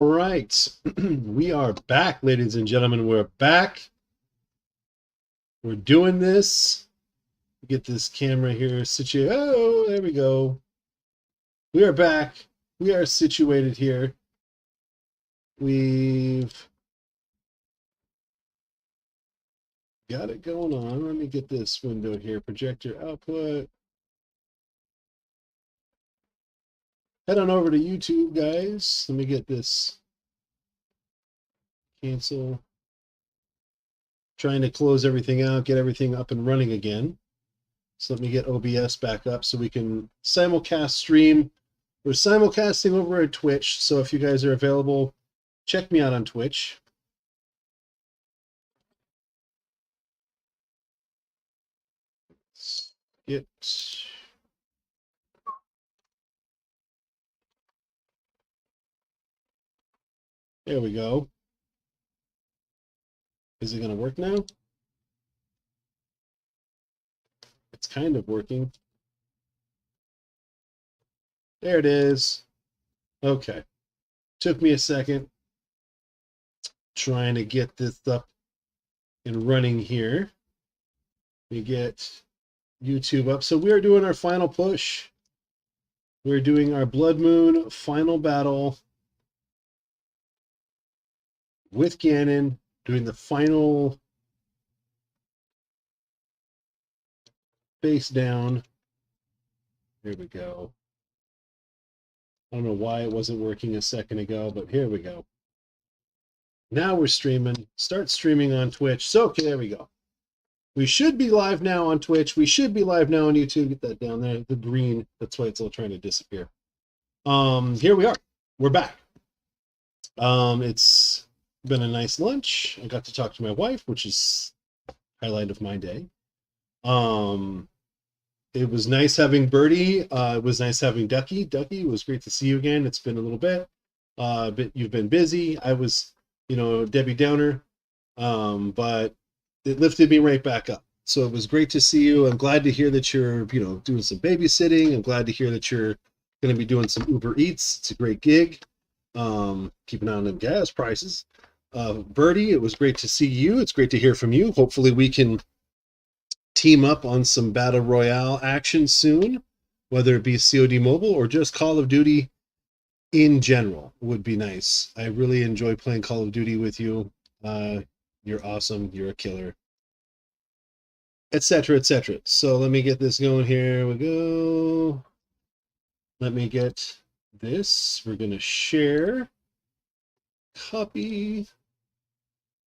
All right, we are back, ladies and gentlemen. We're back. We're doing this. Get this camera here situated. Oh, there we go. We are back. We are situated here. We've got it going on. Let me get this window here. Projector output. Head on over to YouTube, guys. Let me get this. Cancel. Trying to close everything out, get everything up and running again. So let me get OBS back up so we can simulcast stream. We're simulcasting over at Twitch, so if you guys are available, check me out on Twitch. Let's get... There we go. Is it going to work now? It's kind of working. There it is. Okay. Took me a second trying to get this up and running here. We get YouTube up. So we are doing our final push. We're doing our Blood Moon final battle with Ganon, doing the final face down. Here we go. I don't know why it wasn't working a second ago, but here we go. Now we're streaming. Start streaming on Twitch. So, okay, there we go. We should be live now on Twitch. We should be live now on YouTube. Get that down there. The green. That's why it's all trying to disappear. Here we are. We're back. It's been a nice lunch. I got to talk to my wife, which is highlight of my day. It was nice having Birdie. It was nice having Ducky. Ducky, it was great to see you again. It's been a little bit. But you've been busy. I was, Debbie Downer. But it lifted me right back up. So it was great to see you. I'm glad to hear that you're, doing some babysitting. I'm glad to hear that you're going to be doing some Uber Eats. It's a great gig. Keep an eye on the gas prices. Birdie, it was great to see you. It's great to hear from you. Hopefully we can team up on some Battle Royale action soon, whether it be COD Mobile or just Call of Duty in general would be nice. I really enjoy playing Call of Duty with you. You're awesome. You're a killer. Etc., etc. So let me get this going. Here we go. Let me get this. We're going to share. Copy.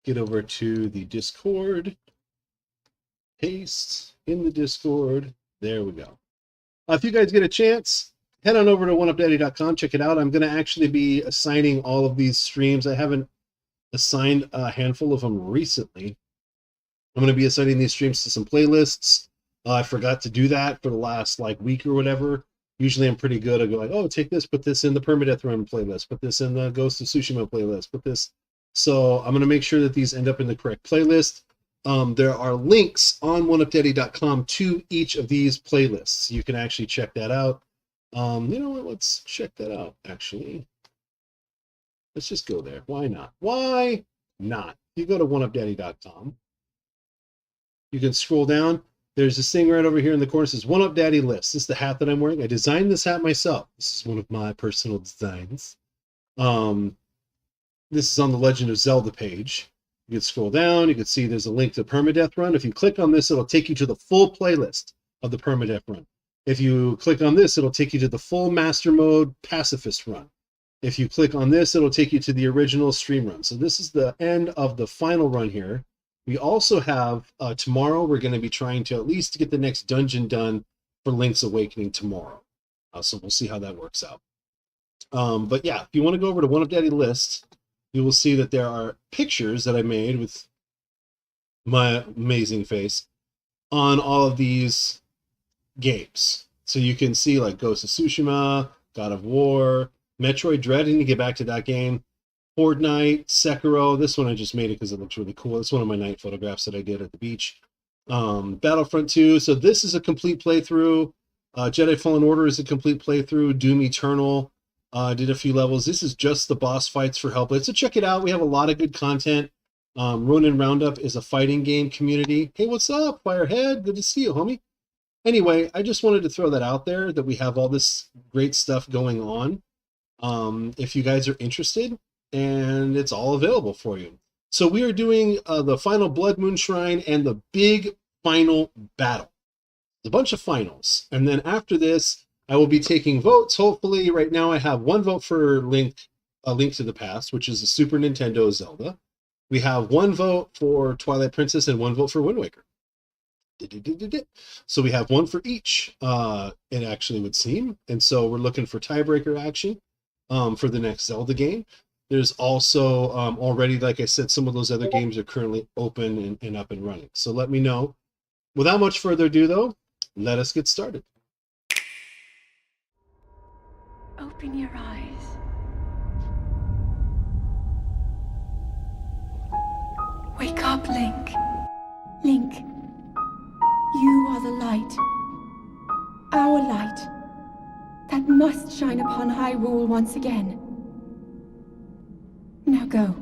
Get over to the Discord. Paste in the Discord. There we go. If you guys get a chance, head on over to 1UPdaddy.com. Check it out. I'm going to actually be assigning all of these streams. I haven't assigned a handful of them recently. I'm going to be assigning these streams to some playlists. I forgot to do that for the last week or whatever. Usually I'm pretty good. I go like, oh, take this, put this in the PERMADEATH RUN playlist, put this in the Ghost of Tsushima playlist, put this. So I'm going to make sure that these end up in the correct playlist. There are links on 1UPdaddy.com to each of these playlists. You can actually check that out. You know what? Let's check that out, actually. Let's just go there. Why not? Why not? You go to 1UPdaddy.com. You can scroll down. There's this thing right over here in the corner that says 1UPdaddy list. This is the hat that I'm wearing. I designed this hat myself. This is one of my personal designs. This is on the Legend of Zelda page. You can scroll down. You can see there's a link to PERMADEATH RUN. If you click on this, it'll take you to the full playlist of the PERMADEATH RUN. If you click on this, it'll take you to the full Master Mode Pacifist Run. If you click on this, it'll take you to the original stream run. So this is the end of the final run here. We also have, tomorrow, we're going to be trying to at least get the next dungeon done for Link's Awakening tomorrow. So we'll see how that works out. But yeah, if you want to go over to 1UPdaddy list, you will see that there are pictures that I made with my amazing face on all of these games. So you can see Ghost of Tsushima, God of War, Metroid Dread. I need to get back to that game. Fortnite, Sekiro. This one I just made it because it looks really cool. It's one of my night photographs that I did at the beach. Battlefront 2. So this is a complete playthrough. Jedi Fallen Order is a complete playthrough. Doom Eternal. Did a few levels. This is just the boss fights for Hellblade, so check it out. We have a lot of good content. Ronin Roundup is a fighting game community. Hey, what's up, Firehead? Good to see you, homie. Anyway, I just wanted to throw that out there, that we have all this great stuff going on. If you guys are interested, and it's all available for you. So we are doing the final Blood Moon Shrine and the big final battle. A bunch of finals. And then after this, I will be taking votes. Hopefully, right now I have one vote for Link, A Link to the Past, which is the Super Nintendo Zelda. We have one vote for Twilight Princess and one vote for Wind Waker. So we have one for each, it actually would seem. And so we're looking for tiebreaker action for the next Zelda game. There's also already, like I said, some of those other games are currently open and up and running. So let me know. Without much further ado, though, let us get started. Open your eyes. Wake up, Link. Link, you are the light. Our light. That must shine upon Hyrule once again. Now go.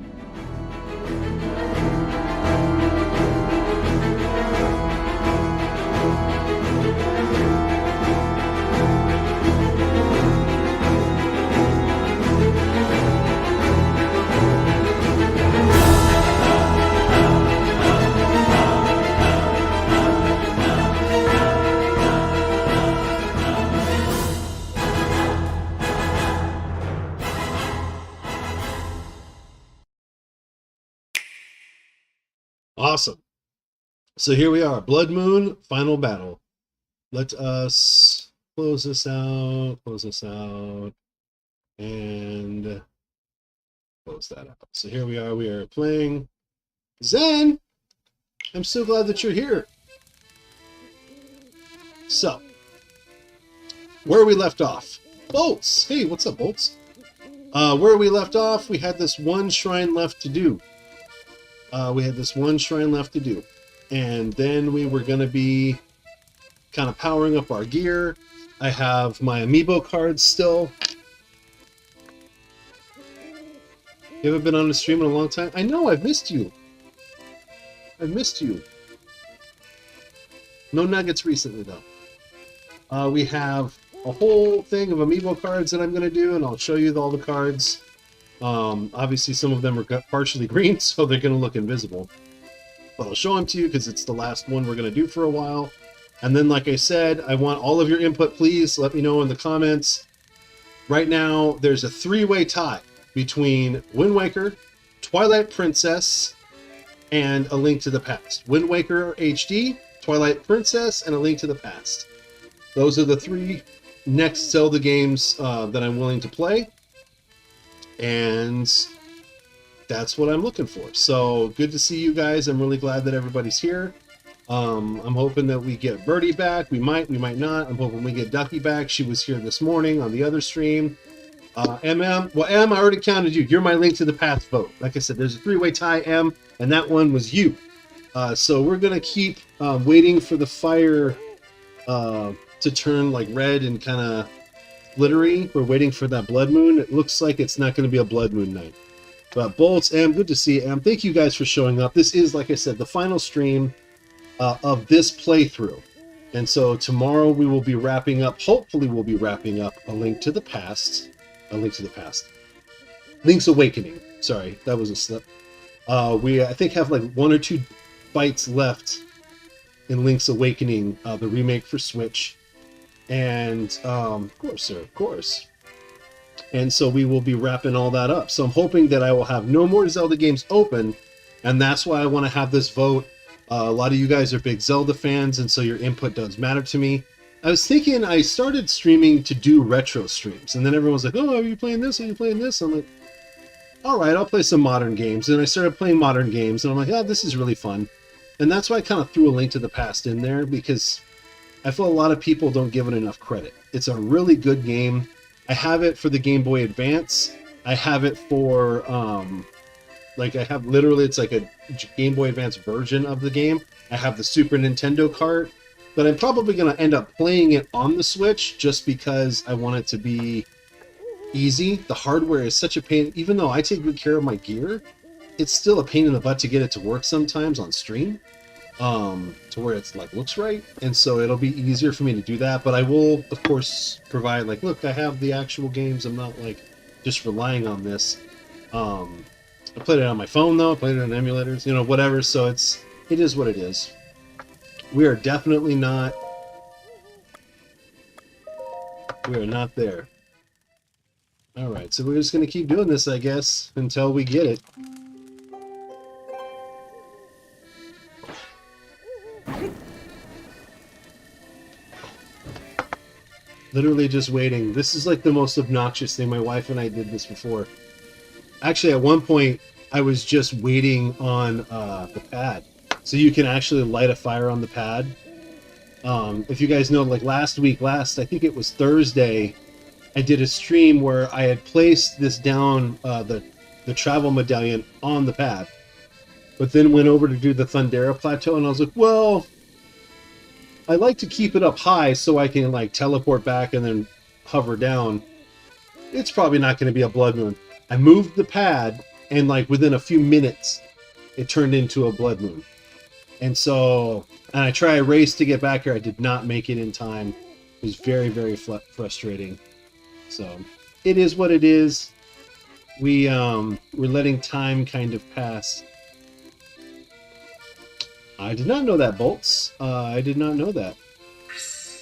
Awesome. So here we are, Blood Moon Final Battle. Let us close this out, and close that out. So here we are playing. Zen, I'm so glad that you're here. So, where we left off. Bolts, hey, what's up, Bolts? Where we left off, we had this one shrine left to do. And then we were going to be kind of powering up our gear. I have my Amiibo cards still. You haven't been on a stream in a long time? I know, I've missed you. No nuggets recently, though. We have a whole thing of Amiibo cards that I'm going to do, and I'll show you all the cards. Obviously, some of them are partially green, so they're going to look invisible. But I'll show them to you because it's the last one we're going to do for a while. And then, like I said, I want all of your input. Please let me know in the comments. Right now, there's a three-way tie between Wind Waker, Twilight Princess, and A Link to the Past. Wind Waker HD, Twilight Princess, and A Link to the Past. Those are the three next Zelda games that I'm willing to play. And that's what I'm looking for. So good to see you guys. I'm really glad that everybody's here. I'm hoping that we get Birdie back. We might not. I'm hoping we get Ducky back. She was here this morning on the other stream. MM, well, M, I already counted you. You're my Link to the Past vote. Like I said, there's a three-way tie, M, and that one was you. So we're going to keep waiting for the fire to turn like red and kind of glittery. We're waiting for that blood moon. It looks like it's not going to be a blood moon night. But Bolts, M, good to see you. Thank you guys for showing up. This is, like I said, the final stream of this playthrough. And so tomorrow we will be wrapping up, hopefully we'll be wrapping up A Link to the Past. Link's Awakening. Sorry, that was a slip. We, I think, have like 1 or 2 fights left in Link's Awakening, the remake for Switch. And, of course, sir, of course. And so we will be wrapping all that up. So I'm hoping that I will have no more Zelda games open, and that's why I want to have this vote. A lot of you guys are big Zelda fans, and so your input does matter to me. I was thinking I started streaming to do retro streams, and then everyone's like, oh, are you playing this? Are you playing this? I'm like, all right, I'll play some modern games. And I started playing modern games, and I'm like, oh, this is really fun. And that's why I kind of threw A Link to the Past in there, because I feel a lot of people don't give it enough credit. It's a really good game. I have it for the Game Boy Advance. I have it for, like, I have literally, it's like a Game Boy Advance version of the game. I have the Super Nintendo cart, but I'm probably going to end up playing it on the Switch just because I want it to be easy. The hardware is such a pain. Even though I take good care of my gear, it's still a pain in the butt to get it to work sometimes on stream, to where it's like looks right. And so it'll be easier for me to do that. But I will, of course, provide like, look, I have the actual games. I'm not like just relying on this. I played it on my phone though. I played it on emulators, you know, whatever. So it is what it is. We are definitely not. We are not there. All right, so we're just gonna keep doing this, I guess, until we get it. Literally just waiting. This is like the most obnoxious thing. My wife and I did this before. Actually, at one point, I was just waiting on the pad. So you can actually light a fire on the pad. If you guys know, like I think it was Thursday, I did a stream where I had placed this down, the travel medallion on the pad. But then went over to do the Thundera Plateau, and I was like, well, I like to keep it up high so I can like teleport back and then hover down. It's probably not going to be a blood moon. I moved the pad, and like within a few minutes, it turned into a blood moon. And so, and I raced to get back here. I did not make it in time. It was very, very frustrating. So it is what it is. We're letting time kind of pass. I did not know that, Bolts. I did not know that.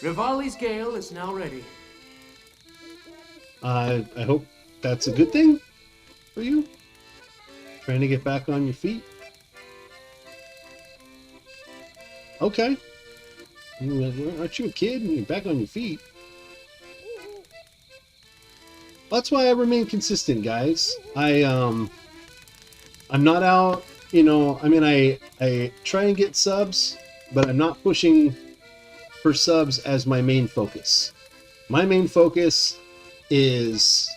Rivali's Gale is now ready. I hope that's a good thing for you. Trying to get back on your feet. Okay. Aren't you a kid and you're back on your feet? That's why I remain consistent, guys. I'm not out, you know, I mean, I try and get subs, but I'm not pushing for subs as my main focus. My main focus is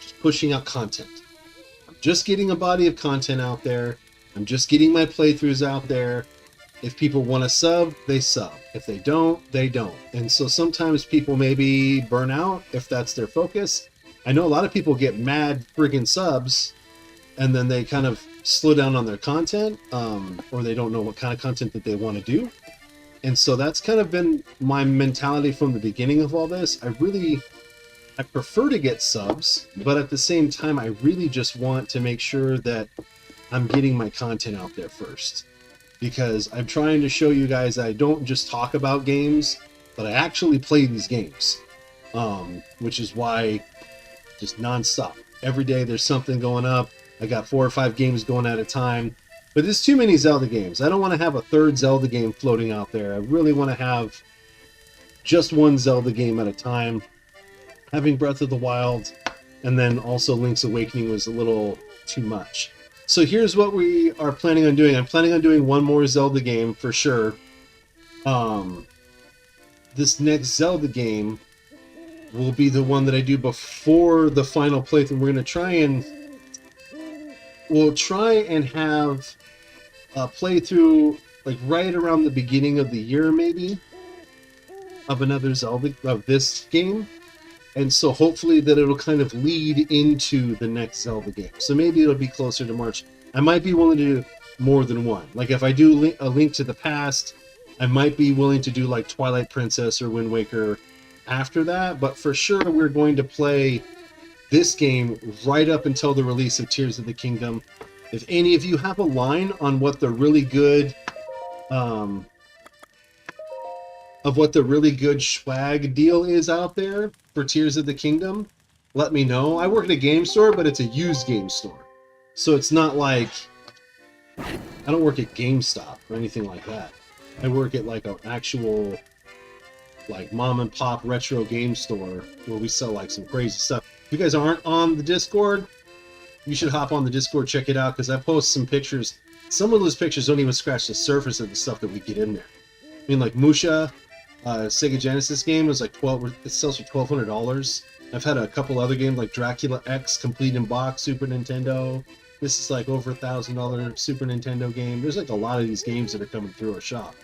just pushing out content. I'm just getting a body of content out there. I'm just getting my playthroughs out there. If people want to sub, they sub. If they don't, they don't. And so sometimes people maybe burn out if that's their focus. I know a lot of people get mad friggin' subs and then they kind of slow down on their content, or they don't know what kind of content that they want to do. And so that's kind of been my mentality from the beginning of all this. I prefer to get subs, but at the same time, I really just want to make sure that I'm getting my content out there first. Because I'm trying to show you guys that I don't just talk about games, but I actually play these games. Which is why just nonstop. Every day there's something going up. I got 4 or 5 games going at a time. But there's too many Zelda games. I don't want to have a third Zelda game floating out there. I really want to have just one Zelda game at a time. Having Breath of the Wild and then also Link's Awakening was a little too much. So here's what we are planning on doing. I'm planning on doing one more Zelda game for sure. This next Zelda game will be the one that I do before the final playthrough. We'll try and have a playthrough like right around the beginning of the year, maybe, of another Zelda, of this game. And so hopefully that it'll kind of lead into the next Zelda game. So maybe it'll be closer to March. I might be willing to do more than one. Like if I do a Link to the Past, I might be willing to do like Twilight Princess or Wind Waker after that. But for sure we're going to play this game right up until the release of Tears of the Kingdom. If any of you have a line on what the really good swag deal is out there for Tears of the Kingdom, let me know. I work at a game store, but it's a used game store. So it's not like, I don't work at GameStop or anything like that. I work at like an actual like mom and pop retro game store where we sell like some crazy stuff. If you guys aren't on the Discord, you should hop on the Discord, check it out, because I post some pictures. Some of those pictures don't even scratch the surface of the stuff that we get in there. I mean, like Musha, Sega Genesis game was like it sells for $1,200. I've had a couple other games like Dracula X complete in box, Super Nintendo. This is like over $1,000 Super Nintendo game. There's like a lot of these games that are coming through our shop.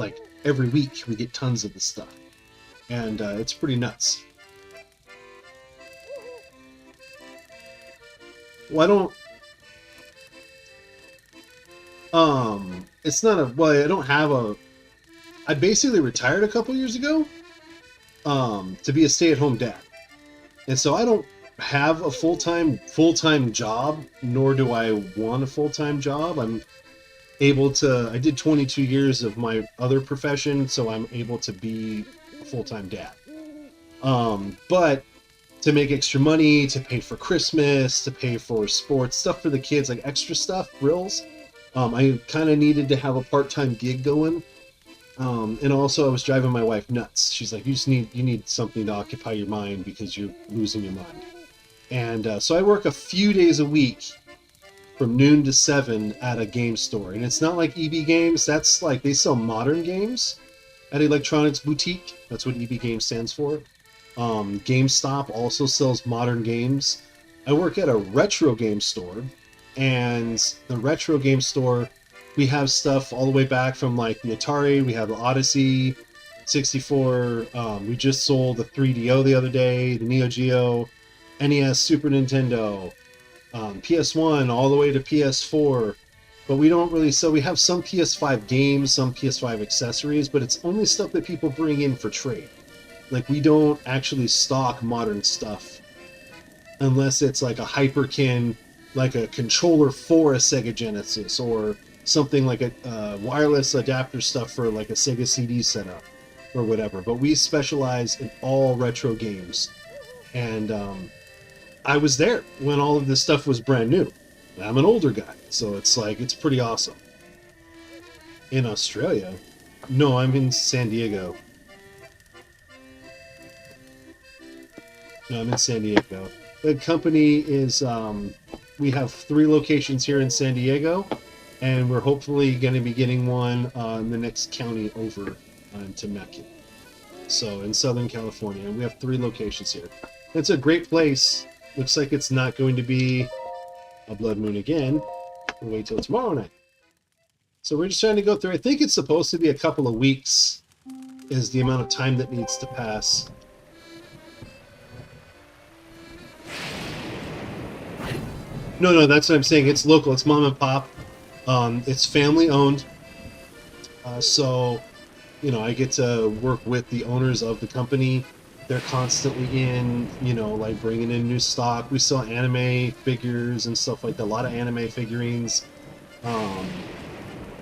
Like every week we get tons of this stuff, and it's pretty nuts. Well, I don't. It's not a. Well, I don't have a. I basically retired a couple years ago. To be a stay-at-home dad, and so I don't have a full-time job, nor do I want a full-time job. I'm able to. I did 22 years of my other profession, so I'm able to be a full-time dad. But to make extra money, to pay for Christmas, to pay for sports stuff for the kids, like extra stuff, frills. I kind of needed to have a part-time gig going. And also I was driving my wife nuts. She's like, you need something to occupy your mind because you're losing your mind. And so I work a few days a week from noon to 7 at a game store. And it's not like EB Games. That's like, they sell modern games at Electronics Boutique. That's what EB Games stands for. GameStop also sells modern games. I work at a retro game store, and the retro game store, we have stuff all the way back from like the Atari. We have the Odyssey, 64. We just sold the 3DO the other day, the Neo Geo, NES, Super Nintendo, PS1 all the way to PS4. But we don't really sell. We have some PS5 games, some PS5 accessories, but it's only stuff that people bring in for trade. Like, we don't actually stock modern stuff unless it's like a Hyperkin, like a controller for a Sega Genesis, or something like a wireless adapter stuff for like a Sega CD setup or whatever. But we specialize in all retro games. And I was there when all of this stuff was brand new. I'm an older guy, so it's like, it's pretty awesome. In Australia? No, I'm in San Diego. No, I'm in San Diego. The company is, we have 3 locations here in San Diego, and we're hopefully going to be getting one in the next county over in Temecula. So in Southern California, and we have 3 locations here. It's a great place. Looks like it's not going to be a blood moon again. We'll wait till tomorrow night. So we're just trying to go through. I think it's supposed to be a couple of weeks is the amount of time that needs to pass. No, that's what I'm saying. It's local. It's mom and pop. It's family owned. So, you know, I get to work with the owners of the company. They're constantly in, you know, like bringing in new stock. We sell anime figures and stuff like that. A lot of anime figurines. And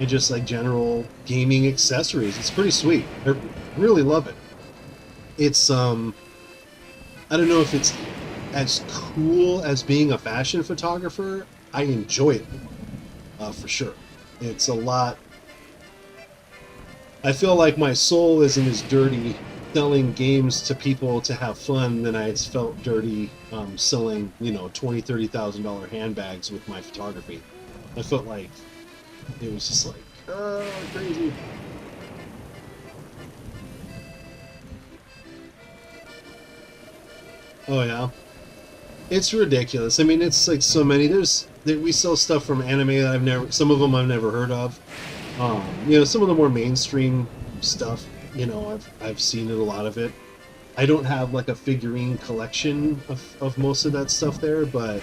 just like general gaming accessories. It's pretty sweet. I really love it. It's, I don't know if it's as cool as being a fashion photographer. I enjoy it, for sure. It's a lot. I feel like my soul isn't as dirty selling games to people to have fun than I felt dirty selling, you know, $20,000, $30,000 handbags with my photography. I felt like it was just like, oh, crazy. Oh yeah. It's ridiculous. I mean, it's like so many. We sell stuff from anime that some of them I've never heard of. You know, some of the more mainstream stuff, you know, I've seen a lot of it. I don't have like a figurine collection of most of that stuff there, but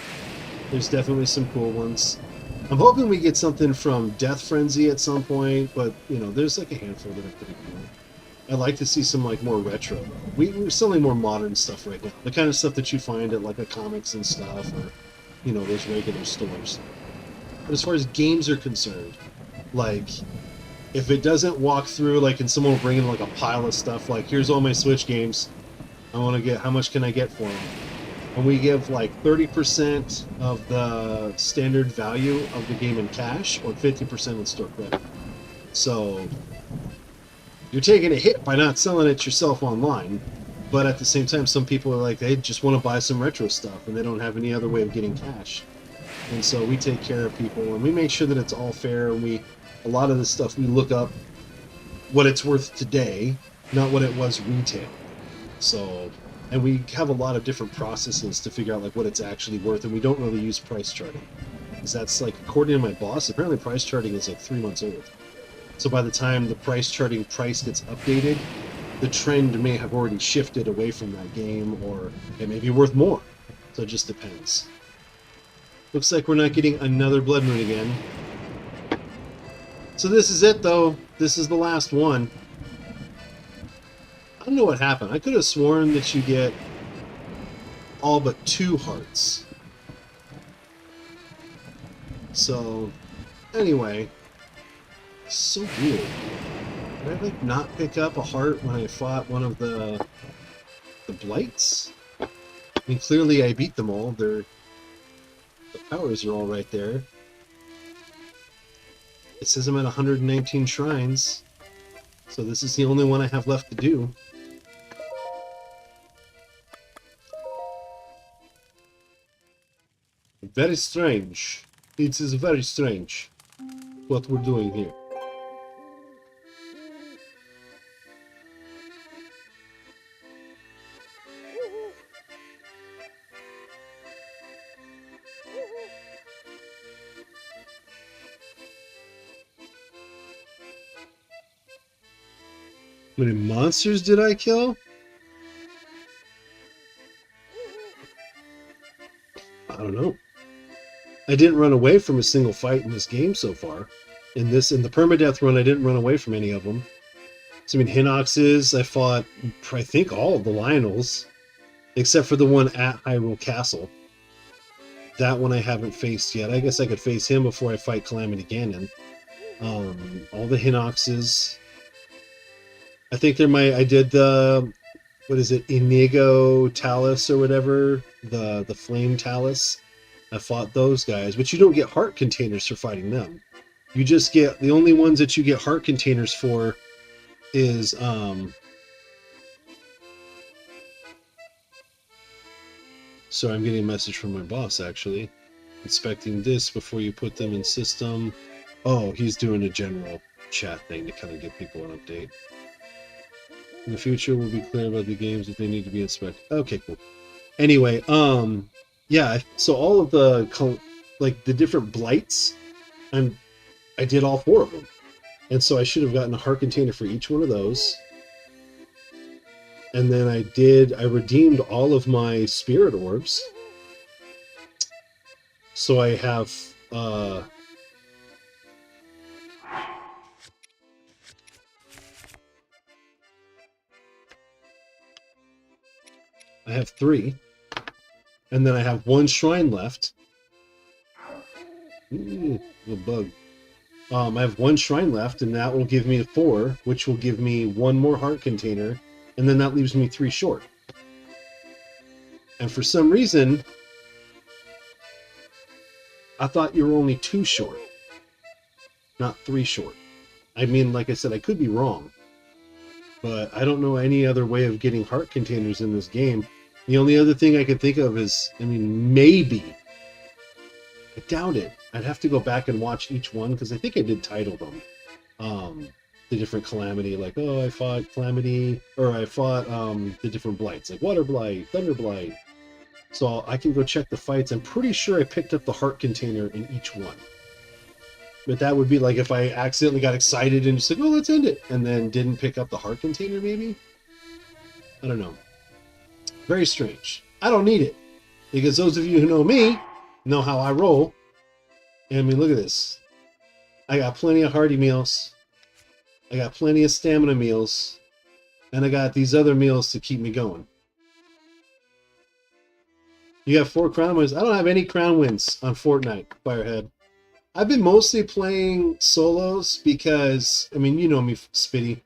there's definitely some cool ones. I'm hoping we get something from Death Frenzy at some point, but you know, there's like a handful that are pretty cool. I'd like to see some like more retro. We're selling more modern stuff right now. The kind of stuff that you find at like a comics and stuff, or you know, those regular stores. But as far as games are concerned, like if it doesn't walk through, like, and someone will bring in like a pile of stuff, like here's all my Switch games. I want to get, how much can I get for them? And we give like 30% of the standard value of the game in cash, or 50% in store credit. So you're taking a hit by not selling it yourself online, but at the same time, some people are like, they just want to buy some retro stuff and they don't have any other way of getting cash. And so we take care of people, and we make sure that it's all fair. And a lot of this stuff, we look up what it's worth today, not what it was retail. So, and we have a lot of different processes to figure out like what it's actually worth, and we don't really use price charting, because that's like, according to my boss, apparently price charting is like 3 months old. So by the time the price charting price gets updated, the trend may have already shifted away from that game, or it may be worth more. So it just depends. Looks like we're not getting another blood moon again. So this is it, though. This is the last one. I don't know what happened. I could have sworn that you get all but 2 hearts. So, anyway, so weird. Did I like not pick up a heart when I fought one of the blights? I mean, clearly I beat them all. The powers are all right there. It says I'm at 119 shrines, so this is the only one I have left to do. Very strange. It is very strange what we're doing here. How many monsters did I kill? I don't know. I didn't run away from a single fight in this game so far. In the permadeath run, I didn't run away from any of them. So, I mean, Hinoxes, I fought, I think, all of the Lionels, except for the one at Hyrule Castle. That one I haven't faced yet. I guess I could face him before I fight Calamity Ganon. All the Hinoxes. I think I did the, what is it, Inigo Talus or whatever, the Flame Talus. I fought those guys, but you don't get heart containers for fighting them. You just get, the only ones that you get heart containers for is, so I'm getting a message from my boss, actually. Inspecting this before you put them in system. Oh, he's doing a general chat thing to kind of give people an update. In the future, we'll be clear about the games that they need to be inspected. Okay, cool. Anyway, yeah, so all of the, like, the different blights, I did all 4 of them. And so I should have gotten a heart container for each one of those. And then I redeemed all of my spirit orbs. So I have, I have 3. And then I have 1 shrine left. Ooh, little bug. I have 1 shrine left, and that will give me 4, which will give me 1 more heart container, and then that leaves me 3 short. And for some reason, I thought you were only 2 short, not 3 short. I mean, like I said, I could be wrong, but I don't know any other way of getting heart containers in this game. The only other thing I could think of is, I mean, maybe. I doubt it. I'd have to go back and watch each one, because I think I did title them. The different Calamity, like, oh, I fought Calamity, or I fought the different Blights, like Water Blight, Thunder Blight. So I can go check the fights. I'm pretty sure I picked up the heart container in each one. But that would be like if I accidentally got excited and just said, oh, let's end it, and then didn't pick up the heart container, maybe? I don't know. Very strange. I don't need it, because those of you who know me know how I roll. And I mean, look at this. I got plenty of hearty meals. I got plenty of stamina meals. And I got these other meals to keep me going. You have 4 crown wins. I don't have any crown wins on Fortnite, Firehead. I've been mostly playing solos because, I mean, you know me, Spitty.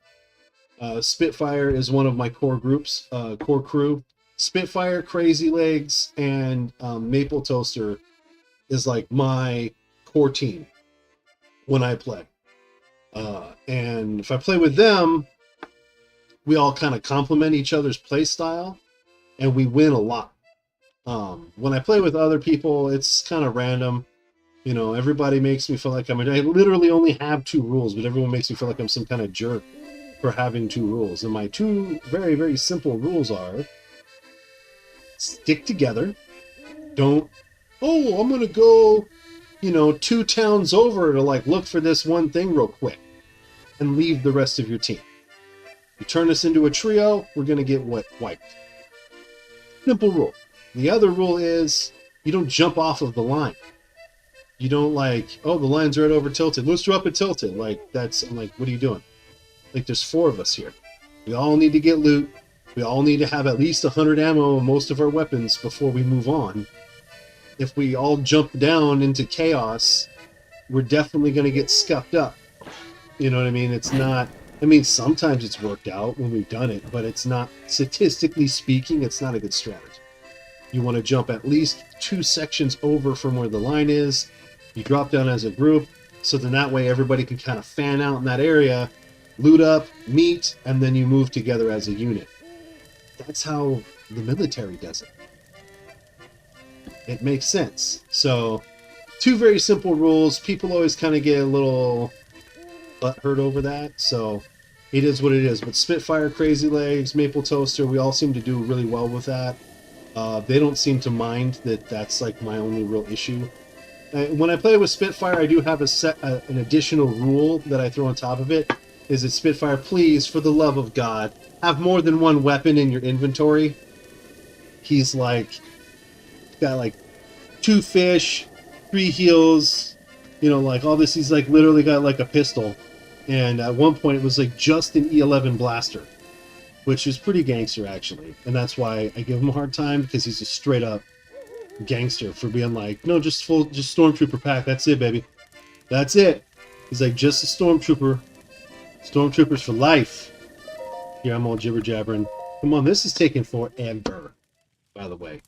Spitfire is one of my core groups, core crew. Spitfire, Crazy Legs, and Maple Toaster is like my core team when I play. And if I play with them, we all kind of complement each other's play style, and we win a lot. When I play with other people, it's kind of random. You know, everybody makes me feel like I literally only have 2 rules, but everyone makes me feel like I'm some kind of jerk for having 2 rules. And my 2 very, very simple rules are: stick together. Don't, oh, I'm going to go, you know, 2 towns over to like look for this one thing real quick, and leave the rest of your team. You turn us into a trio, we're going to get wiped. Simple rule. The other rule is you don't jump off of the line. You don't like, oh, the line's right over tilted. Let's drop it tilted. Like, that's, I'm like, what are you doing? Like, there's 4 of us here. We all need to get loot. We all need to have at least 100 ammo on most of our weapons before we move on. If we all jump down into chaos, we're definitely going to get scuffed up. You know what I mean? It's not, I mean, sometimes it's worked out when we've done it, but it's not, statistically speaking, it's not a good strategy. You want to jump at least 2 sections over from where the line is. You drop down as a group, so then that way everybody can kind of fan out in that area, loot up, meet, and then you move together as a unit. That's how the military does it. It makes sense. So, 2 very simple rules. People always kind of get a little butthurt over that, so it is what it is. But Spitfire, Crazy Legs, Maple Toaster, we all seem to do really well with that. They don't seem to mind that that's like my only real issue. When I play with Spitfire, I do have an additional rule that I throw on top of it. Is that Spitfire, please, for the love of God, have more than 1 weapon in your inventory. He's like, got like 2 fish, 3 heals, you know, like all this. He's like literally got like a pistol. And at one point it was like just an E11 blaster, which is pretty gangster actually. And that's why I give him a hard time, because he's a straight up gangster for being like, no, just stormtrooper pack. That's it, baby. That's it. He's like, just a stormtrooper. Stormtroopers for life. Here, I'm all jibber jabbering. Come on, this is taking forever, by the way.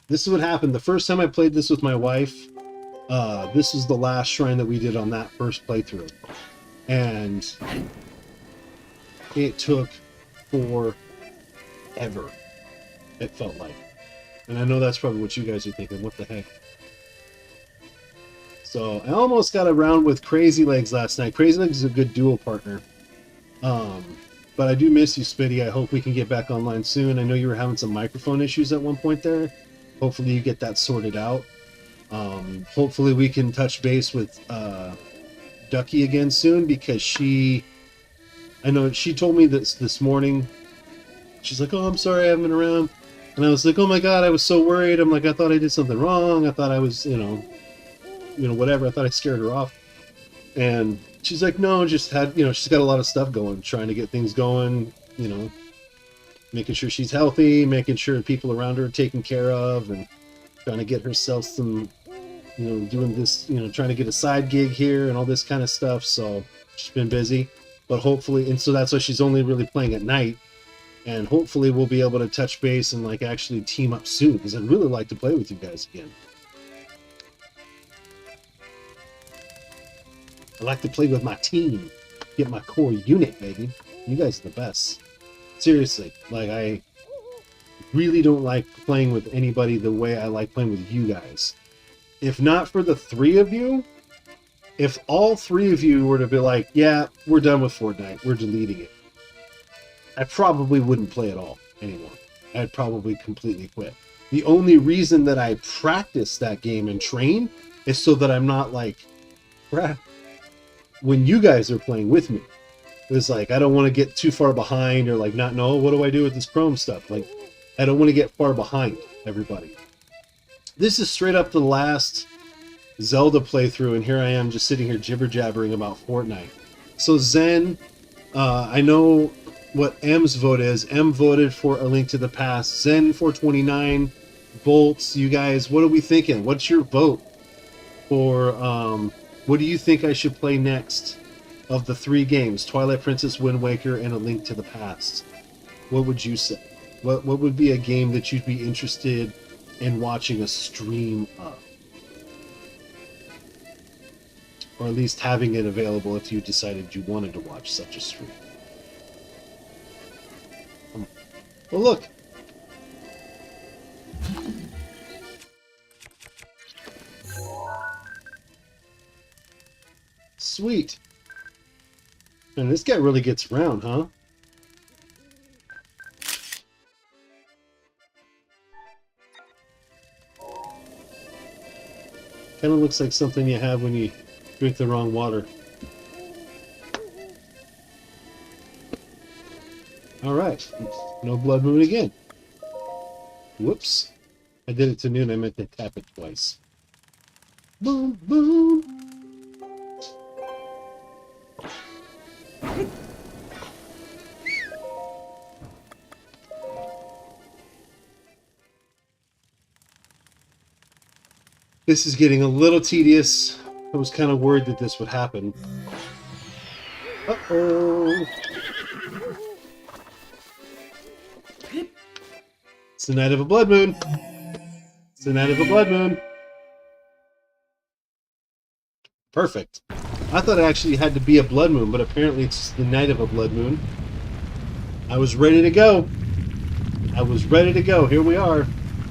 This is what happened. The first time I played this with my wife, this was the last shrine that we did on that first playthrough. And it took forever, it felt like. And I know that's probably what you guys are thinking. What the heck? So I almost got around with Crazy Legs last night. Crazy Legs is a good duo partner. But I do miss you, Spitty. I hope we can get back online soon. I know you were having some microphone issues at one point there. Hopefully you get that sorted out. Hopefully we can touch base with Ducky again soon, because I know she told me this morning. She's like, oh, I'm sorry I haven't been around. And I was like, oh my God, I was so worried. I'm like, I thought I did something wrong. I thought I was, you know, whatever. I thought I scared her off. And she's like, no, just had, she's got a lot of stuff going, trying to get things going, making sure she's healthy, making sure people around her are taken care of, and trying to get herself some, doing this, trying to get a side gig here and all this kind of stuff. So she's been busy, but hopefully, and so that's why she's only really playing at night. And hopefully we'll be able to touch base and like actually team up soon, because I'd really like to play with you guys again. I like to play with my team, get my core unit, baby. You guys are the best. Seriously, like I really don't like playing with anybody the way I like playing with you guys. If not for the 3 of you, if all 3 of you were to be like, yeah, we're done with Fortnite, we're deleting it, I probably wouldn't play at all anymore. I'd probably completely quit. The only reason that I practice that game and train is so that I'm not like, crap, when you guys are playing with me. It's like, I don't want to get too far behind, or like not know, what do I do with this Chrome stuff? Like, I don't want to get far behind everybody. This is straight up the last Zelda playthrough, and here I am just sitting here jibber-jabbering about Fortnite. So Zen, I know what M's vote is. M voted for A Link to the Past. Zen 429, Bolts, you guys, what are we thinking? What's your vote for, what do you think I should play next of the 3 games? Twilight Princess, Wind Waker, and A Link to the Past. What would you say? What would be a game that you'd be interested in watching a stream of? Or at least having it available if you decided you wanted to watch such a stream. Well, look. Sweet. And this guy really gets around, huh? Kind of looks like something you have when you drink the wrong water. Alright. No blood moon again. Whoops. I did it to noon. I meant to tap it twice. Boom, boom. This is getting a little tedious. I was kind of worried that this would happen. Uh-oh. It's the night of a blood moon. It's the night of a blood moon. Perfect. I thought it actually had to be a blood moon, but apparently it's the night of a blood moon. I was ready to go. I was ready to go. Here we are.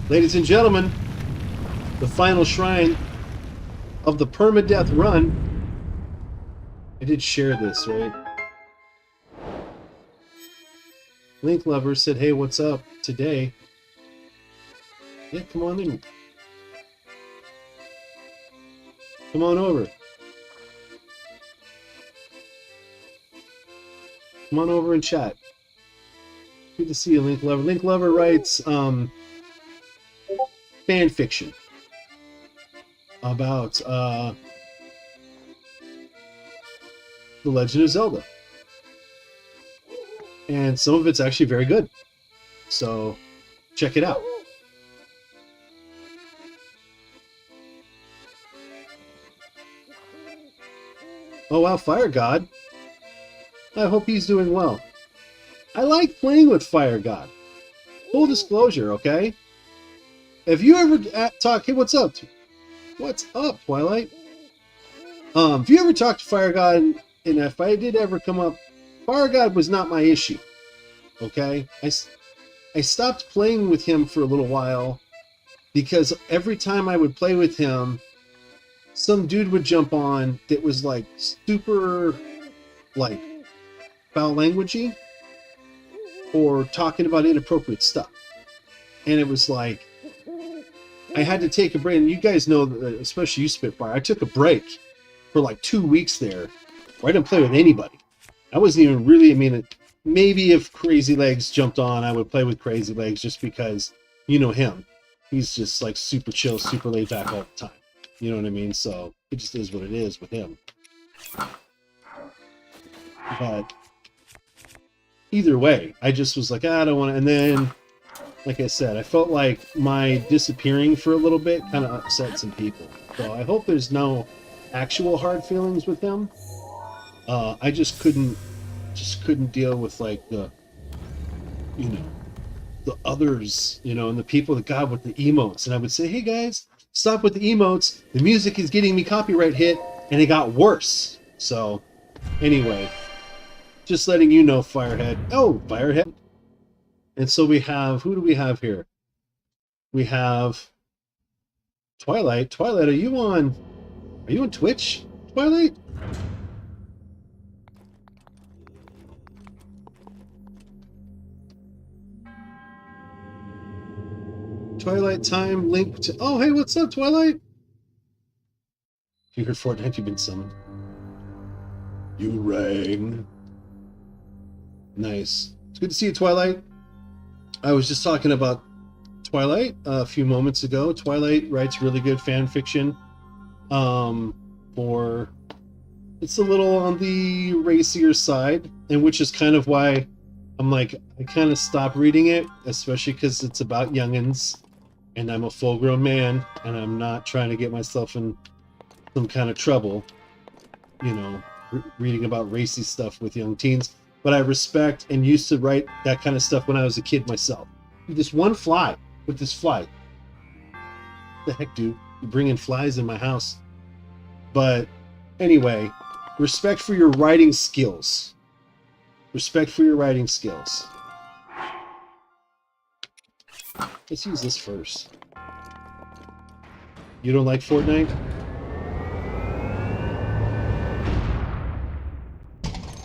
Ladies and gentlemen, the final shrine of the PERMADEATH run. I did share this, right? Link Lover said, hey, what's up today? Yeah, come on in. Come on over. Come on over and chat. Good to see you, Link Lover. Link Lover writes fan fiction about The Legend of Zelda. And some of it's actually very good. So check it out. Oh wow, Fire God. I hope he's doing well. I like playing with Fire God. Full disclosure, okay? If you ever talk, hey, what's up? What's up, Twilight? If you ever talk to Fire God, and if I did ever come up, Fire God was not my issue, okay? I stopped playing with him for a little while because every time I would play with him, some dude would jump on that was like super, like, foul languagey or talking about inappropriate stuff. And it was like, I had to take a break. And you guys know, especially you, Spitfire, I took a break for like 2 weeks there where I didn't play with anybody. I wasn't even really, I mean, maybe if Crazy Legs jumped on, I would play with Crazy Legs just because, you know him. He's just like super chill, super laid back all the time. You know what I mean? So it just is what it is with him. But either way, I just was like, I don't want to. And then, like I said, I felt like my disappearing for a little bit kind of upset some people. So I hope there's no actual hard feelings with him. I just couldn't deal with like the, you know, the others, you know, and the people that got with the emotes. And I would say, hey guys, stop with the emotes. The music is getting me copyright hit, and it got worse. So anyway, just letting you know, Firehead. Oh, Firehead. And so we have, who do we have here? We have Twilight. Twilight, are you on Twitch, Twilight? Twilight time link to, oh, hey, what's up, Twilight? You heard Fortnite, you've been summoned. You rang. Nice. It's good to see you, Twilight. I was just talking about Twilight a few moments ago. Twilight writes really good fan fiction. For it's a little on the racier side, and which is kind of why I'm like, I kind of stopped reading it, especially because it's about youngins, and I'm a full-grown man, and I'm not trying to get myself in some kind of trouble, you know, reading about racy stuff with young teens. But I respect and used to write that kind of stuff when I was a kid myself. This one fly, with this fly. What the heck, dude? You're bringing flies in my house. But anyway, respect for your writing skills. Respect for your writing skills. Let's use this first. You don't like Fortnite?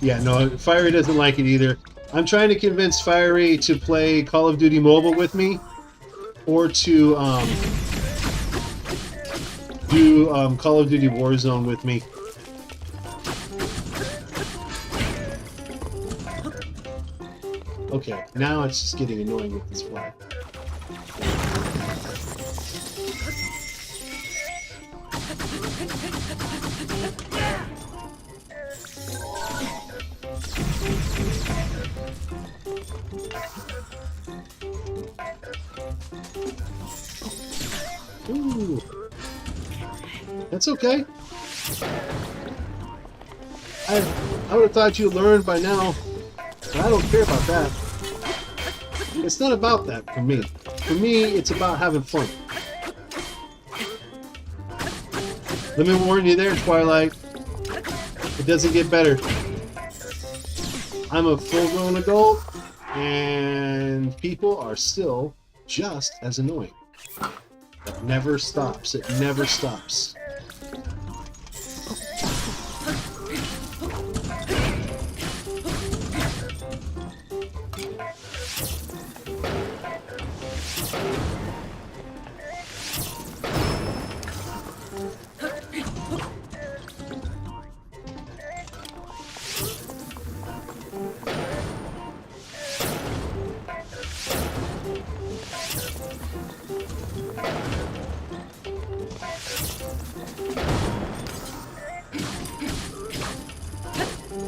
Yeah, no, Fiery doesn't like it either. I'm trying to convince Fiery to play Call of Duty Mobile with me, or to do Call of Duty Warzone with me. Okay, now it's just getting annoying with this flag. Ooh. That's okay. I would have thought you learned by now, but I don't care about that. It's not about that for me. For me, it's about having fun. Let me warn you there, Twilight. It doesn't get better. I'm a full-grown adult, and people are still just as annoying. It never stops. It never stops.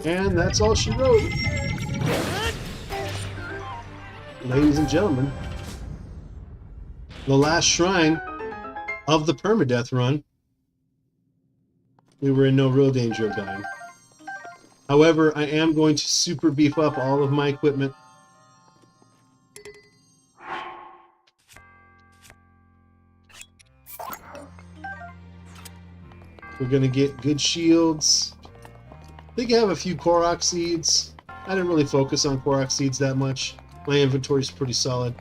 And that's all she wrote. Ladies and gentlemen, the last shrine of the permadeath run. We were in no real danger of dying. However, I am going to super beef up all of my equipment. We're going to get good shields. I think I have a few Korok seeds. I didn't really focus on Korok seeds that much. My inventory is pretty solid.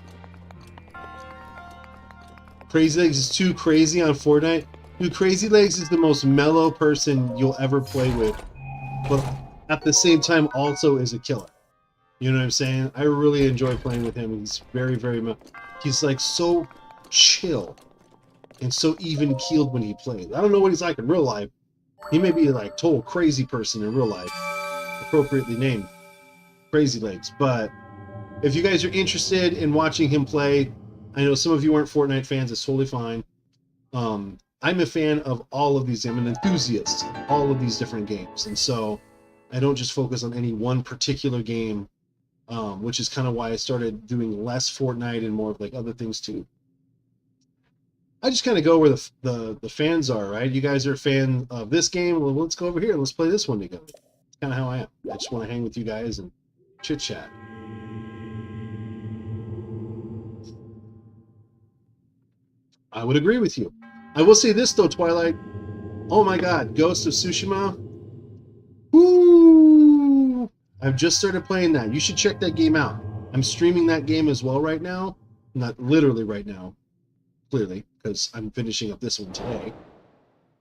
Crazy Legs is too crazy on Fortnite. Dude, Crazy Legs is the most mellow person you'll ever play with, but at the same time also is a killer. You know what I'm saying? I really enjoy playing with him. He's very, very he's like so chill and so even keeled when he plays. I don't know what he's like in real life. He may be like total crazy person in real life, appropriately named Crazy Legs. But if you guys are interested in watching him play, I know some of you aren't Fortnite fans. It's totally fine. I'm a fan of all of these. I'm an enthusiast of all of these different games, and so I don't just focus on any one particular game, which is kind of why I started doing less Fortnite and more of like other things too. I just kind of go where the fans are, right? You guys are a fan of this game. Well, let's go over here and let's play this one together. It's kind of how I am. I just want to hang with you guys and chit chat. I would agree with you. I will say this though, Twilight. Oh my God, Ghost of Tsushima. Woo! I've just started playing that. You should check that game out. I'm streaming that game as well right now. Not literally right now, clearly, because I'm finishing up this one today.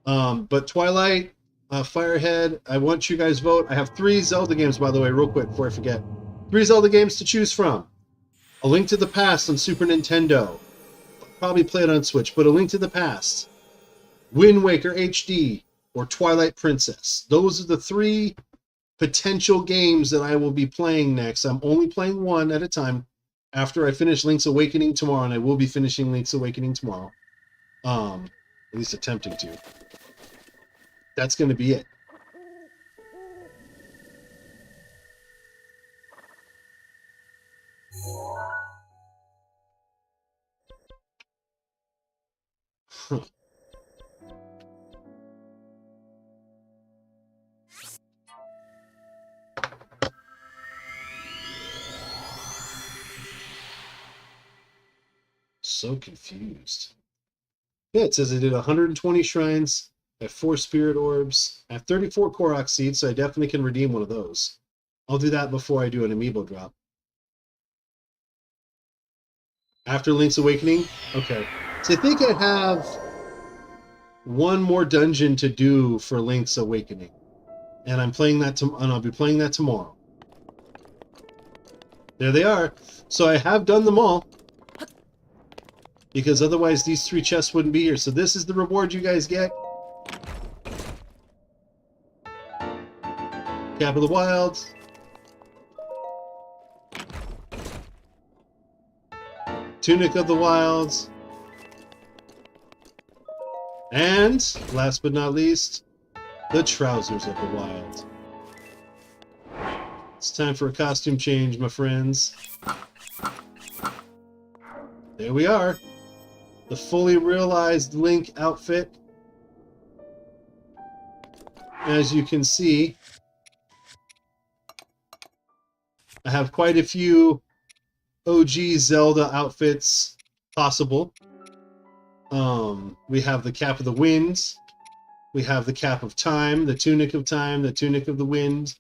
But Twilight, Firehead, I want you guys vote. I have 3 Zelda games, by the way, real quick before I forget. 3 Zelda games to choose from. A Link to the Past on Super Nintendo. Probably play it on Switch, but A Link to the Past. Wind Waker HD or Twilight Princess. Those are the 3 potential games that I will be playing next. I'm only playing one at a time after I finish Link's Awakening tomorrow, and I will be finishing Link's Awakening tomorrow. At least attempting to. That's going to be it. Huh. So confused. Yeah, it says I did 120 shrines. I have 4 spirit orbs. I have 34 Korok seeds, so I definitely can redeem one of those. I'll do that before I do an Amiibo drop. After Link's Awakening? Okay. So I think I have one more dungeon to do for Link's Awakening. And I'm playing that and I'll be playing that tomorrow. There they are. So I have done them all. Because otherwise these 3 chests wouldn't be here. So this is the reward you guys get. Cap of the Wilds. Tunic of the Wilds. And last but not least, the trousers of the wild. It's time for a costume change, my friends. There we are. The fully realized Link outfit. As you can see, I have quite a few OG Zelda outfits possible. We have the Cap of the Wind. We have the Cap of Time, the Tunic of Time, the Tunic of the Wind.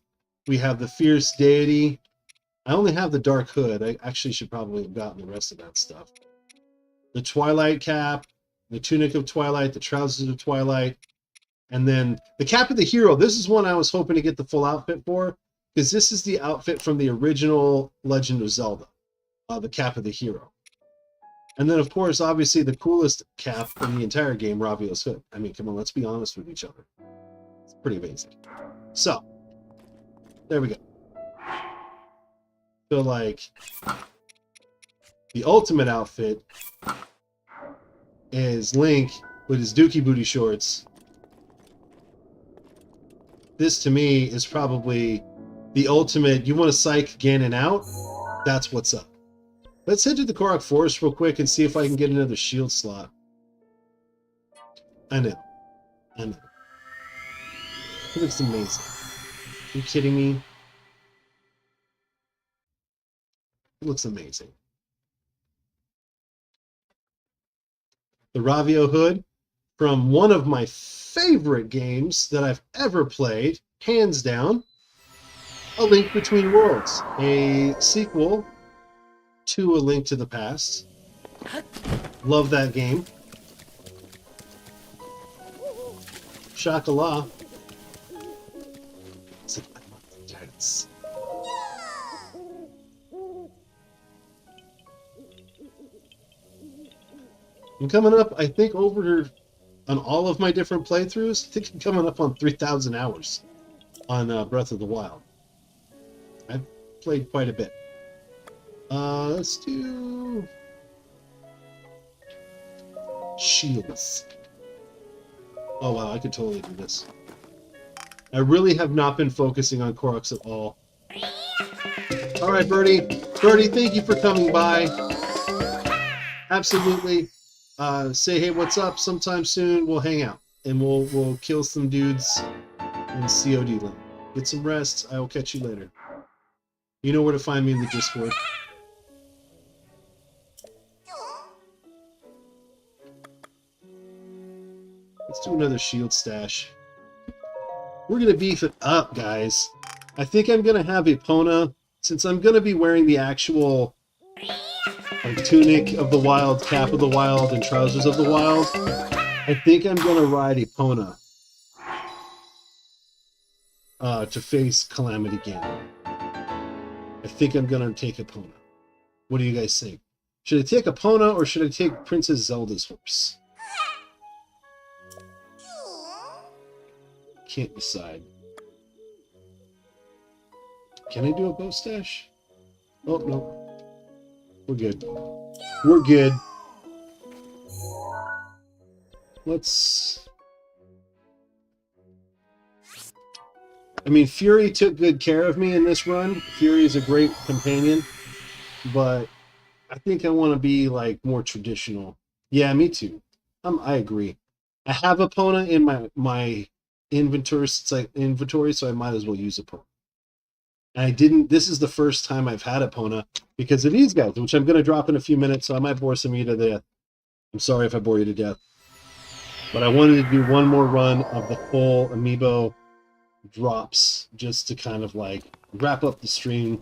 We have the Fierce Deity. I only have the Dark Hood. I actually should probably have gotten the rest of that stuff. The Twilight Cap, the Tunic of Twilight, the Trousers of Twilight, and then the Cap of the Hero. This is one I was hoping to get the full outfit for, because this is the outfit from the original Legend of Zelda, the Cap of the Hero. And then, of course, obviously the coolest cap in the entire game, Ravio's Hood. I mean, come on, let's be honest with each other. It's pretty amazing. So, there we go. Feel like the ultimate outfit is Link with his Dookie Booty shorts. This, to me, is probably the ultimate. You want to psych Ganon out? That's what's up. Let's head to the Korok Forest real quick and see if I can get another shield slot. I know. It looks amazing. Are you kidding me? It looks amazing. The Ravio Hood from one of my favorite games that I've ever played, hands down, A Link Between Worlds, a sequel to A Link to the Past. Love that game. Shakala. I'm coming up, I think, over on all of my different playthroughs. I think I'm coming up on 3,000 hours on Breath of the Wild. I've played quite a bit. Let's do shields. Oh wow, I could totally do this. I really have not been focusing on Koroks at all. Alright, Birdie. Birdie, thank you for coming by. Absolutely. Say hey, what's up? Sometime soon we'll hang out. And we'll kill some dudes in COD land. Get some rest. I will catch you later. You know where to find me in the Discord. Let's do another shield stash. We're going to beef it up, guys. I think I'm going to have Epona, since I'm going to be wearing the actual Tunic of the Wild, Cap of the Wild, and Trousers of the Wild. I think I'm going to ride Epona to face Calamity Ganon. I think I'm going to take Epona. What do you guys think? Should I take Epona or should I take Princess Zelda's horse? Can't decide. Can I do a bow stash? Oh, no. We're good. We're good. Let's... I mean, Fury took good care of me in this run. Fury is a great companion, but I think I want to be, like, more traditional. Yeah, me too. I agree. I have Epona in my inventory, so I might as well use Epona. And I didn't. This is the first time I've had Epona because of these guys, which I'm going to drop in a few minutes, so I might bore some of you to death. I'm sorry if I bore you to death. But I wanted to do one more run of the full Amiibo drops just to kind of like wrap up the stream,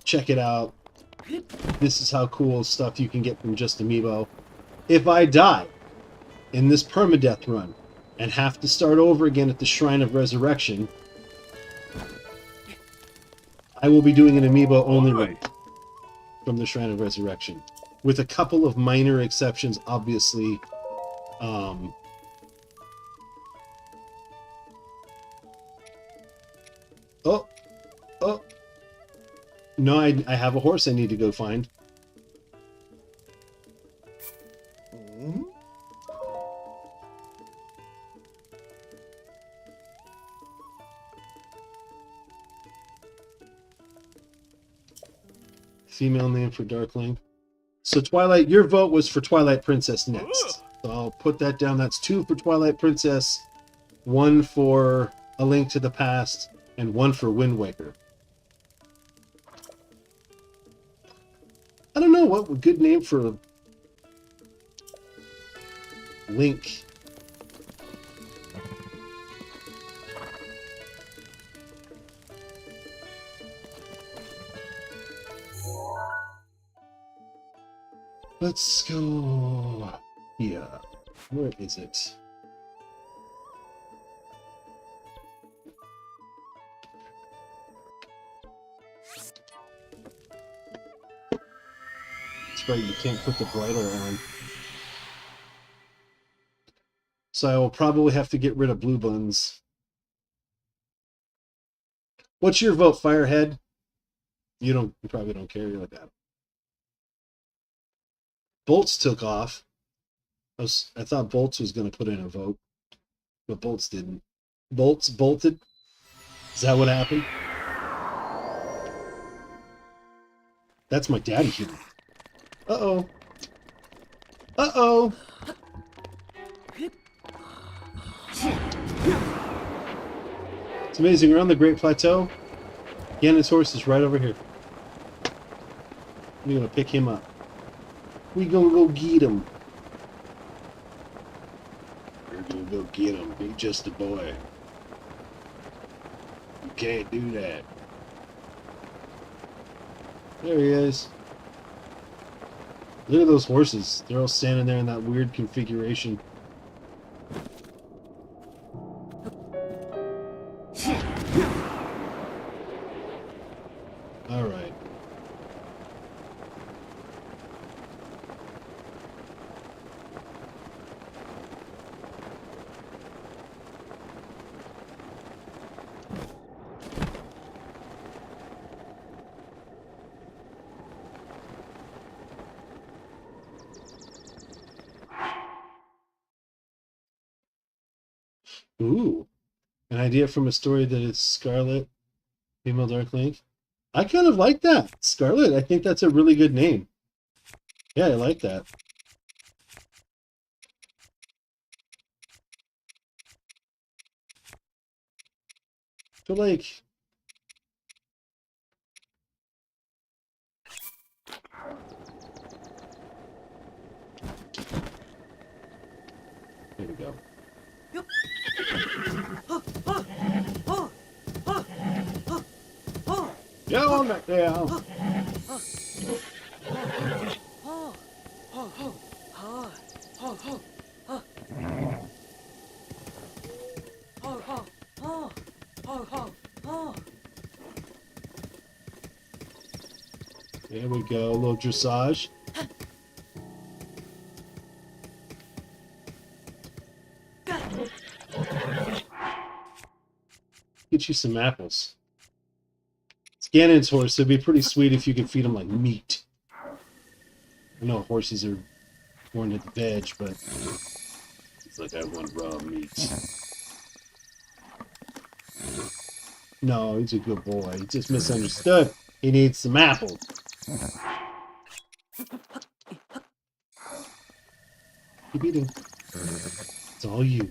check it out. This is how cool stuff you can get from just Amiibo. If I die in this permadeath run and have to start over again at the Shrine of Resurrection, I will be doing an Amiibo only run from the Shrine of Resurrection, with a couple of minor exceptions, obviously. Oh. No, I have a horse I need to go find. female name for Darkling. So Twilight, your vote was for Twilight Princess next. So I'll put that down. That's 2 for Twilight Princess, 1 for A Link to the Past, and 1 for Wind Waker. I don't know what a good name for Link. Let's go here. Where is it? That's right, you can't put the bridle on. So I will probably have to get rid of Blue Buns. What's your vote, Firehead? You probably don't care. You're like that. Bolts took off. I thought Bolts was going to put in a vote, but Bolts didn't. Bolts bolted? Is that what happened? That's my daddy human. Uh-oh. Uh-oh. It's amazing. We're on the Great Plateau. Ganon's horse is right over here. We're going to pick him up. We gonna go get him. We're gonna go get him. He's just a boy. You can't do that. There he is. Look at those horses. They're all standing there in that weird configuration. All right. Ooh, an idea from a story that is Scarlet, female Dark Link. I kind of like that. Scarlet, I think that's a really good name. Yeah, I like that. I feel like... There we go. Go on back there. There we go, a little dressage. Get you some apples. It's Ganon's horse, so it'd be pretty sweet if you could feed him like meat. I know horses are born to the veg, but it's like I want raw meat. No, he's a good boy. He just misunderstood. He needs some apples. Keep eating. It's all you.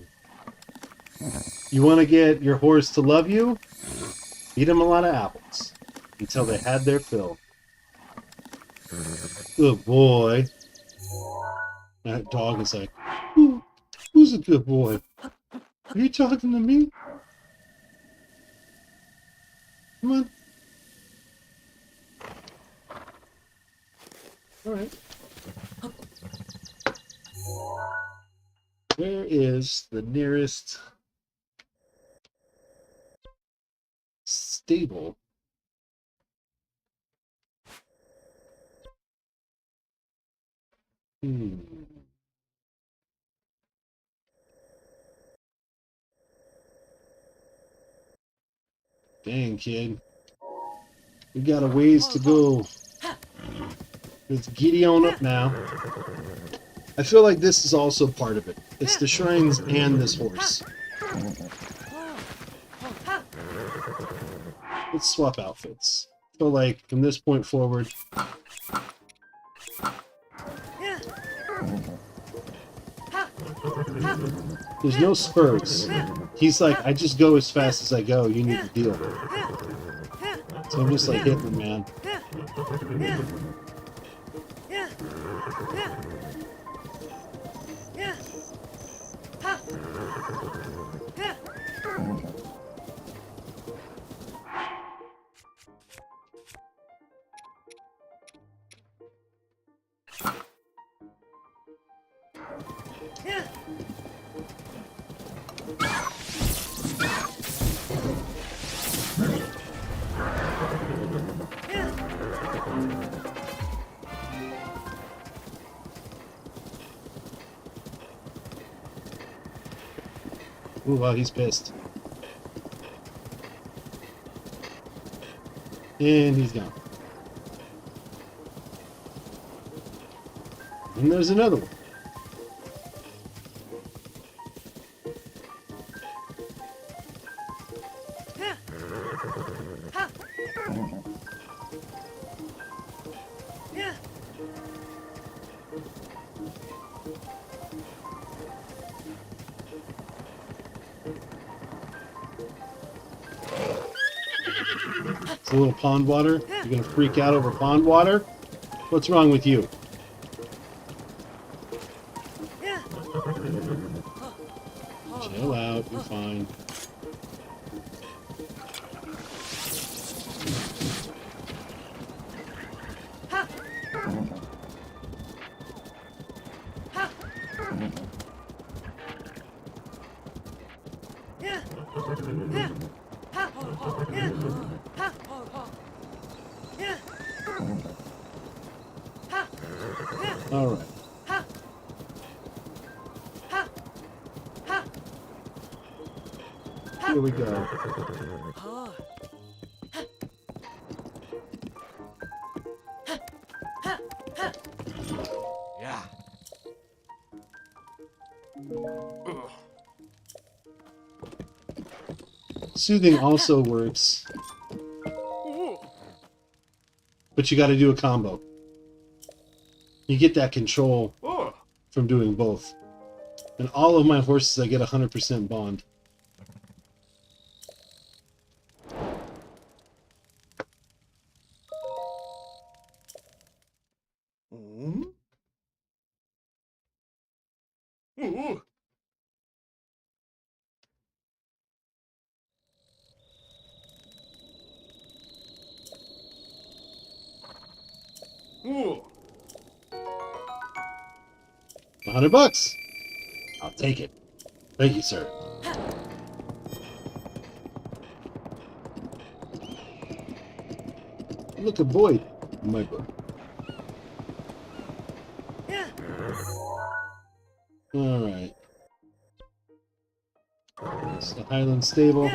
You want to get your horse to love you? Feed him a lot of apples until they had their fill. Good boy. That dog is like, who's a good boy? Are you talking to me? Come on. All right. Where is the nearest stable? Dang, kid. We got a ways to go. Let's giddy on up now. I feel like this is also part of it. It's the shrines and this horse. Let's swap outfits. So like from this point forward, There's no spurts. He's like, I just go as fast as I go. You need to deal. So I'm just like hitting him, man. Ooh, wow, he's pissed. And he's gone. And there's another one. It's a little pond water. You're gonna freak out over pond water? What's wrong with you? Chill out, you're fine. All right. Here we go. Yeah. Soothing also works, but you got to do a combo. You get that control from doing both. And all of my horses, I get 100% bond. $100. I'll take it. Thank you, sir. Look at Boyd in my book. Alright. It's the Highland Stable.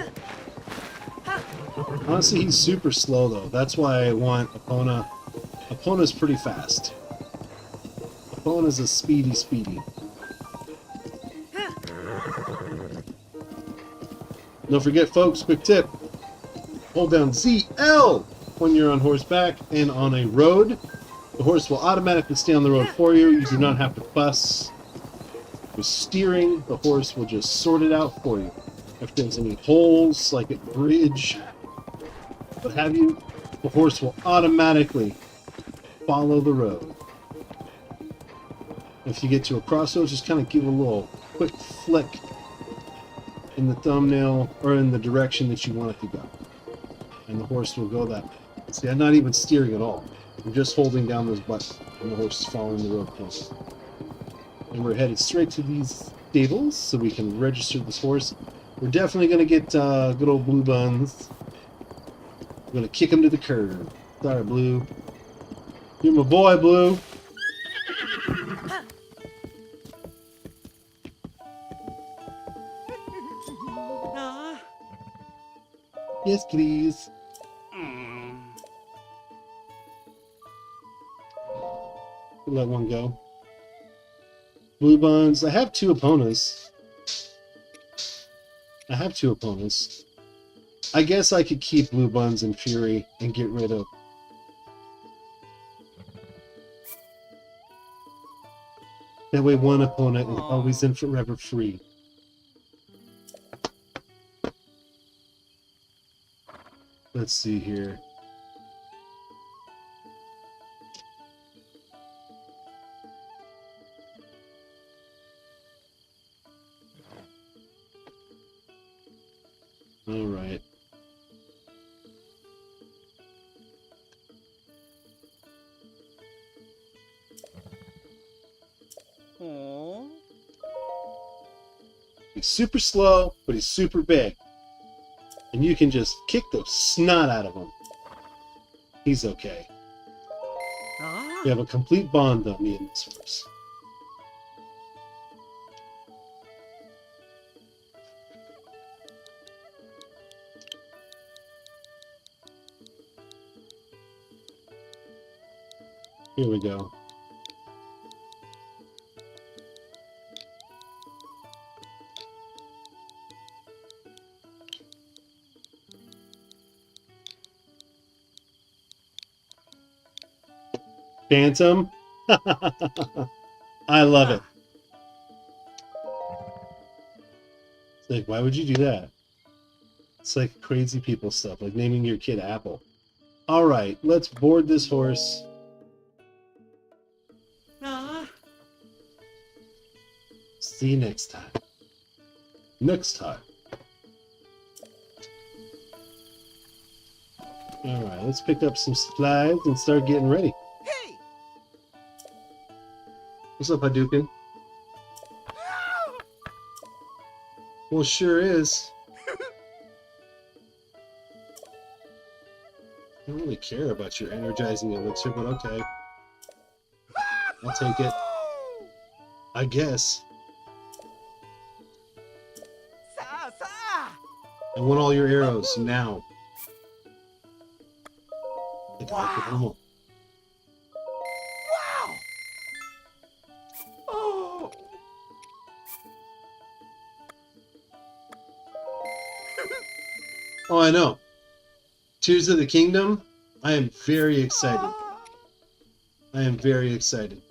Honestly, he's super slow, though. That's why I want Epona. Epona's pretty fast. Epona's a speedy. Don't forget, folks, quick tip. Hold down ZL when you're on horseback and on a road. The horse will automatically stay on the road for you. You do not have to fuss. With steering, the horse will just sort it out for you. If there's any holes, like a bridge, what have you, the horse will automatically follow the road. If you get to a crossroads, just kind of give a little quick flick in the thumbnail or in the direction that you want it to go. And the horse will go that way. See, I'm not even steering at all. I'm just holding down those buttons, and the horse is following the road close. And we're headed straight to these stables so we can register this horse. We're definitely going to get good old Blue Buns. We're going to kick him to the curb. Sorry, Blue. You're my boy, Blue. Yes, please. Let one go. Blue Buns. I have two Eponas. I guess I could keep Blue Buns and Fury and get rid of. That way one Epona is always and forever free. Let's see here. All right. Aww. He's super slow, but he's super big. And you can just kick the snot out of him. He's okay. Ah. We have a complete bond on me in this verse. Here we go. Phantom? I love it. It's like, why would you do that? It's like crazy people stuff, like naming your kid Apple. All right, let's board this horse. Ah. See you next time. Next time. All right, let's pick up some supplies and start getting ready. Hey. What's up, Hadouken? Well, sure is. I don't really care about your energizing elixir, but okay. I'll take it. I guess. Sa. I want all your arrows now. I got them all. Wow. Oh. Oh, I know. Tears of the Kingdom. I am very excited. I am very excited.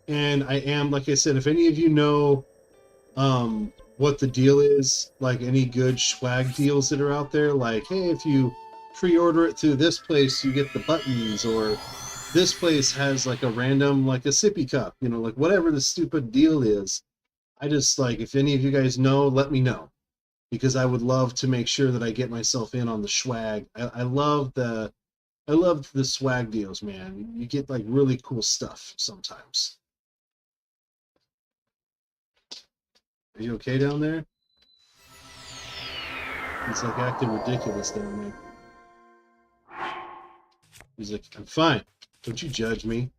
And I am, like I said, if any of you know what the deal is, like any good swag deals that are out there, like, hey, if you pre-order it through this place, you get the buttons, or this place has like a random, like a sippy cup, you know, like whatever the stupid deal is. I just, like, if any of you guys know, let me know, because I would love to make sure that I get myself in on the swag. I love the swag deals, man. You get like really cool stuff sometimes. Are you okay down there? He's like acting ridiculous down there. He's like, I'm fine. Don't you judge me.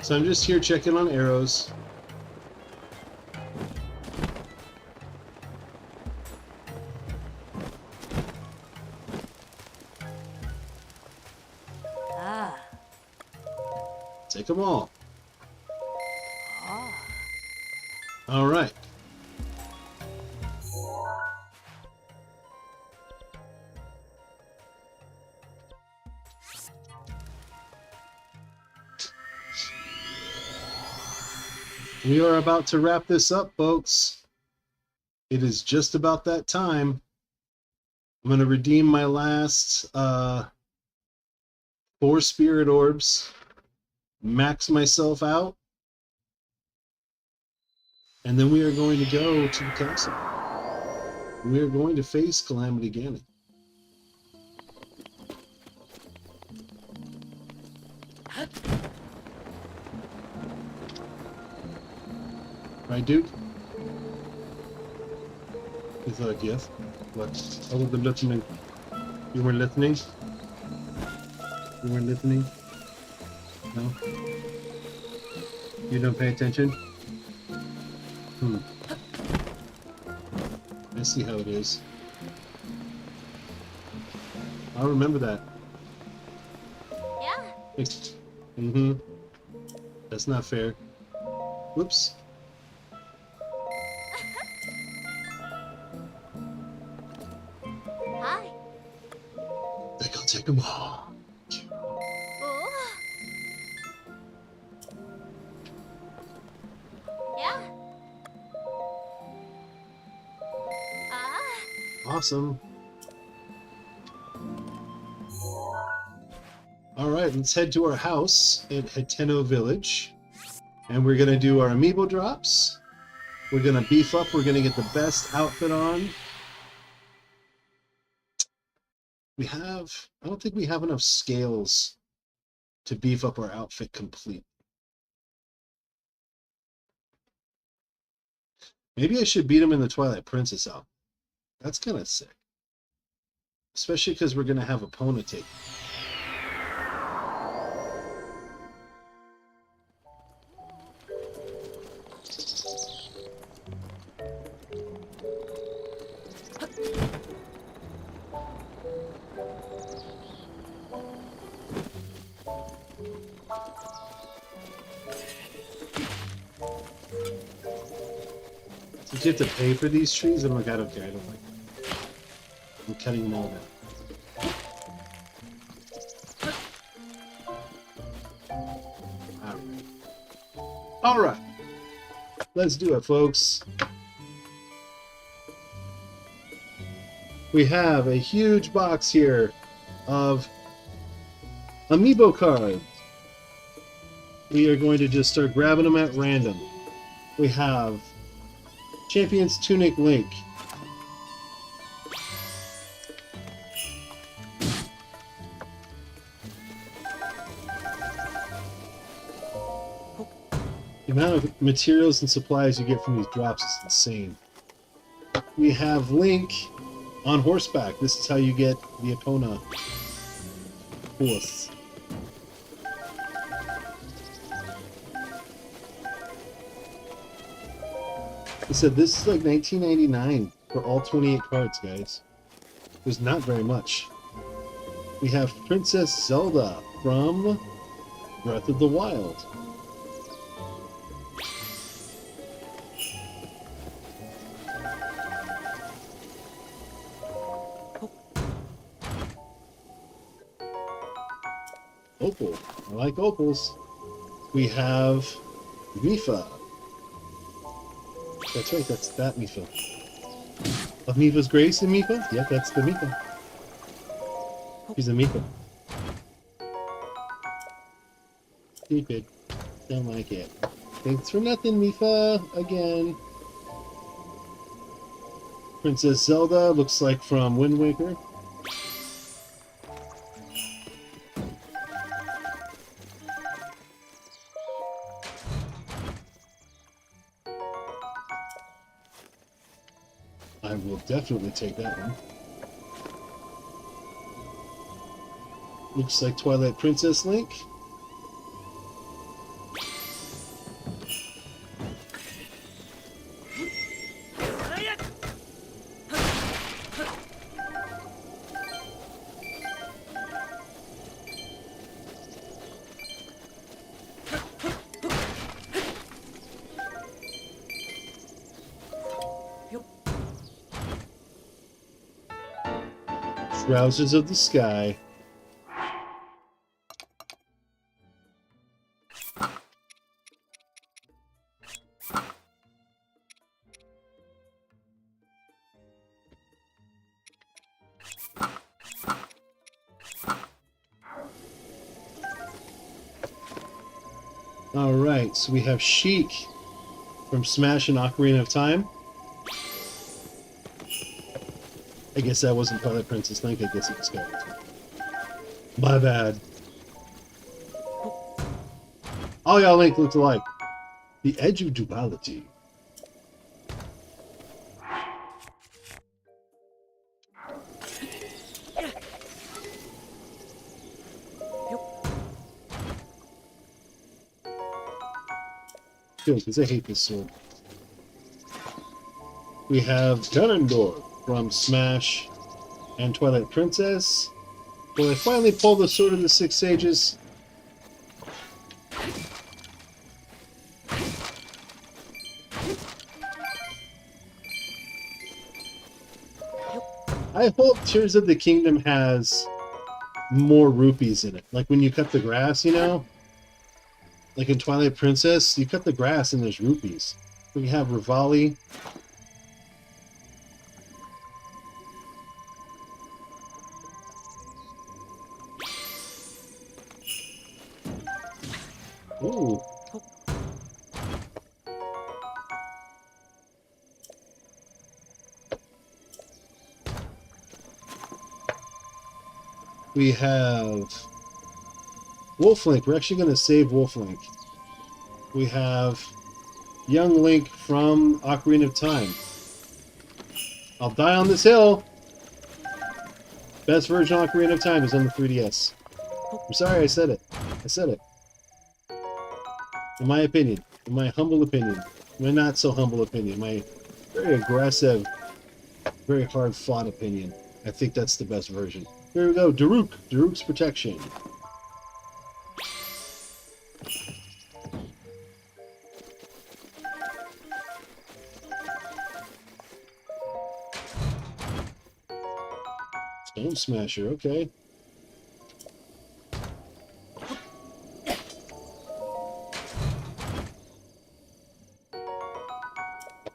So I'm just here checking on arrows. Ah. Take them all. Ah. All right. We are about to wrap this up, folks. It is just about that time. I'm going to redeem my last 4 spirit orbs, max myself out, and then we are going to go to the castle. We are going to face Calamity Ganon. Right, dude? He's like, yes. What? I wasn't listening. You weren't listening? You weren't listening? No? You don't pay attention? I see how it is. I'll remember that. Yeah. Mm-hmm. That's not fair. Whoops. Come on. Oh. Yeah. Ah. Awesome. All right, let's head to our house at Hateno Village. And we're going to do our amiibo drops. We're going to beef up. We're going to get the best outfit on. I don't think we have enough scales to beef up our outfit complete. Maybe I should beat him in the Twilight Princess outfit. That's kind of sick. Especially because we're going to have Epona take. Did you have to pay for these trees? I'm like, I don't care. I don't like them. I'm cutting them all down. All right. Let's do it, folks. We have a huge box here of Amiibo cards. We are going to just start grabbing them at random. We have Champion's Tunic Link. The amount of materials and supplies you get from these drops is insane. We have Link on horseback. This is how you get the Epona horse. I said this is like $19.99 for all 28 cards, guys. There's not very much. We have Princess Zelda from Breath of the Wild. Opal. I like opals. We have Mifa. That's right, that's that Mifa. Of Mifa's Grace and Mifa? Yeah, that's the Mifa. She's a Mifa. Stupid. Don't like it. Thanks for nothing, Mifa. Again. Princess Zelda, looks like from Wind Waker. I will definitely take that one. Looks like Twilight Princess Link. Trousers of the Sky. Alright, so we have Sheik from Smash and Ocarina of Time. I guess that wasn't Twilight Princess Link, I guess it was Skeleton. My bad. All y'all Link looked alike. The Edge of Duality. Good, because I hate this sword. We have Ganondorf from Smash and Twilight Princess. Will I finally pull the Sword of the Six Sages? I hope Tears of the Kingdom has more rupees in it. Like when you cut the grass, you know? Like in Twilight Princess, you cut the grass and there's rupees. We have Rivali. Ooh. We have Wolf Link. We're actually going to save Wolf Link. We have Young Link from Ocarina of Time. I'll die on this hill. Best version of Ocarina of Time is on the 3DS. I'm sorry I said it. I said it. In my opinion. In my humble opinion. My not so humble opinion. My very aggressive, very hard fought opinion. I think that's the best version. Here we go. Daruk. Daruk's Protection. Stone Smasher, okay.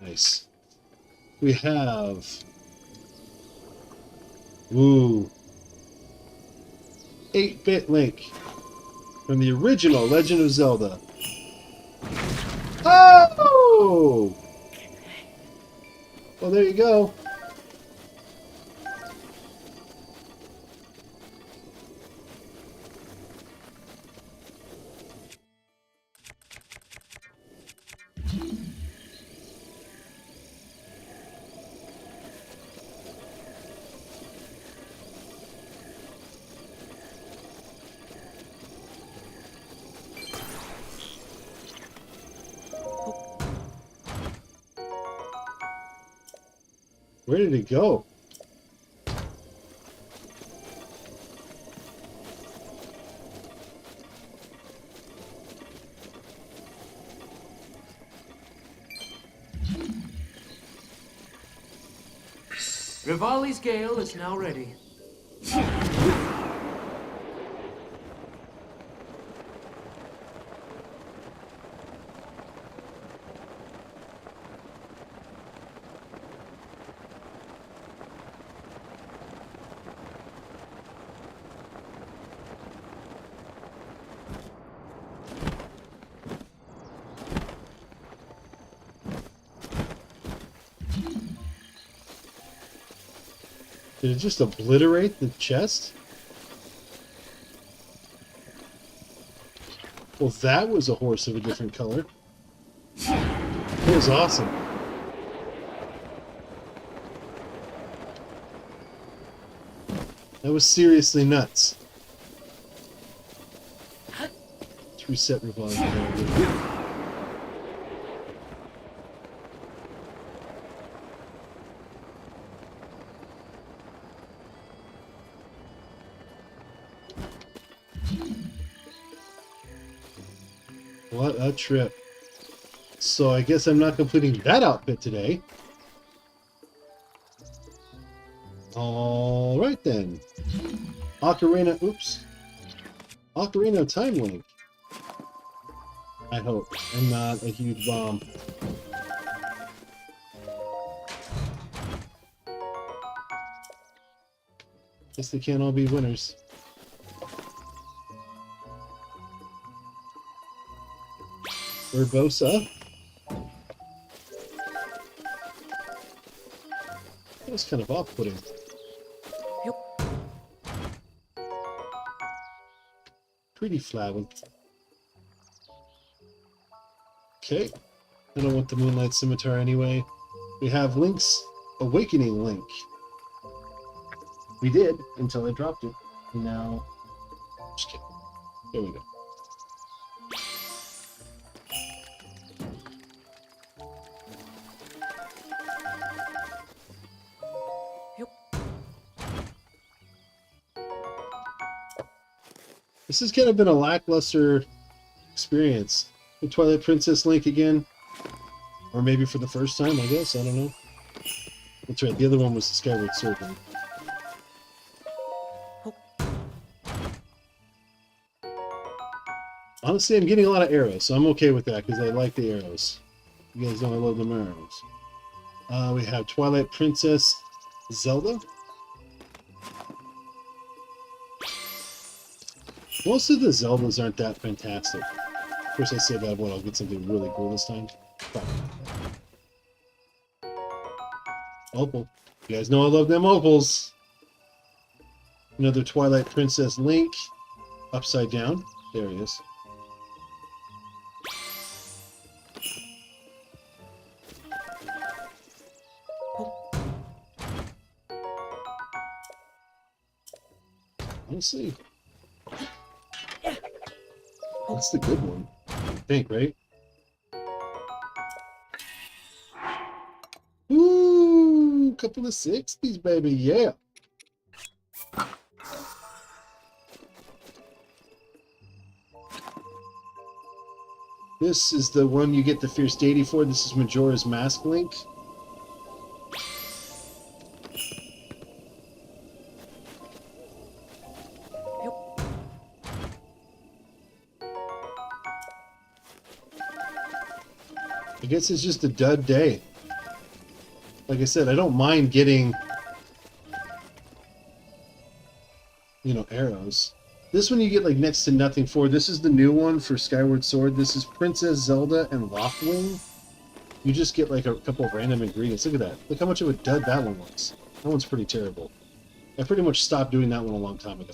Nice. We have... Ooh. 8-bit Link. From the original Legend of Zelda. Oh! Well, there you go. Where did it go? Rivali's Gale is now ready. Did it just obliterate the chest? Well, that was a horse of a different color. It was awesome. That was seriously nuts. Let's reset Rivali. What a trip. So I guess I'm not completing that outfit today. Alright then. Ocarina, oops. Ocarina of Time Link. I hope. I'm not a huge bomb. Guess they can't all be winners. Urbosa. That was kind of off-putting. Pretty flowery. Okay. I don't want the Moonlight Scimitar anyway. We have Link's Awakening Link. We did, until I dropped it. And now... Just kidding. There we go. This has kind of been a lackluster experience. The Twilight Princess Link again. Or maybe for the first time, I guess. I don't know. That's right, the other one was the Skyward Sword Link. Honestly, I'm getting a lot of arrows, so I'm okay with that because I like the arrows. You guys know I love them arrows. We have Twilight Princess Zelda. Most of the Zeldas aren't that fantastic. Of course, I say that, but I'll get something really cool this time. Opal. You guys know I love them opals. Another Twilight Princess Link. Upside down. There he is. Let's see. That's the good one, I think, right? Ooh, couple of 60s, baby, yeah. This is the one you get the Fierce Deity for. This is Majora's Mask Link. I guess it's just a dud day. Like I said, I don't mind getting, you know, arrows. This one you get like next to nothing for. This is the new one for Skyward Sword. This is Princess Zelda and Loftwing. You just get like a couple of random ingredients. Look at that. Look how much of a dud that one was. That one's pretty terrible. I pretty much stopped doing that one a long time ago.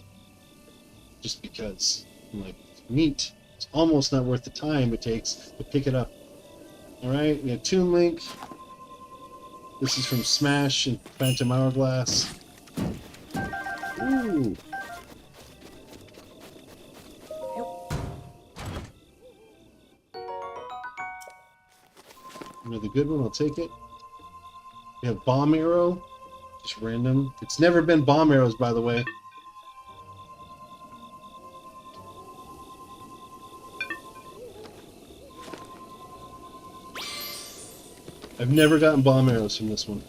Just because I'm like, neat. It's almost not worth the time it takes to pick it up. Alright, we have Toon Link. This is from Smash and Phantom Hourglass. Ooh. Another good one, I'll take it. We have Bomb Arrow. Just random. It's never been Bomb Arrows, by the way. I've never gotten bomb arrows from this one.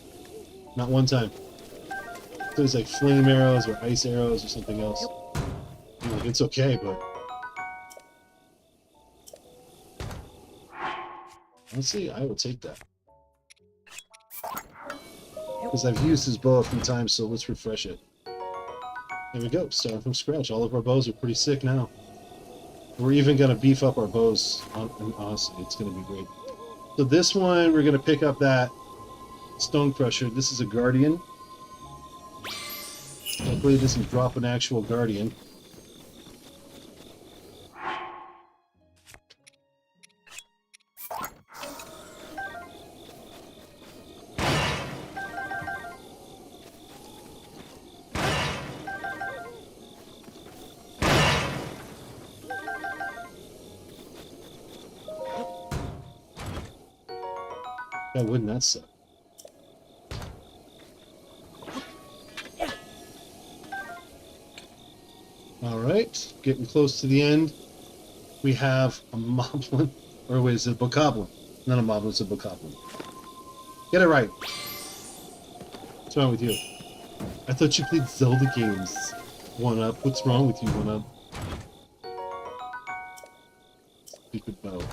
Not one time. There's like flame arrows or ice arrows or something else. I'm like, it's okay, but... honestly, I will take that. Because I've used his bow a few times, so let's refresh it. There we go, starting from scratch. All of our bows are pretty sick now. We're even going to beef up our bows. Honestly, it's going to be great. So this one, we're going to pick up that Stone Crusher. This is a Guardian. Hopefully it doesn't drop an actual Guardian. Yeah, wouldn't that suck? Alright, getting close to the end. We have a Moblin. Or wait, is it a Bokoblin? Not a Moblin, it's a Bokoblin. Get it right. What's wrong with you? I thought you played Zelda games. 1UP. What's wrong with you, 1UP? Stupid bow.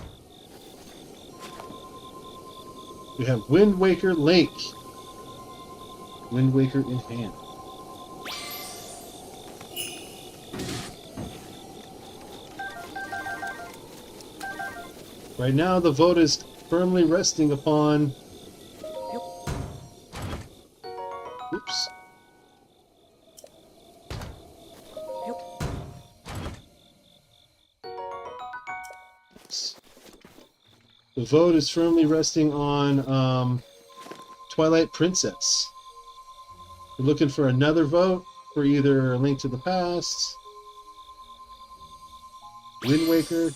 We have Wind Waker Link. Wind Waker in hand. Right now, the vote is firmly resting upon... oops. The vote is firmly resting on Twilight Princess. We're looking for another vote for either A Link to the Past, Wind Waker.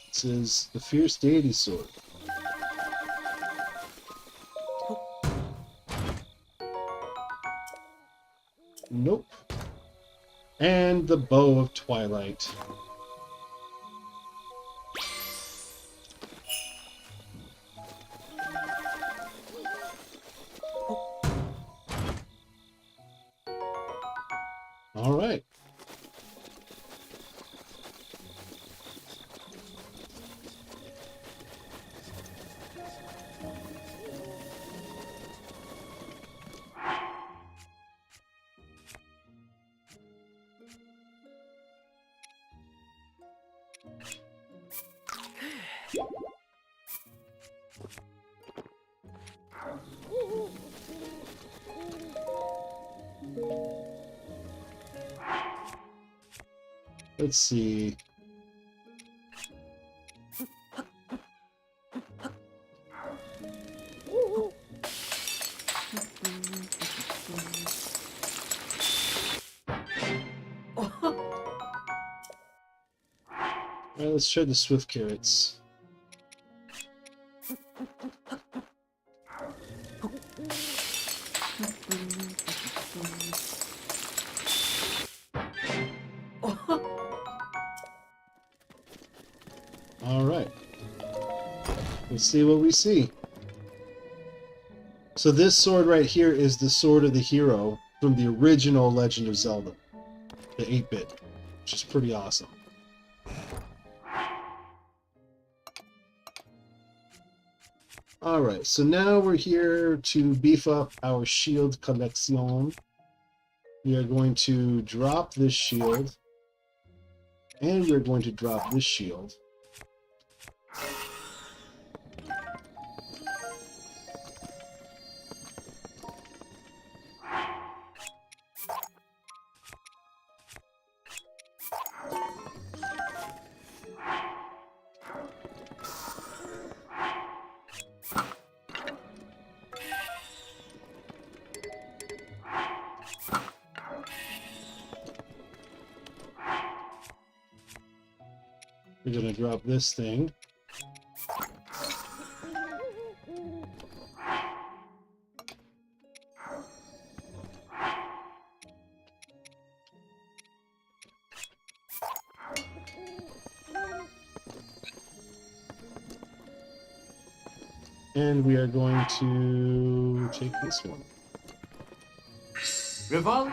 This is the Fierce Deity Sword. Nope. And the Bow of Twilight. All right. Let's see. Alright, let's try the Swift Carrots. Alright. Let's see what we see. So this sword right here is the Sword of the Hero from the original Legend of Zelda. The 8-bit. Which is pretty awesome. Alright, so now we're here to beef up our shield collection. We are going to drop this shield. And we're going to drop this shield. We're going to drop this thing. And we are going to take this one. Rivali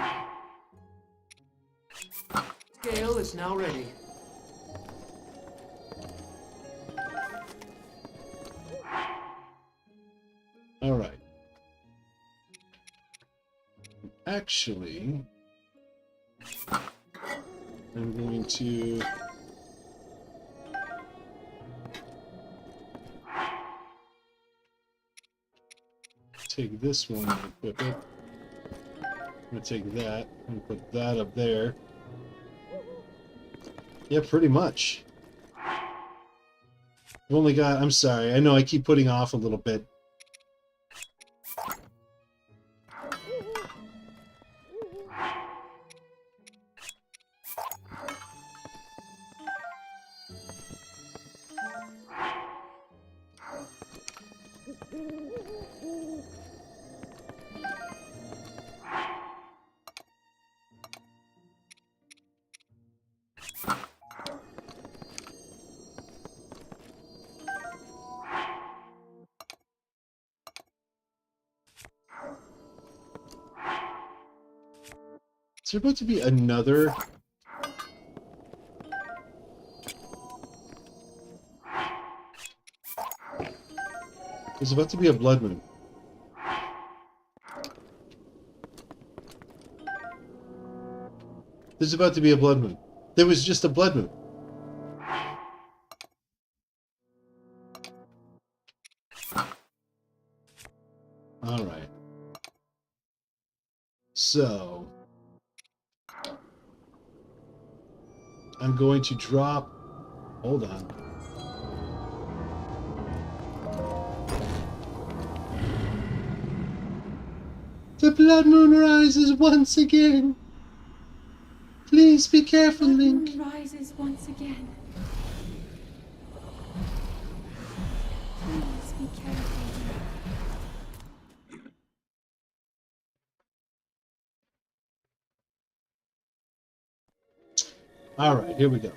scale is now ready. All right. Actually, I'm going to take this one and equip it. I'm going to take that and put that up there. Yeah, pretty much. I've only got, I'm sorry, I know I keep putting off a little bit. Is there about to be another? There's about to be a blood moon. There's about to be a blood moon. There was just a blood moon. All right. So I'm going to drop. Hold on. The blood moon rises once again. Please be careful, Link. The moon rises once again. Please be careful. All right, here we go.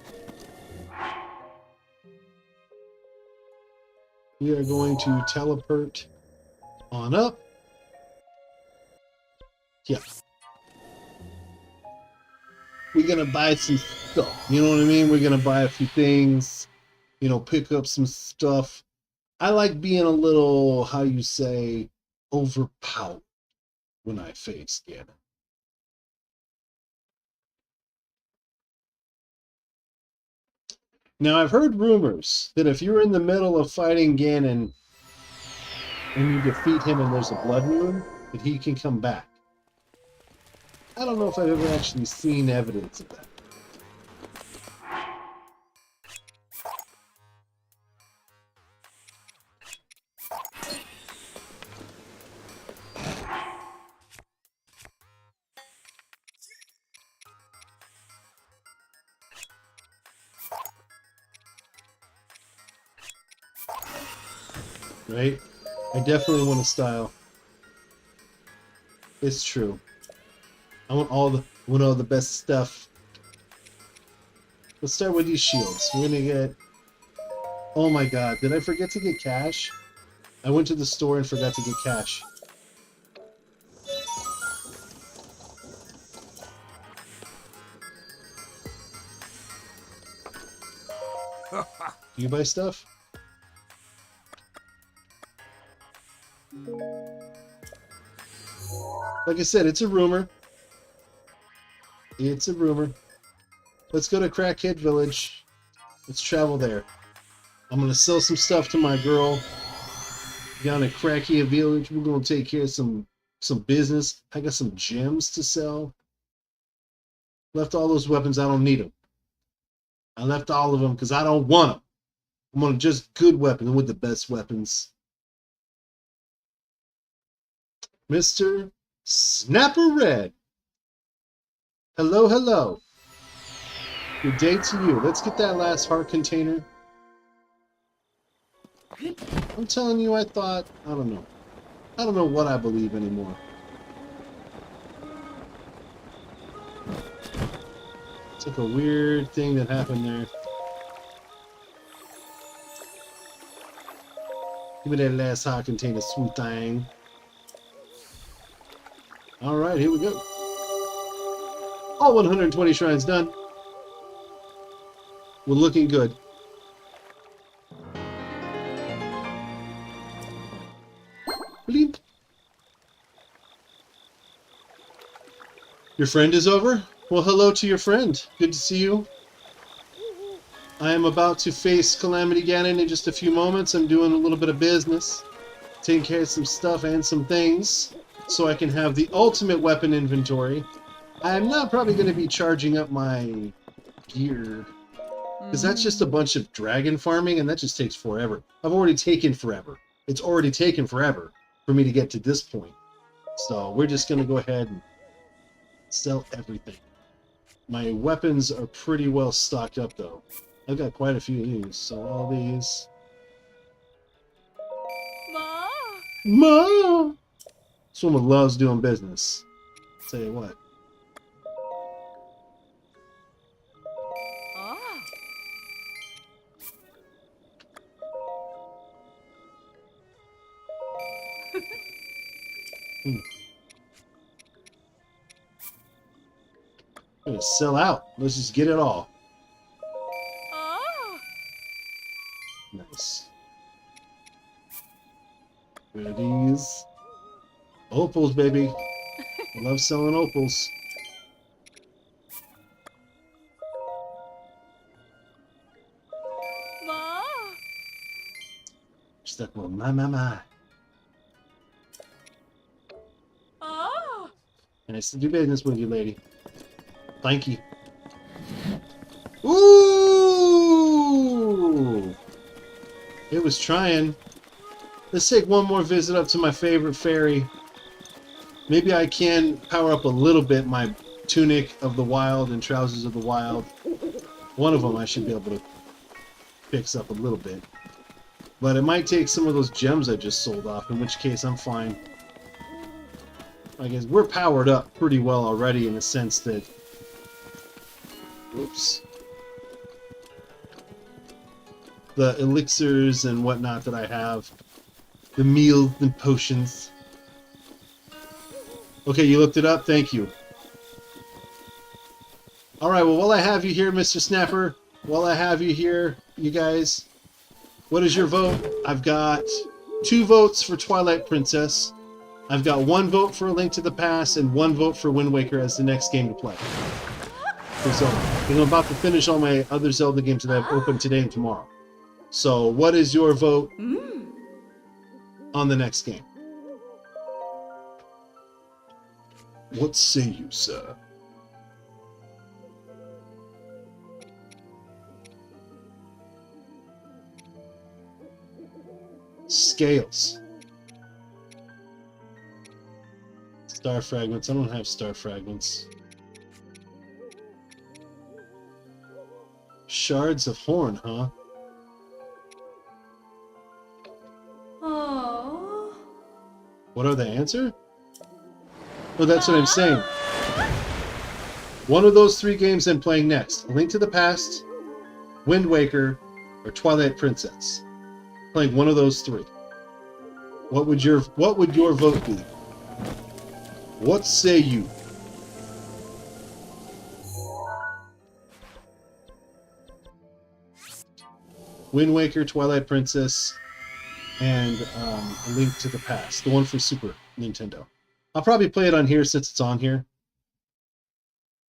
We are going to teleport on up. Yeah. We're going to buy some stuff. You know what I mean? We're going to buy a few things, you know, pick up some stuff. I like being a little, how you say, overpowered when I face Ganon. Now, I've heard rumors that if you're in the middle of fighting Ganon and you defeat him and there's a blood moon, that he can come back. I don't know if I've ever actually seen evidence of that. right? I definitely want a style. It's true. I want all the best stuff. Let's start with these shields. We're gonna get. Oh my god! Did I forget to get cash? I went to the store and forgot to get cash. Do you buy stuff? Like I said, it's a rumor. It's a rumor. Let's go to Crackhead Village. Let's travel there. I'm gonna sell some stuff to my girl down at Crackhead Village. We're gonna take care of some business. I got some gems to sell. Left all those weapons. I don't need them. I left all of them because I don't want them. I'm on just good weapons with the best weapons. Mr. Snapper Red. Hello, hello. Good day to you. Let's get that last heart container. I'm telling you, I don't know. I don't know what I believe anymore. It's like a weird thing that happened there. Give me that last heart container, sweet thing. Alright, here we go. All 120 shrines done. We're looking good. Bleep. Your friend is over? Well, hello to your friend. Good to see you. I am about to face Calamity Ganon in just a few moments. I'm doing a little bit of business. Taking care of some stuff and some things so I can have the ultimate weapon inventory. I'm not probably going to be charging up my gear because that's just a bunch of dragon farming and that just takes forever. I've already taken forever. It's already taken forever for me to get to this point. So we're just going to go ahead and sell everything. My weapons are pretty well stocked up though. I've got quite a few of these. So all these. Ma! This woman loves doing business. I'll tell you what. I'm gonna sell out. Let's just get it all. Nice. There are these. Opals, baby. I love selling opals. Stuck with my. Nice to do business with you, lady. Thank you. Ooh! It was trying. Let's take one more visit up to my favorite fairy. Maybe I can power up a little bit my tunic of the wild and trousers of the wild. One of them I should be able to fix up a little bit. But it might take some of those gems I just sold off, in which case I'm fine. I guess we're powered up pretty well already in the sense that... Oops. The elixirs and whatnot that I have. The meals and potions. Okay, you looked it up? Thank you. Alright, well, while I have you here, Mr. Snapper, while I have you here, you guys, what is your vote? I've got 2 votes for Twilight Princess. I've got 1 vote for A Link to the Past and 1 vote for Wind Waker as the next game to play. For Zelda. Because I'm about to finish all my other Zelda games that I've opened today and tomorrow. So, what is your vote on the next game? What say you, sir? Scales. Star fragments. I don't have star fragments. Shards of horn, huh? What are the answer? Well, that's what I'm saying. One of those three games I'm playing next. A Link to the Past, Wind Waker, or Twilight Princess. Playing one of those three. What would your vote be? What say you? Wind Waker, Twilight Princess, and A Link to the Past. The one for Super Nintendo. I'll probably play it on here since it's on here.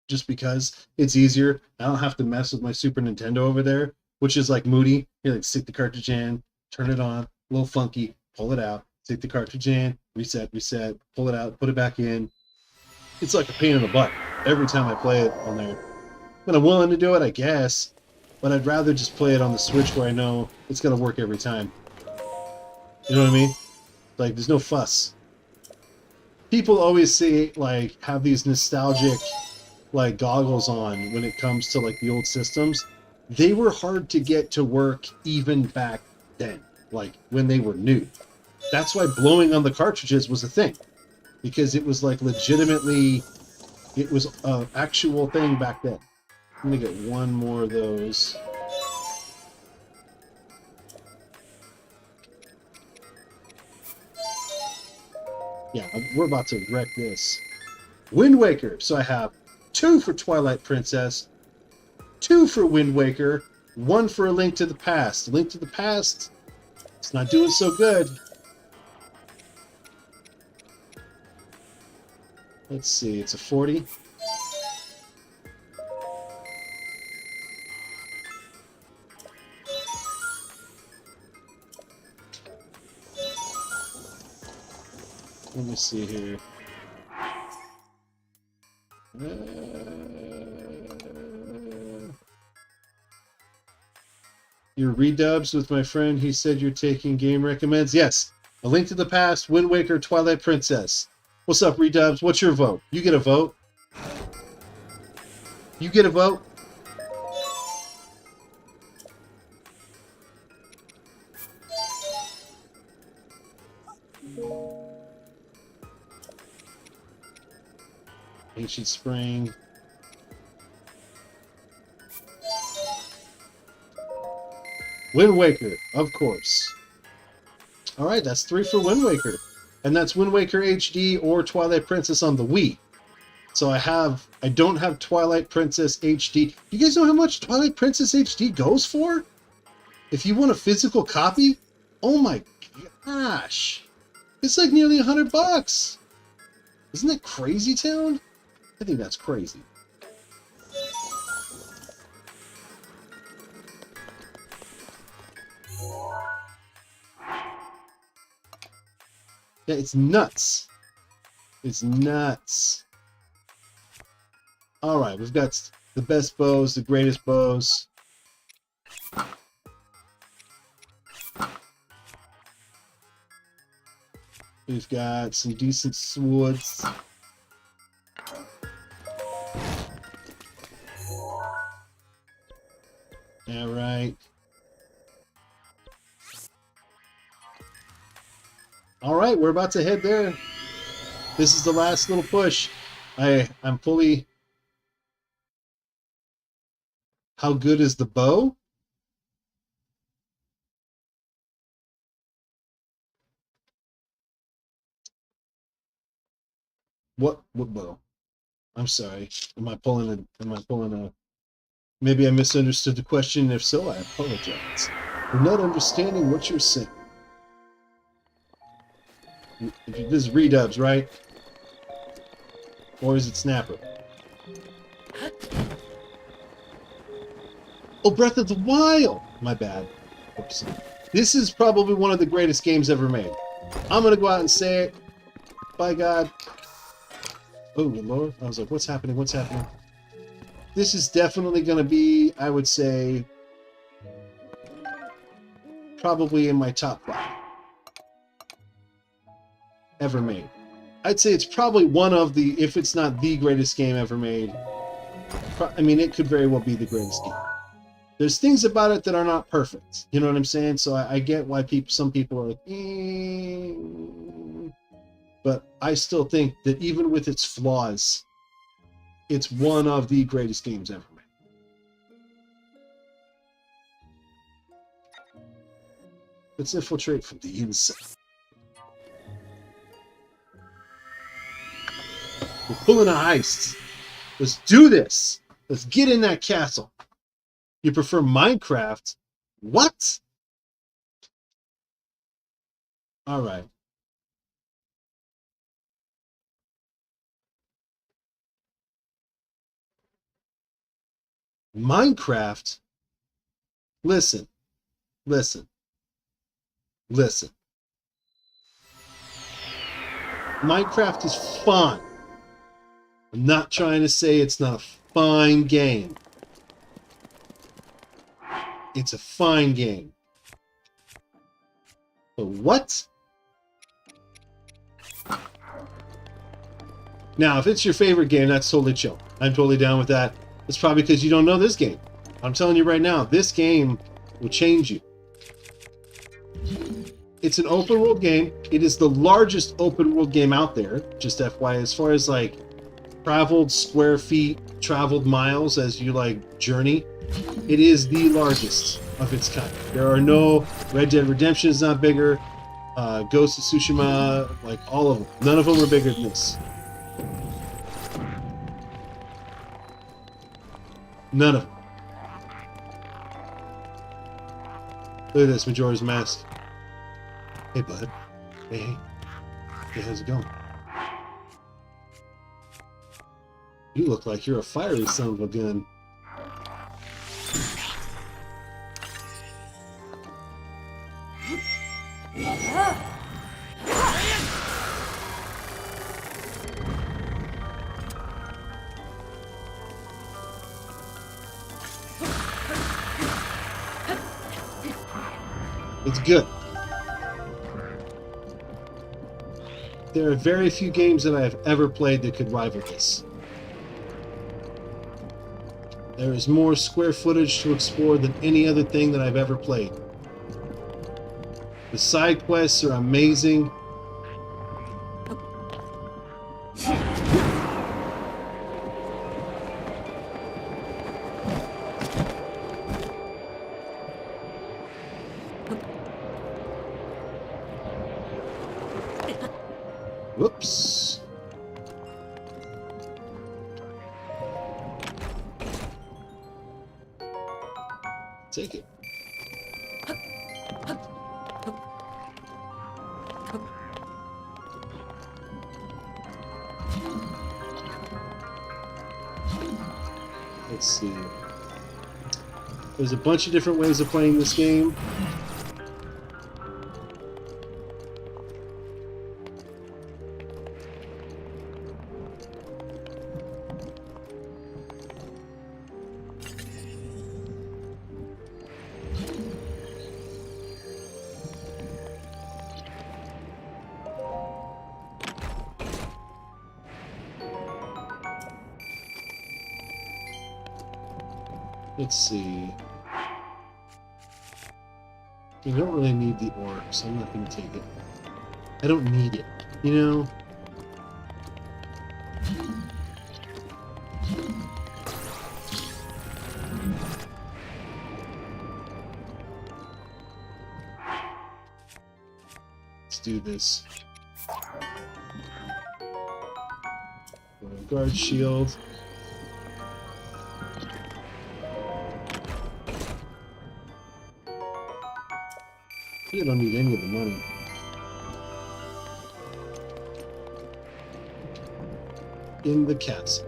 Just because it's easier. I don't have to mess with my Super Nintendo over there, which is like moody. You like stick the cartridge in, turn it on, a little funky, pull it out, stick the cartridge in, reset, pull it out, put it back in. It's like a pain in the butt every time I play it on there. When I'm willing to do it, I guess. But I'd rather just play it on the Switch where I know it's going to work every time. You know what I mean? Like, there's no fuss. People always say, like, have these nostalgic, like, goggles on when it comes to, like, the old systems. They were hard to get to work even back then, like, when they were new. That's why blowing on the cartridges was a thing. Because it was, like, legitimately, it was an actual thing back then. I'm going to get one more of those. Yeah, we're about to wreck this. Wind Waker. So I have 2 for Twilight Princess, 2 for Wind Waker, 1 for A Link to the Past. A Link to the Past, it's not doing so good. Let's see, it's a 40. Let me see here. Your redubs with my friend. He said you're taking game recommends. Yes. A Link to the Past, Wind Waker, Twilight Princess. What's up, redubs? What's your vote? You get a vote. You get a vote. Ancient Spring. Wind Waker, of course. Alright, that's 3 for Wind Waker. And that's Wind Waker HD or Twilight Princess on the Wii. So I don't have Twilight Princess HD. You guys know how much Twilight Princess HD goes for? If you want a physical copy? Oh my gosh. It's like nearly $100. Isn't that crazy town? I think that's crazy. Yeah, it's nuts. It's nuts. All right, we've got the best bows, the greatest bows. We've got some decent swords. All right. All right, we're about to head there. This is the last little push. I'm fully... How good is the bow? What bow? I'm sorry. Am I pulling a... Maybe I misunderstood the question. If so, I apologize. I'm not understanding what you're saying. This is redubs, right? Or is it Snapper? Oh, Breath of the Wild! My bad. Oops. This is probably one of the greatest games ever made. I'm gonna go out and say it. By God. Oh, Lord. I was like, what's happening? What's happening? This is definitely gonna be, I would say, probably in my top 5 ever made. I'd say it's probably one of the, if it's not the greatest game ever made. I mean, it could very well be the greatest game. There's things about it that are not perfect. You know what I'm saying? So I get why some people are like, But I still think that even with its flaws, it's one of the greatest games ever made. Let's infiltrate from the inside. We're pulling a heist. Let's do this. Let's get in that castle. You prefer Minecraft? What? All right. Minecraft? Listen. Listen. Listen. Minecraft is fun. I'm not trying to say it's not a fine game. It's a fine game. But what? Now, if it's your favorite game, that's totally chill. I'm totally down with that. It's probably because you don't know this game. I'm telling you right now, this game will change you. It's an open world game. It is the largest open world game out there. Just FYI, as far as like traveled square feet, traveled miles as you like journey, it is the largest of its kind. There are no Red Dead Redemption is not bigger. Ghost of Tsushima, like all of them. None of them are bigger than this. None of them. Look at this, Majora's Mask. Hey, bud. Hey. Hey, how's it going? You look like you're a fiery son of a gun. It's good. There are very few games that I have ever played that could rival this. There is more square footage to explore than any other thing that I've ever played. The side quests are amazing. Whoops. Take it. Let's see. There's a bunch of different ways of playing this game. Let's see. I don't really need the orb, so I'm not going to take it. I don't need it, you know? Let's do this. Guard shield. I don't need any of the money. In the castle.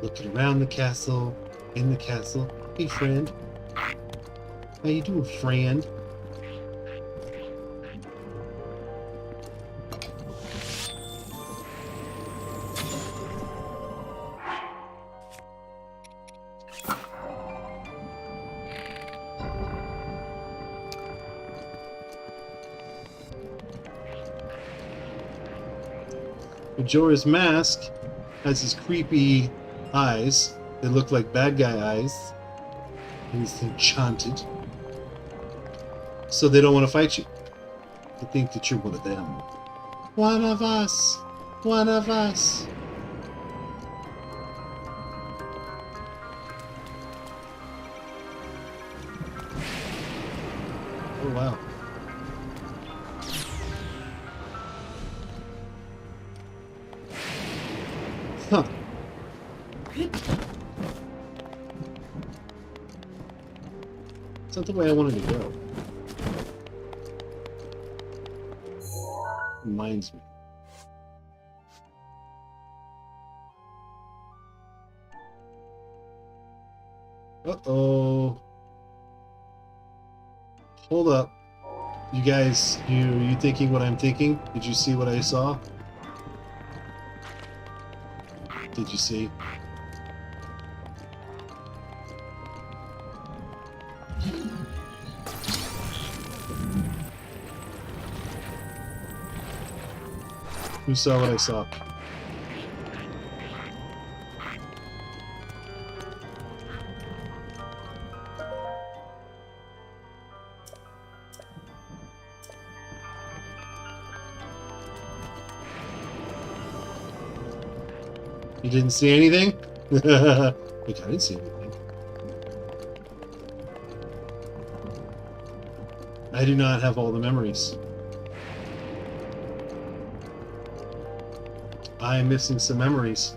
Looking around the castle. In the castle. Hey, friend. How you doing, friend? Majora's Mask has his creepy eyes. They look like bad guy eyes. And he's enchanted. So they don't want to fight you. They think that you're one of them. One of us! One of us! Oh, wow. Huh. It's not the way I wanted to go. Reminds me. Uh-oh. Hold up. You guys, you thinking what I'm thinking? Did you see what I saw? Did you see? Who saw what I saw? You didn't see anything? Look, I didn't see anything. I do not have all the memories. I'm missing some memories.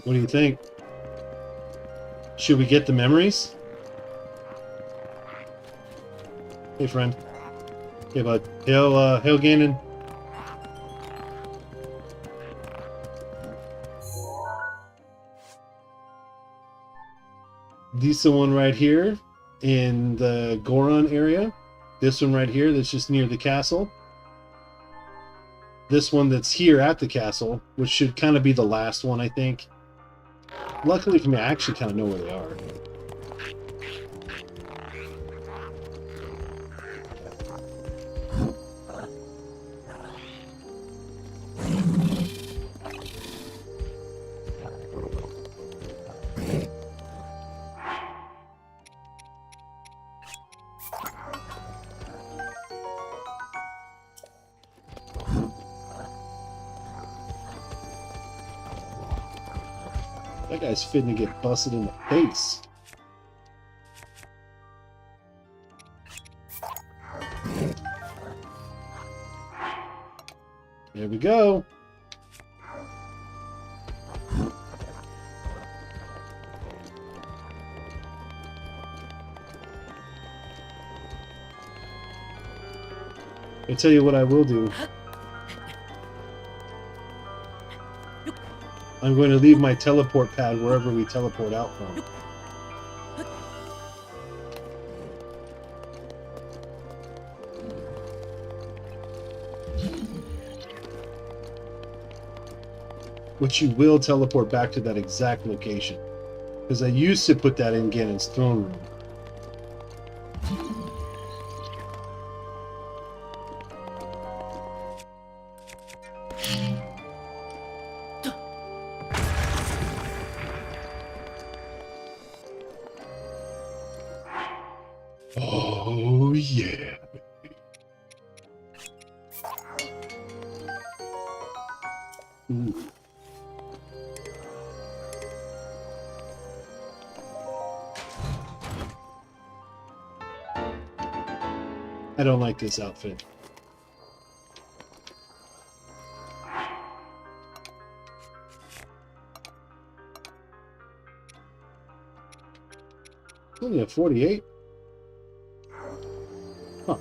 What do you think? Should we get the memories? Hey, friend. Hey, bud. Hail Ganon. This one right here in the Goron area. This one right here that's just near the castle. This one that's here at the castle, which should kind of be the last one, I think. Luckily for me, I actually kind of know where they are. That guy's fitting to get busted in the face. There we go. I tell you what I will do. I'm going to leave my teleport pad wherever we teleport out from. Which you will teleport back to that exact location. Because I used to put that in Ganon's throne room. Oh, yeah. Ooh. I don't like this outfit. Only a 48? Huh.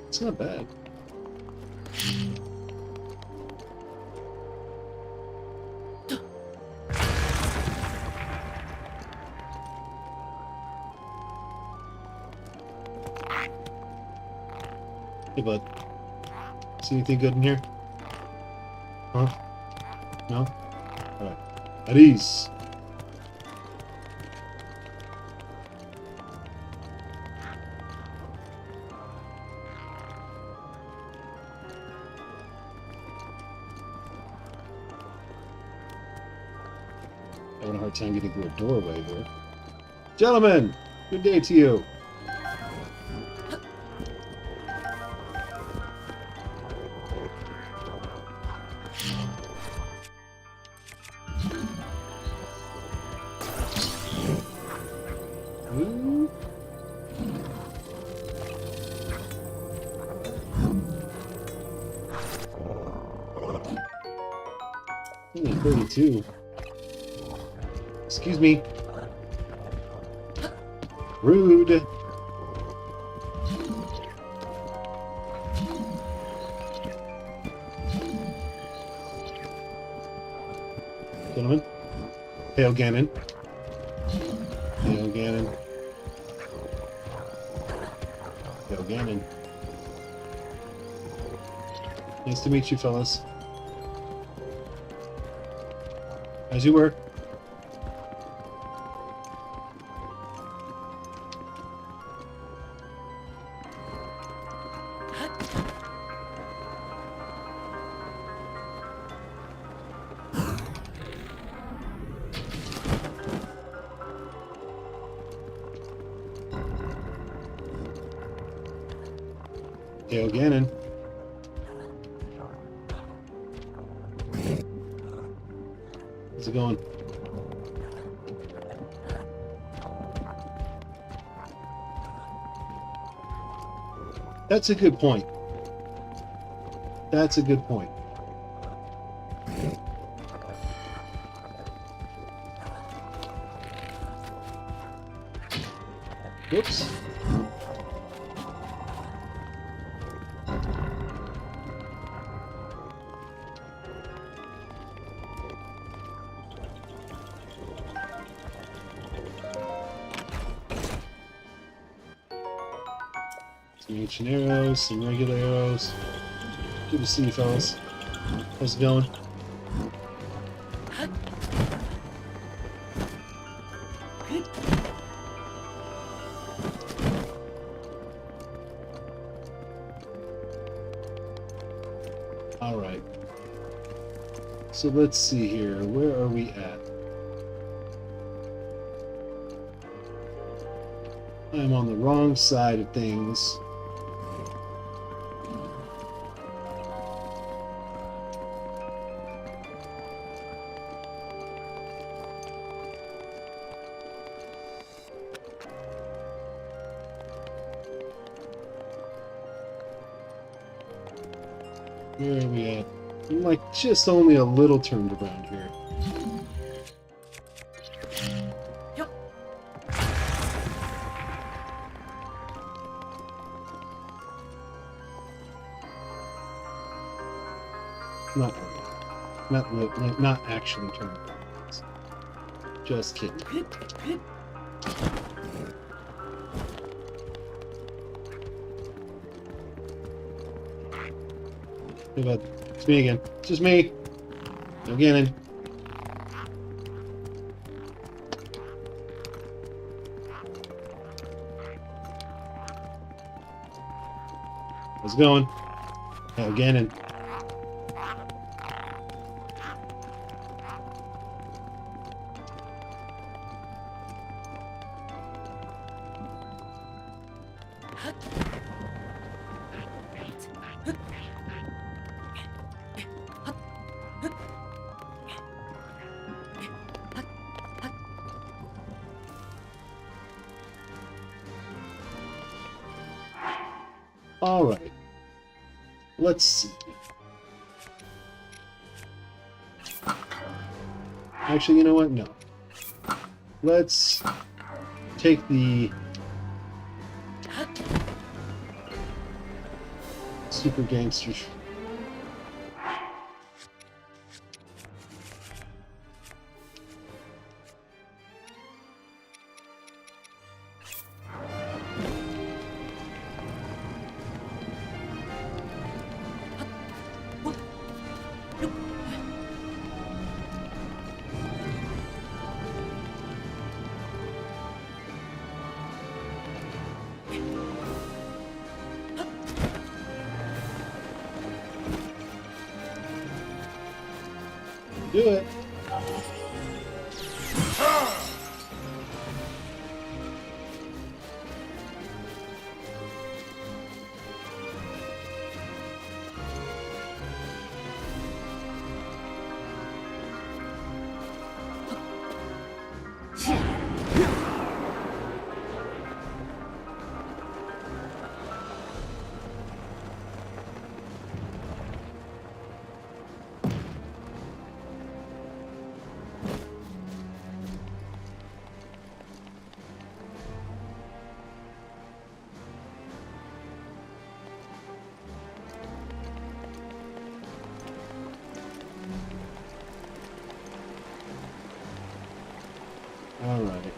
It's not bad. Hey, bud. See anything good in here? Huh? No? Alright. At ease. Having a hard time getting through a doorway here. Gentlemen, good day to you. Ooh. Only 32. Excuse me. Rude. Gentlemen. Hail Ganon. Hail Ganon. Hail Ganon. Nice to meet you, fellas. As you were. Hail Ganon. How's it going? That's a good point. That's a good point. Whoops. Some ancient arrows, some regular arrows. Good to see you, fellas. How's it going? Alright. So let's see here. Where are we at? I'm on the wrong side of things. Where are we at? I'm like just only a little turned around here. Not actually turned around. Just kidding. It's me again. It's just me. No Ganon. How's it going? No Ganon. Alright. Let's see. Actually, you know what? No. Let's take the Super Gangster. Do it. Alright.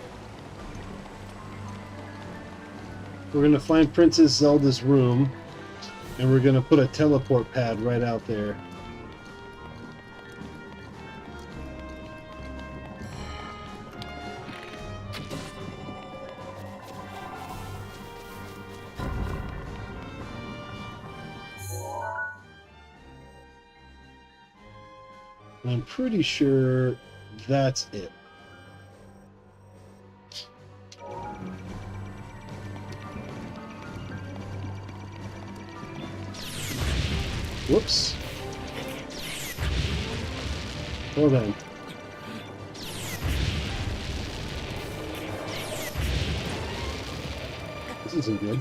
We're going to find Princess Zelda's room, and we're going to put a teleport pad right out there. And I'm pretty sure that's it. Whoops. Hold on. This isn't good.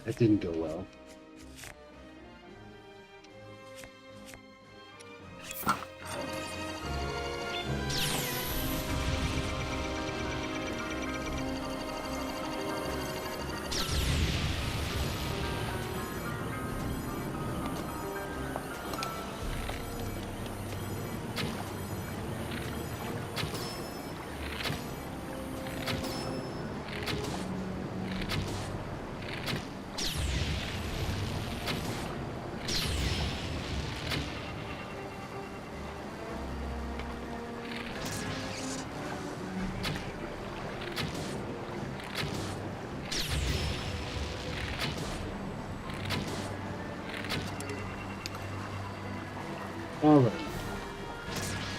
That didn't go well. Alright.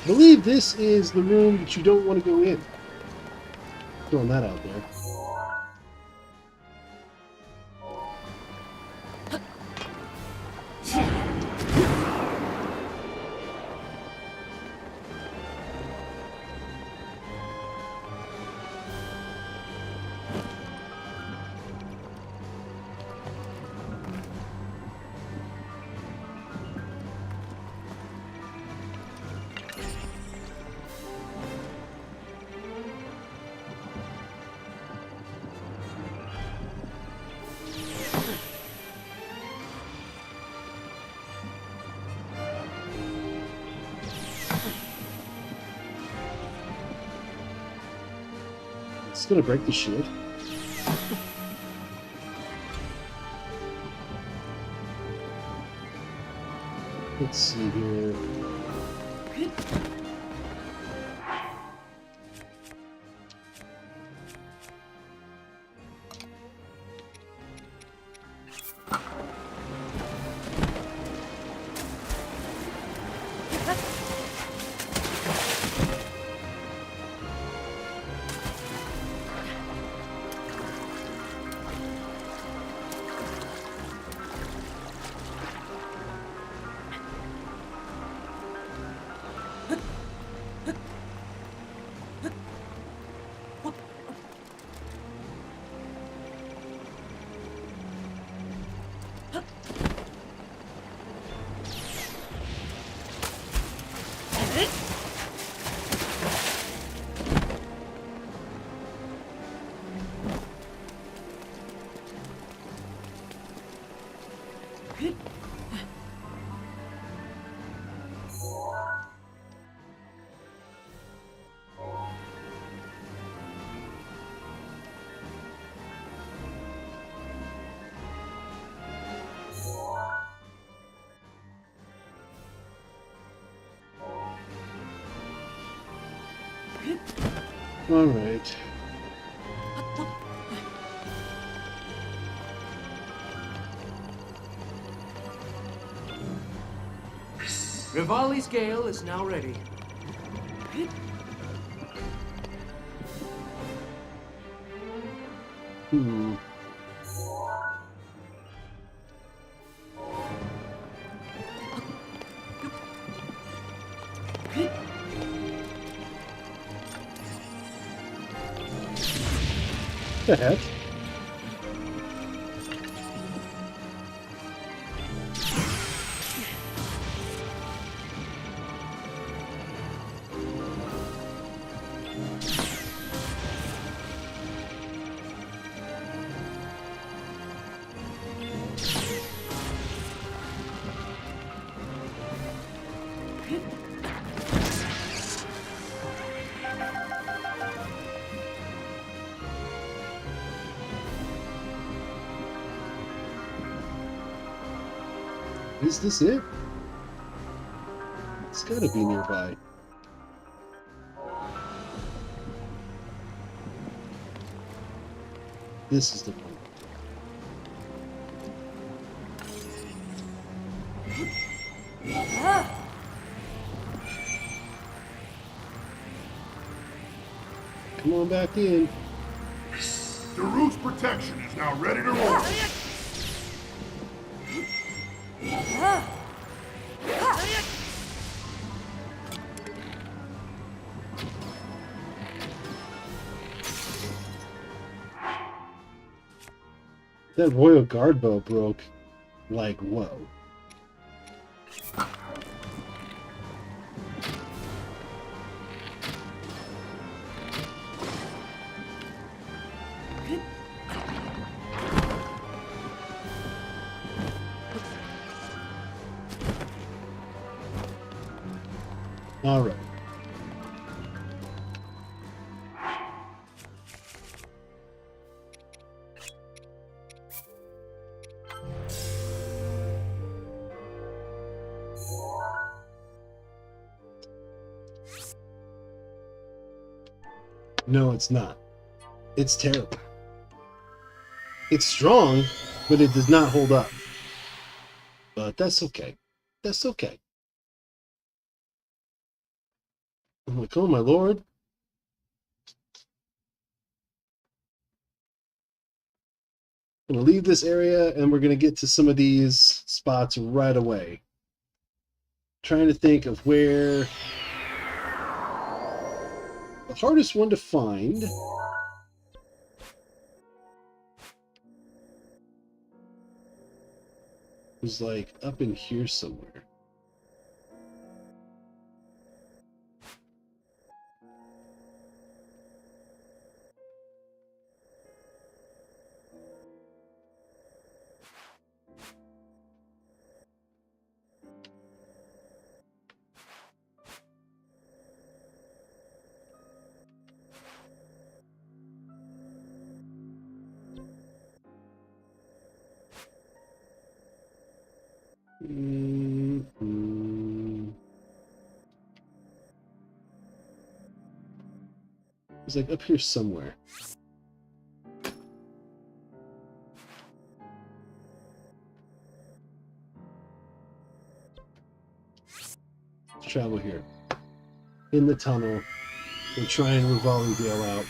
I believe this is the room that you don't want to go in. Throwing that out there. It's gonna break the shield. Let's see here. All right. Rivali's gale is now ready. Hmm. The heck? Is this it? It's gotta be nearby. This is the one. Come on back in. Daru's protection is now ready to roll. That Royal Guard bow broke. Like, whoa. All right. No, it's not. It's terrible. It's strong, but it does not hold up. But that's okay. That's okay. I'm like, oh my lord. I'm going to leave this area and we're going to get to some of these spots right away. Trying to think of where the hardest one to find was like up in here somewhere. It's like up here somewhere. Let's travel here. In the tunnel. We'll try and Rivali Gale out.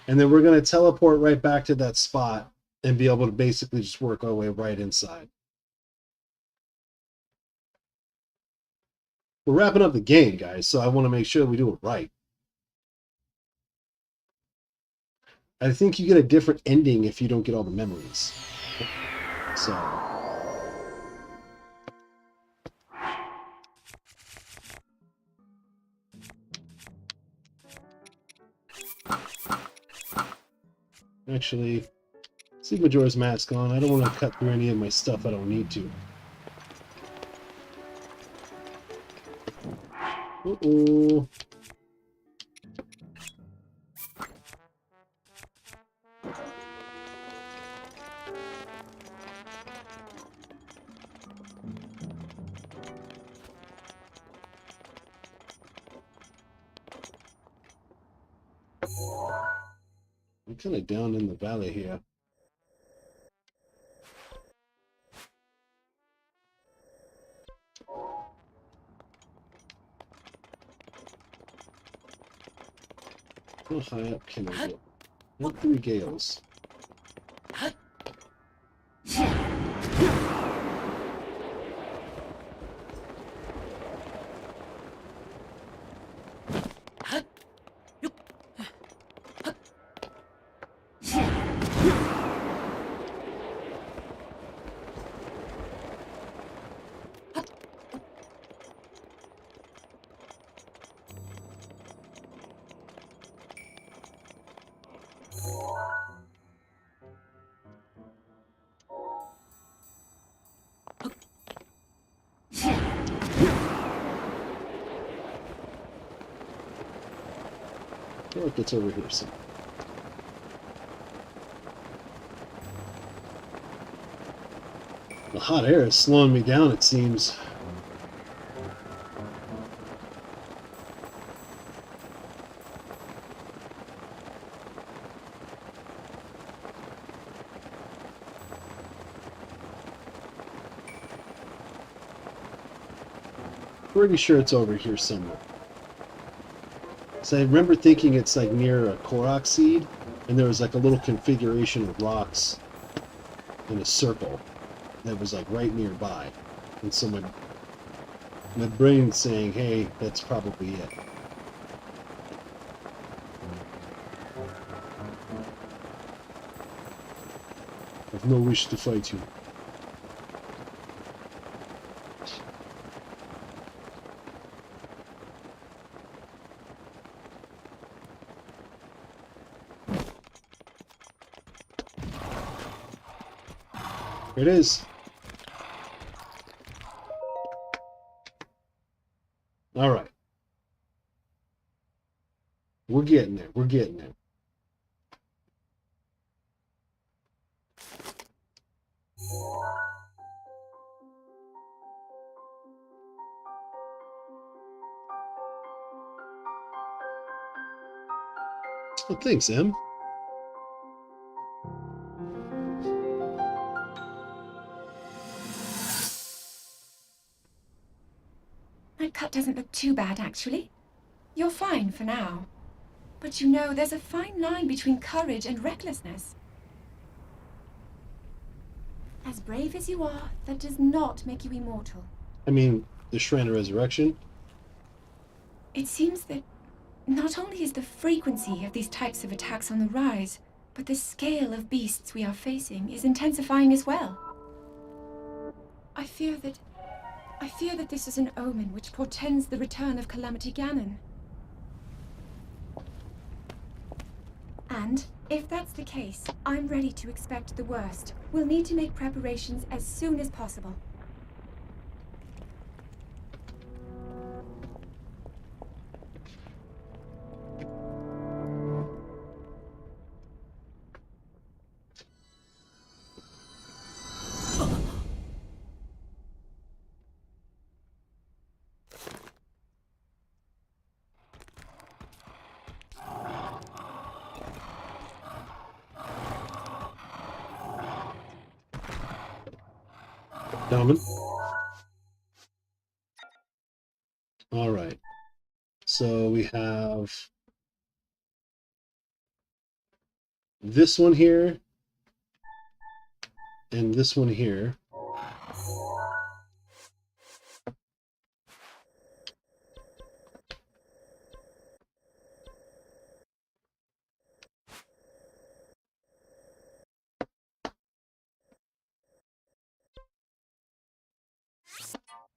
And then we're going to teleport right back to that spot and be able to basically just work our way right inside. We're wrapping up the game, guys, so I want to make sure we do it right. I think you get a different ending if you don't get all the memories. So... Actually, let's leave Majora's Mask on. I don't want to cut through any of my stuff I don't need to. Uh-oh. I'm kind of down in the valley here. How high up can I get? Not 3 gales. feel like it's over here somewhere. The hot air is slowing me down, it seems. Pretty sure it's over here somewhere. So I remember thinking it's like near a Korok seed, and there was like a little configuration of rocks in a circle that was like right nearby. And so my brain's saying, hey, that's probably it. I've no wish to fight you. Here it is. All right. We're getting there. We're getting there. Oh, thanks, Em. That cut doesn't look too bad, actually. You're fine for now. But you know, there's a fine line between courage and recklessness. As brave as you are, that does not make you immortal. I mean, the Shrine of Resurrection. It seems that not only is the frequency of these types of attacks on the rise, but the scale of beasts we are facing is intensifying as well. I fear that this is an omen which portends the return of Calamity Ganon. And if that's the case, I'm ready to expect the worst. We'll need to make preparations as soon as possible. Gentlemen. All right. So we have this one here and this one here.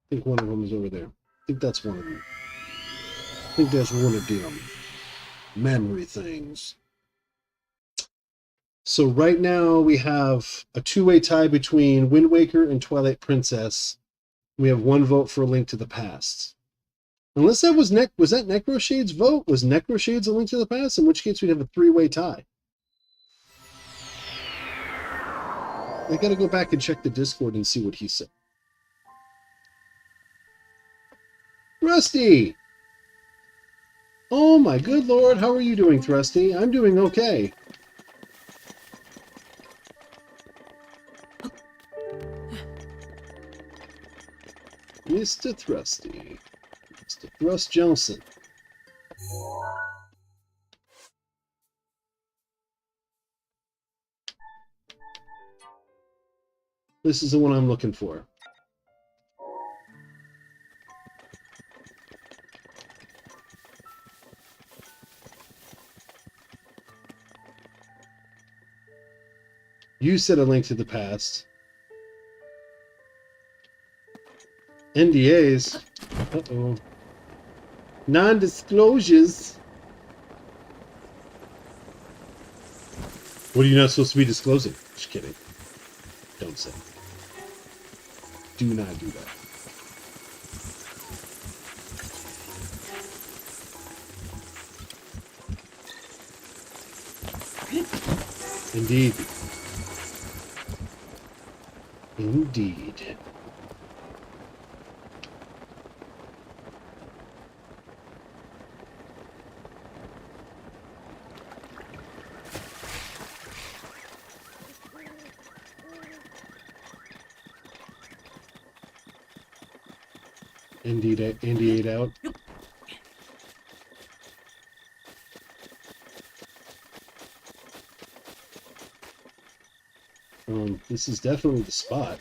I think one of them is over there. I think that's one of them. I think that's one of them. Memory things. So right now we have a two-way tie between Wind Waker and Twilight Princess. We have one vote for A Link to the Past. Unless that was that Necroshade's vote? Was Necroshade's A Link to the Past? In which case we'd have a three-way tie. I gotta go back and check the Discord and see what he said. Thrusty! Oh my good lord, how are you doing, Thrusty? I'm doing okay. Mr. Thrusty. Mr. Thrust Johnson. This is the one I'm looking for. You said A Link to the Past. NDAs. Uh-oh. Non-disclosures. What are you not supposed to be disclosing? Just kidding. Don't say. Do not do that. Indeed. Indeed. Indeed, indeed out. This is definitely the spot.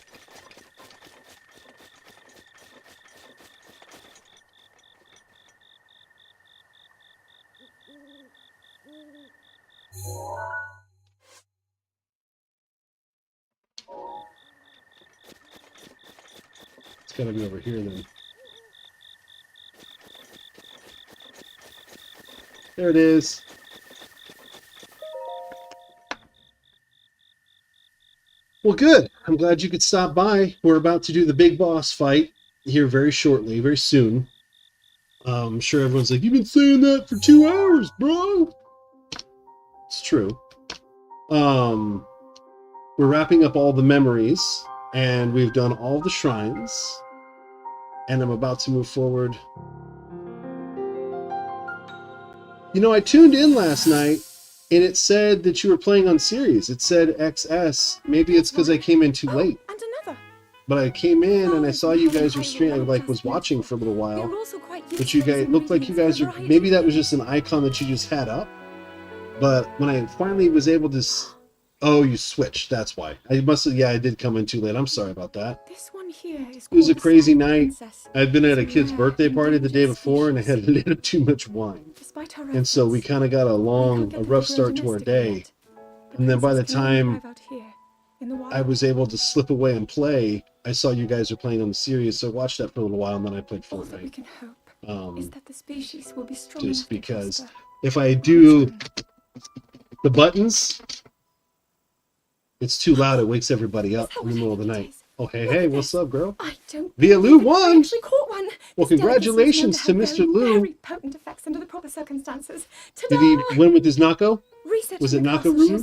It's gotta be over here then. There it is. Well, good. I'm glad you could stop by. We're about to do the big boss fight here very shortly, very soon. I'm sure everyone's like, you've been saying that for 2 hours, bro. It's true. We're wrapping up all the memories, and we've done all the shrines, and I'm about to move forward. You know, I tuned in last night, and it said that you were playing on series. It said XS. Maybe it's because I came in too late. And another. But I came in and I saw you guys were streaming. I like was watching for a little while. But you guys looked like you guys are. Maybe that was just an icon that you just had up. But when I finally was able to, oh, you switched. That's why. I must have. Yeah, I did come in too late. I'm sorry about that. This one here is It was a crazy night. I'd been at a kid's birthday party the day before, and I had a little too much wine, and so we kind of got a rough start to our day. And then by the time I was able to slip away and play, I saw you guys were playing on the series, so I watched that for a little while, and then I played Fortnite. Just because if I do the buttons, it's too loud. It wakes everybody up in the middle of the night. Oh, hey, what's up, girl? Via Lou won! Well, congratulations to Mr. Lou. Very potent effects under the proper circumstances. Did he win with his Nako? Was it Nakaruru?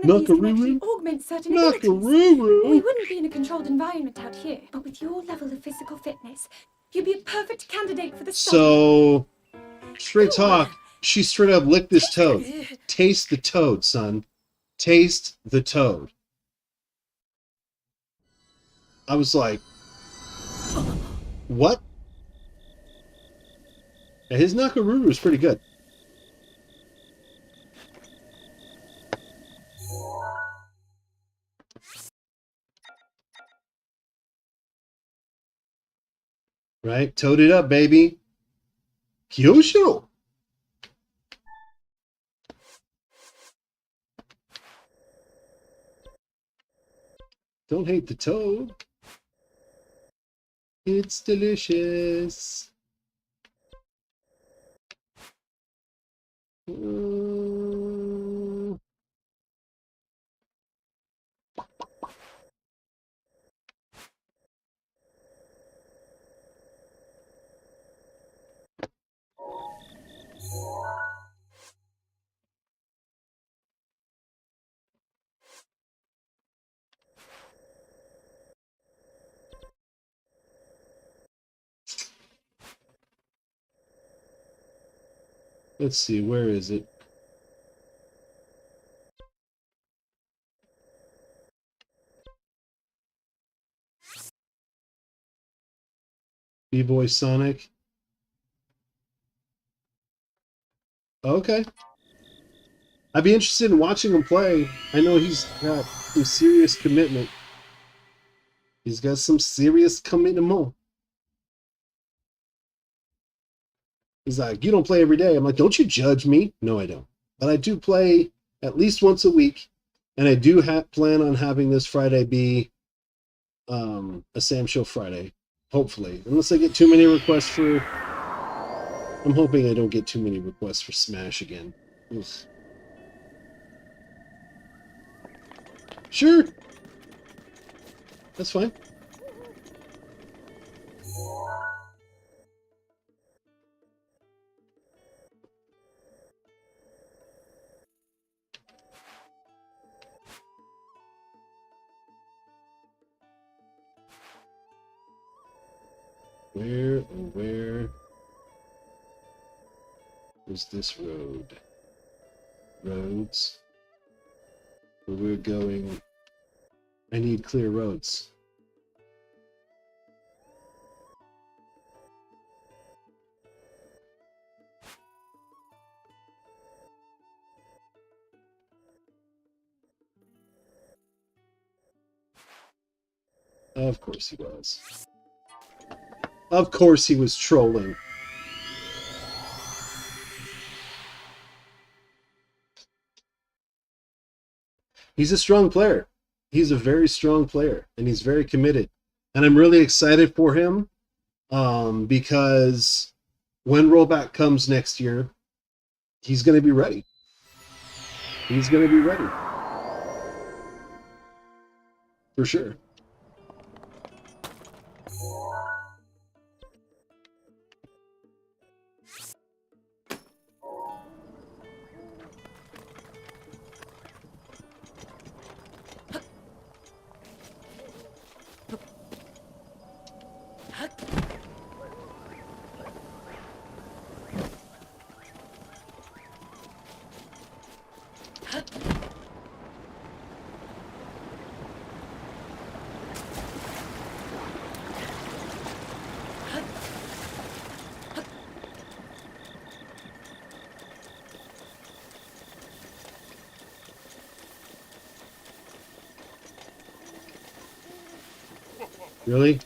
Nakaruru? Nakaruru? We wouldn't be in a controlled environment out here, but with your level of physical fitness, you'd be a perfect candidate for the So, straight talk, she straight up licked this toad. Taste the toad, son. Taste the toad. I was like, what? Yeah, his Nakaruru is pretty good. Right? Toad it up, baby. Kyosho. Don't hate the toad. It's delicious. Let's see, where is it? B-Boy Sonic. Okay. I'd be interested in watching him play. I know he's got some serious commitment. He's got some serious commitment. He's like, you don't play every day. I'm like, don't you judge me. No, I don't. But I do play at least once a week. And I do plan on having this Friday be a Sam Show Friday. Hopefully. Unless I get too many requests for... I'm hoping I don't get too many requests for Smash again. Ugh. Sure. That's fine. Where is this road? Roads. Where we're going. I need clear roads. Of course he was. Of course he was trolling. He's a strong player. He's a very strong player, and he's very committed. And I'm really excited for him because when rollback comes next year, he's going to be ready. He's going to be ready. For sure. Really?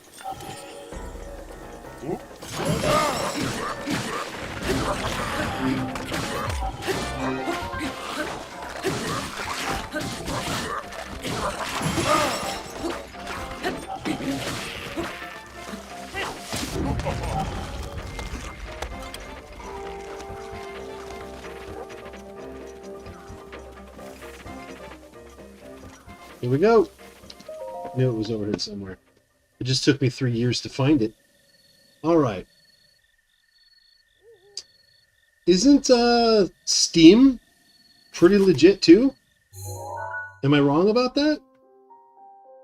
Here we go. Knew it was over here somewhere. It just took me 3 years to find it. All right. Isn't Steam pretty legit too? Am I wrong about that?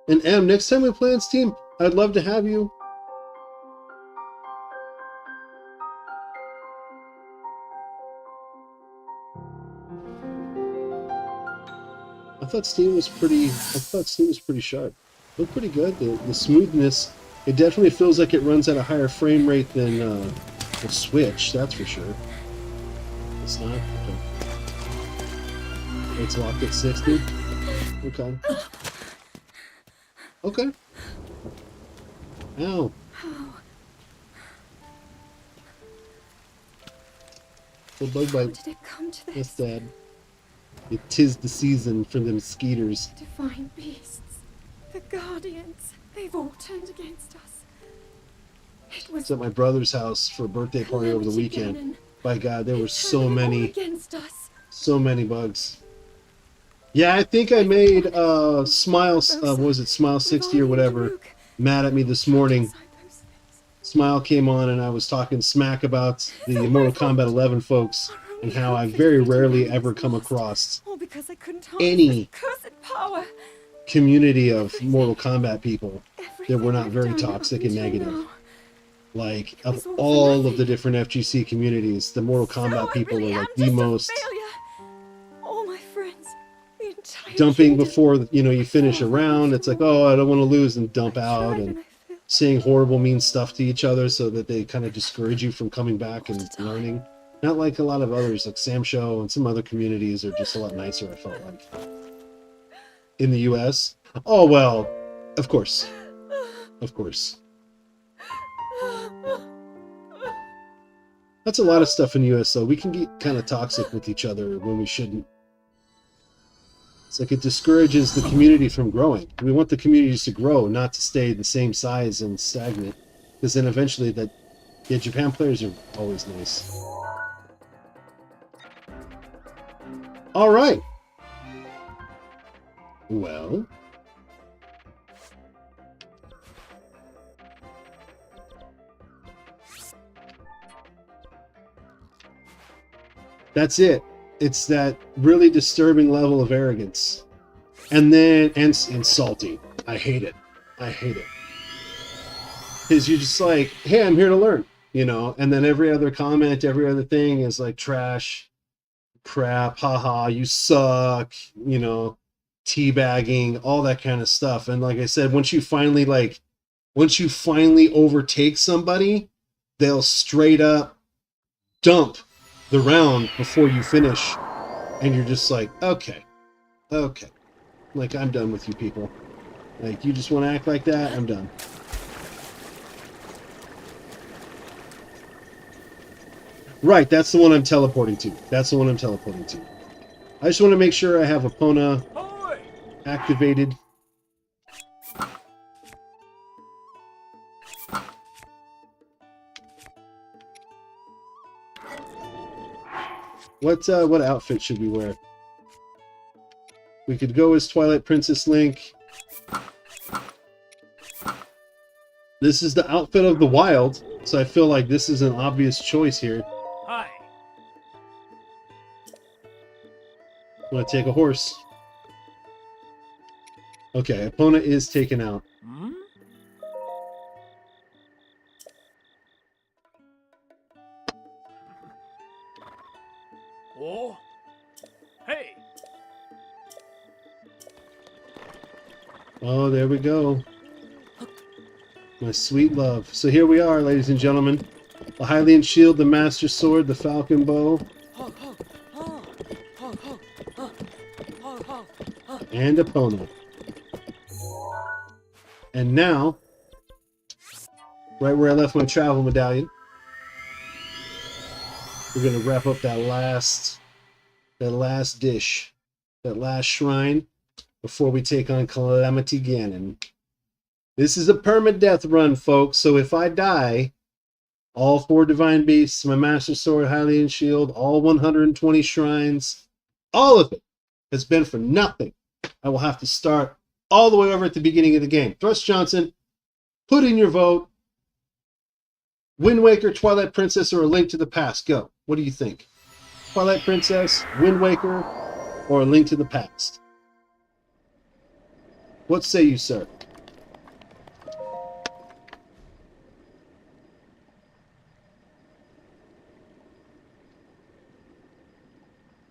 And Em, next time we play on Steam, I'd love to have you. I thought Steam was pretty sharp. Looked pretty good. The smoothness, it definitely feels like it runs at a higher frame rate than the Switch, that's for sure. It's not? Okay. It's locked at 60? Okay. Okay. Ow. The bug bite. Did it come to this? That's sad. It 'tis the season for them skeeters. Divine beasts. The Guardians. They've all turned against us. It was It's at my brother's house for a birthday party over the Calamity weekend. Ganon. By God, there They were so turned them all many. against us. So many bugs. Yeah, I think I made Smile, what was it, Smile 60 or whatever, mad at me this morning. Smile came on and I was talking smack about the Mortal Kombat 11 folks and how I very rarely ever come across All because I couldn't any cursed power. community of Mortal Kombat people that Everything were not I've very done up toxic and until negative. now. Like, It of was all for all of nothing. the different FGC communities, the Mortal Kombat I people really are am like the just a most failure. All my friends, the entire dumping kingdom. before, you finish a round. It's like, oh, I don't want to lose, and dump out, and I failed. saying horrible, mean stuff to each other so that they kind of discourage you from coming back and learning. Not like a lot of others, like Sam Show and some other communities are just a lot nicer, I felt like. In the US? Oh, well, of course. Of course. That's a lot of stuff in the US, though. We can get kind of toxic with each other when we shouldn't. It's like it discourages the community from growing. We want the communities to grow, not to stay the same size and stagnant. Because then eventually Japan players are always nice. All right. Well. That's it. It's that really disturbing level of arrogance. And then, and salty. I hate it. I hate it. Because you're just like, hey, I'm here to learn, you know? And then every other comment, every other thing is like trash, crap, haha, you suck, you know, teabagging, all that kind of stuff. And like I said, once you finally overtake somebody, they'll straight up dump the round before you finish. And you're just like, okay. Like, I'm done with you people. Like, you just want to act like that? I'm done. Right, that's the one I'm teleporting to. I just want to make sure I have Epona activated. What outfit should we wear? We could go as Twilight Princess Link. This is the outfit of the wild, so I feel like this is an obvious choice here. Hi. I'm gonna take a horse. Okay, Epona is taken out. Hmm? Oh. Hey. Oh, there we go. My sweet love. So here we are, ladies and gentlemen. The Hylian Shield, the Master Sword, the Falcon Bow. And Epona. And now, right where I left my travel medallion, we're going to wrap up that last dish, that last shrine, before we take on Calamity Ganon. This is a permadeath run, folks, so if I die, all 4 Divine Beasts, my Master Sword, Hylian Shield, all 120 shrines, all of it has been for nothing. I will have to start all the way over at the beginning of the game. Thrust Johnson, put in your vote. Wind Waker, Twilight Princess, or A Link to the Past? Go. What do you think? Twilight Princess, Wind Waker, or A Link to the Past? What say you, sir?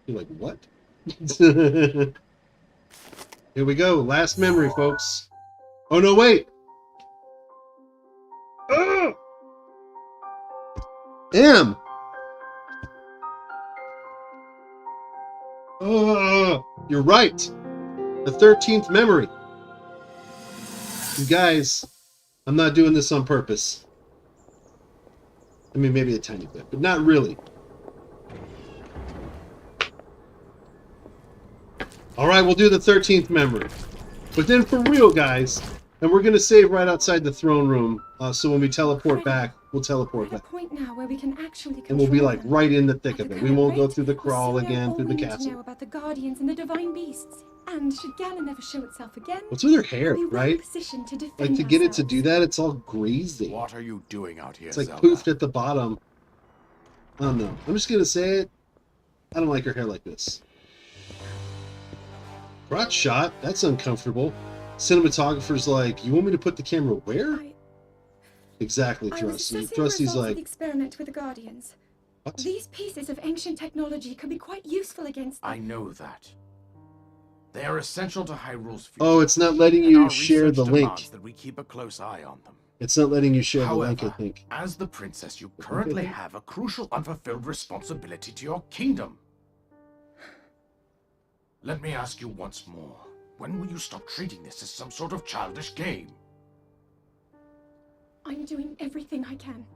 You're like, what? Here we go. Last memory, folks. Oh, no, wait. Oh! M. Oh, you're right. The 13th memory. You guys, I'm not doing this on purpose. I mean, maybe a tiny bit, but not really. All right, we'll do the 13th memory. But then for real, guys, and we're going to save right outside the throne room, so when we teleport back, we'll teleport We're at back. a point now where we can actually And we'll be like control them. right in the thick At of the it. We current won't go rate, through the we'll crawl soon know again, all through we the need to castle. know about the Guardians and the Divine Beasts. And should Ganon ever show itself again, What's with her hair, we'll be well right? positioned to defend Like, to get it to ourselves. do that, it's all greasy. What are you doing out here, It's like Zelda? poofed at the bottom. I don't know. I'm just going to say it. I don't like her hair like this. Crotch shot? That's uncomfortable. Cinematographer's like, you want me to put the camera where? Exactly, I was Thrusty. assessing the Thrusty's results of like, the experiment with the Guardians. what? These pieces of ancient technology could be quite useful against them. I know that. They are essential to Hyrule's future. Oh, it's not letting and you our share research the link. demands that we keep a close eye on them. It's not letting you share the However, link, I think. as the princess, you currently have a crucial unfulfilled responsibility to your kingdom. Let me ask you once more. When will you stop treating this as some sort of childish game? I'm doing everything I can.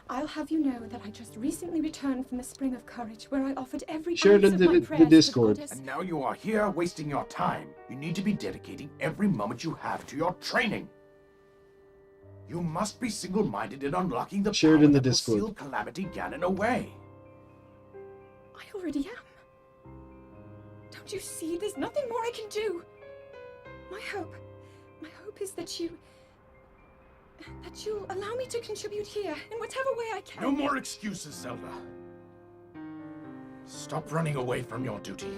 I'll have you know that I just recently returned from the Spring of Courage, where I offered every Share it ounce in of my the prayers to Discord. goddess. And now you are here wasting your time. You need to be dedicating every moment you have to your training. You must be single-minded in unlocking the Share it power in the that will Discord. seal Calamity Ganon away. I already am. Don't you see? There's nothing more I can do. My hope is that you'll allow me to contribute here in whatever way I can. No more excuses, Zelda. Stop running away from your duty.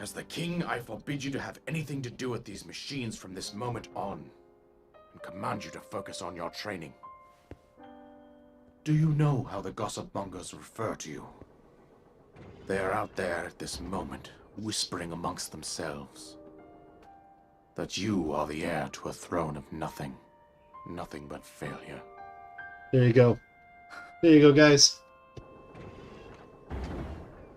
As the king, I forbid you to have anything to do with these machines from this moment on. and command you to focus on your training. Do you know how the gossip mongers refer to you? They are out there at this moment, whispering amongst themselves that you are the heir to a throne of nothing. Nothing but failure. There you go. There you go, guys.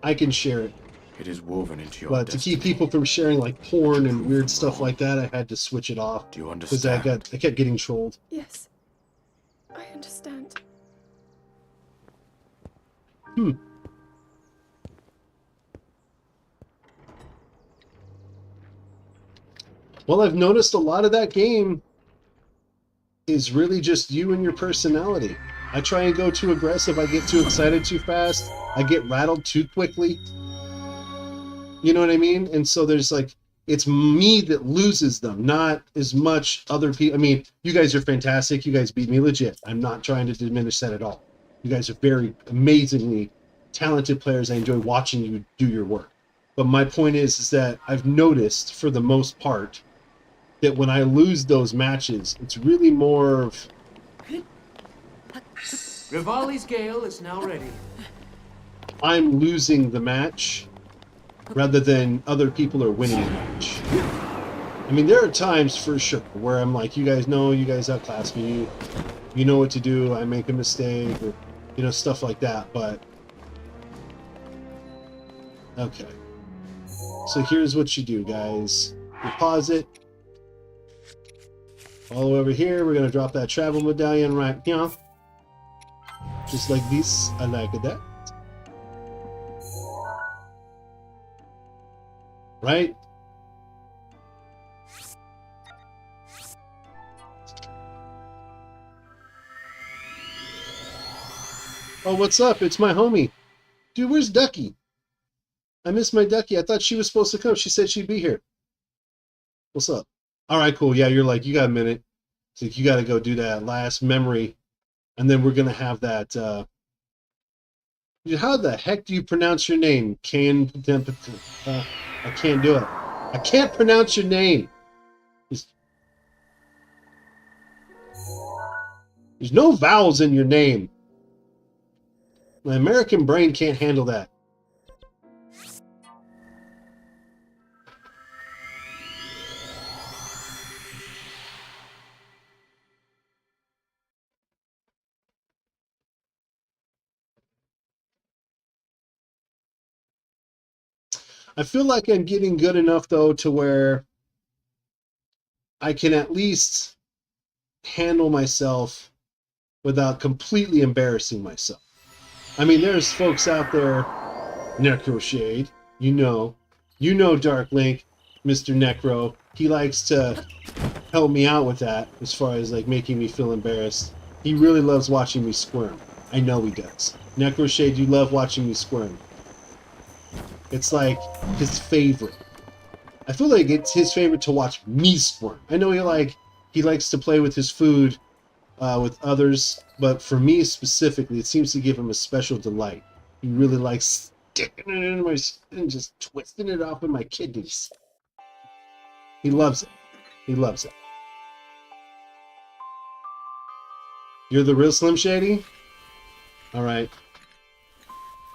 I can share it. It is woven into your But to destiny. keep people from sharing like porn and weird stuff like that, I had to switch it off. Do you Because I understand? kept getting trolled. Yes, I understand. Well, I've noticed a lot of that game is really just you and your personality. I try and go too aggressive. I get too excited too fast. I get rattled too quickly. You know what I mean? And so there's like, it's me that loses them, not as much other people. I mean, you guys are fantastic. You guys beat me legit. I'm not trying to diminish that at all. You guys are very amazingly talented players. I enjoy watching you do your work. But my point is that I've noticed, for the most part, that when I lose those matches, it's really more of... Rivali's Gale is now ready. I'm losing the match rather than other people are winning the match. I mean, there are times for sure where I'm like, you guys know, you guys outclass me, you know what to do, I make a mistake, or, you know, stuff like that, but... Okay. So here's what you do, guys. You pause it. All over here, we're going to drop that travel medallion right here. Just like this. I like that. Right? Oh, what's up? It's my homie. Dude, where's Ducky? I miss my Ducky. I thought she was supposed to come. She said she'd be here. What's up? All right, cool. Yeah, you're like, you got a minute. So you got to go do that last memory. And then we're going to have that. How the heck do you pronounce your name? I can't do it. I can't pronounce your name. There's no vowels in your name. My American brain can't handle that. I feel like I'm getting good enough, though, to where I can at least handle myself without completely embarrassing myself. I mean, there's folks out there, Necroshade, you know Dark Link, Mr. Necro. He likes to help me out with that as far as like making me feel embarrassed. He really loves watching me squirm. I know he does. Necroshade, you love watching me squirm. It's like his favorite. I feel like it's his favorite to watch me squirm. I know he likes to play with his food with others, but for me specifically, it seems to give him a special delight. He really likes sticking it in my and just twisting it off in my kidneys. He loves it. He loves it. You're the real Slim Shady? All right.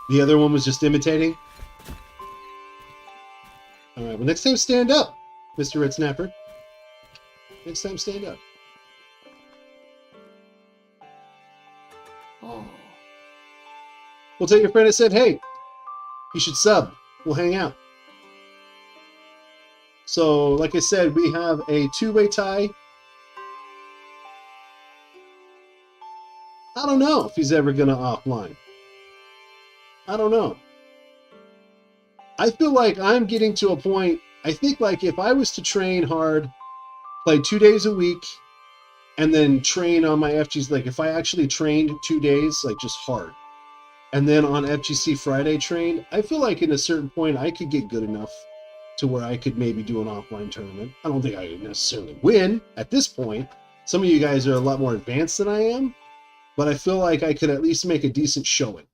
The other one was just imitating? All right, well, next time stand up, Mr. Red Snapper. Next time stand up. Oh. We'll tell your friend I said, hey, you should sub. We'll hang out. So, like I said, we have a two-way tie. I don't know if he's ever going to offline. I don't know. I feel like I'm getting to a point, I think like if I was to train hard, play 2 days a week, and then train on my FGC, like if I actually trained 2 days, like just hard, and then on FGC Friday trained, I feel like in a certain point I could get good enough to where I could maybe do an offline tournament. I don't think I would necessarily win at this point. Some of you guys are a lot more advanced than I am, but I feel like I could at least make a decent showing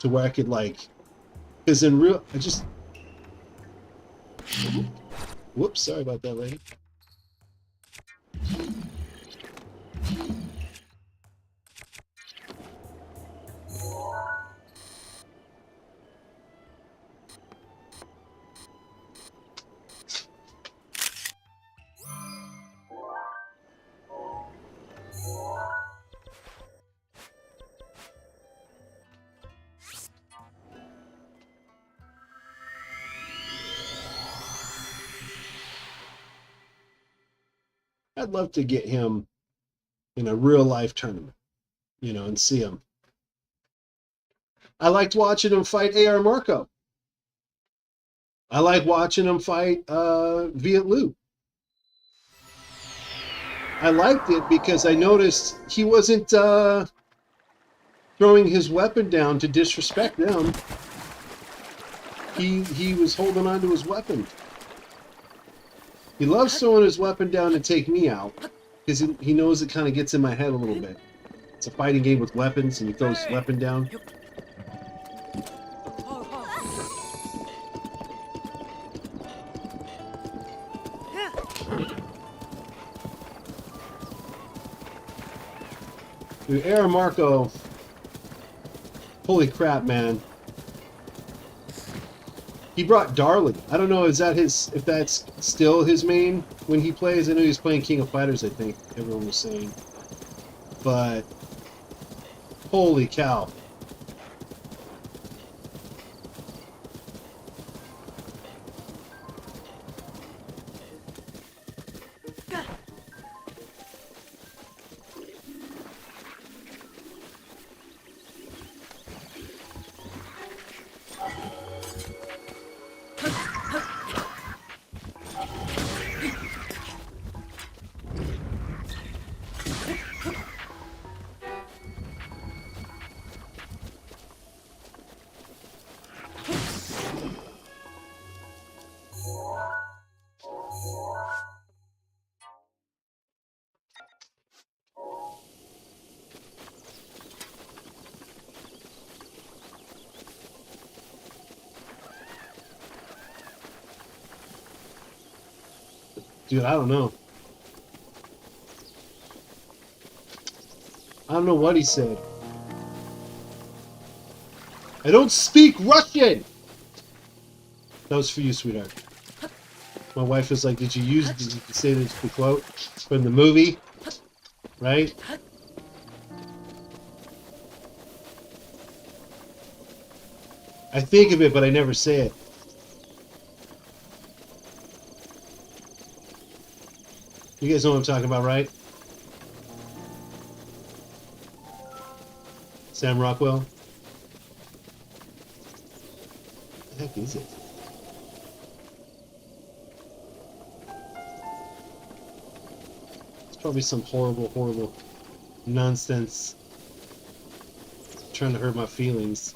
to where I could like, because in real, I just, whoops, sorry about that, lady. I'd love to get him in a real life tournament, you know, and see him. I liked watching him fight AR Marco. I like watching him fight Viet Lu. I liked it because I noticed he wasn't throwing his weapon down to disrespect them. He was holding on to his weapon. He loves throwing his weapon down to take me out because he knows it kind of gets in my head a little bit. It's a fighting game with weapons, and he throws his weapon down. Dude, AR Marco, holy crap, man. He brought Darling. I don't know, if that's still his main when he plays. I know he's playing King of Fighters, I think everyone was saying. But holy cow. Dude, I don't know. I don't know what he said. I don't speak Russian! That was for you, sweetheart. My wife was like, did you say this the quote from the movie? Right? I think of it, but I never say it. You guys know what I'm talking about, right? Sam Rockwell? What the heck is it? It's probably some horrible, horrible nonsense trying to hurt my feelings.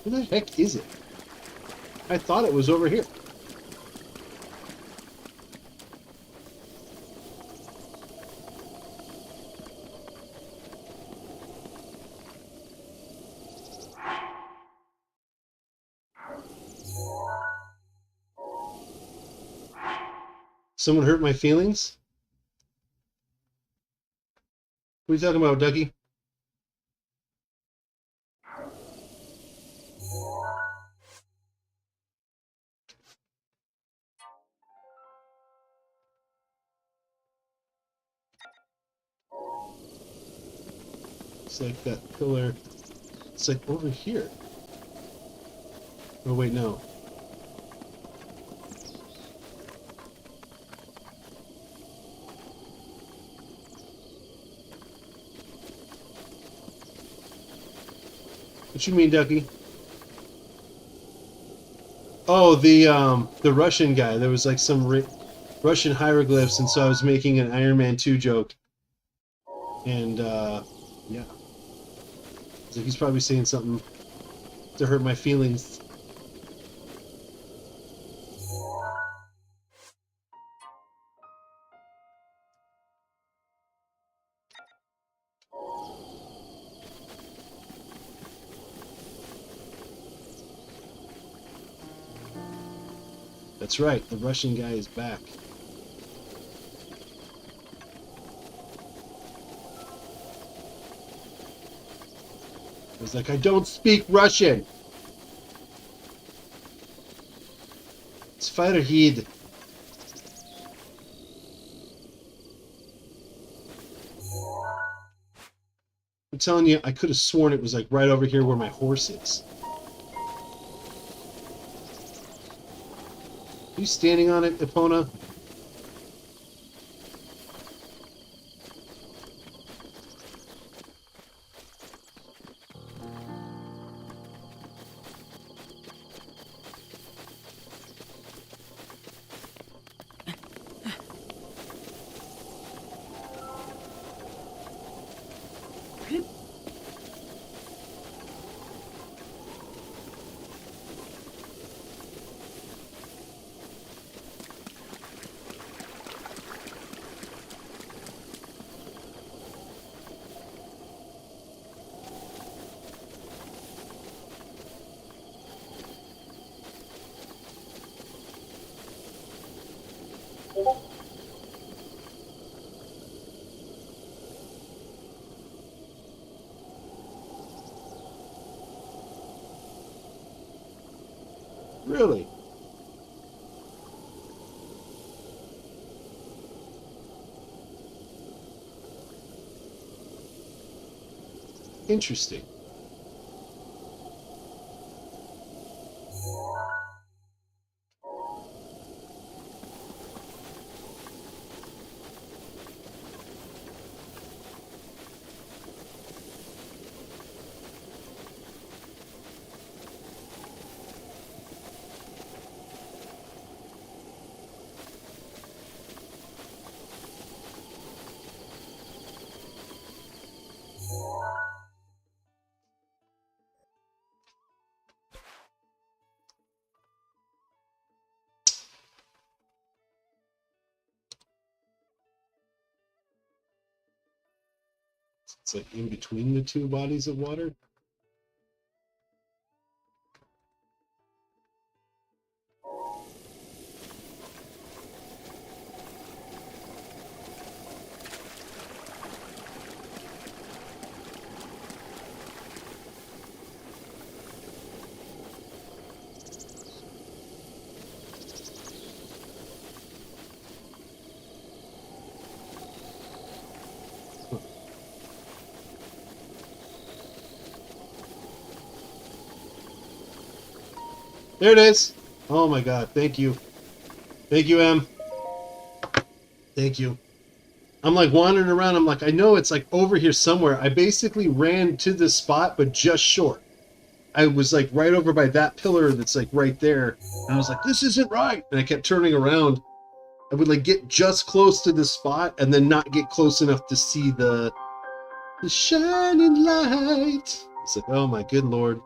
Where the heck is it? I thought it was over here. Someone hurt my feelings? What are you talking about, Ducky? It's like that pillar. It's like over here. Oh wait, no. What you mean, Ducky? Oh, the Russian guy. There was like some Russian hieroglyphs, and so I was making an Iron Man 2 joke. And yeah. So he's probably saying something to hurt my feelings. That's right, the Russian guy is back. I was like, I don't speak Russian. It's Farhid. I'm telling you, I could have sworn it was like right over here where my horse is. Are you standing on it, Epona? Really? Interesting. It's like in between the two bodies of water. There it is. Oh my god, thank you. Thank you, Em. Thank you. I'm like wandering around. I'm like, I know it's like over here somewhere. I basically ran to this spot, but just short. I was like right over by that pillar that's like right there. And I was like, this isn't right. And I kept turning around. I would like get just close to the spot and then not get close enough to see the shining light. It's like, oh my good Lord.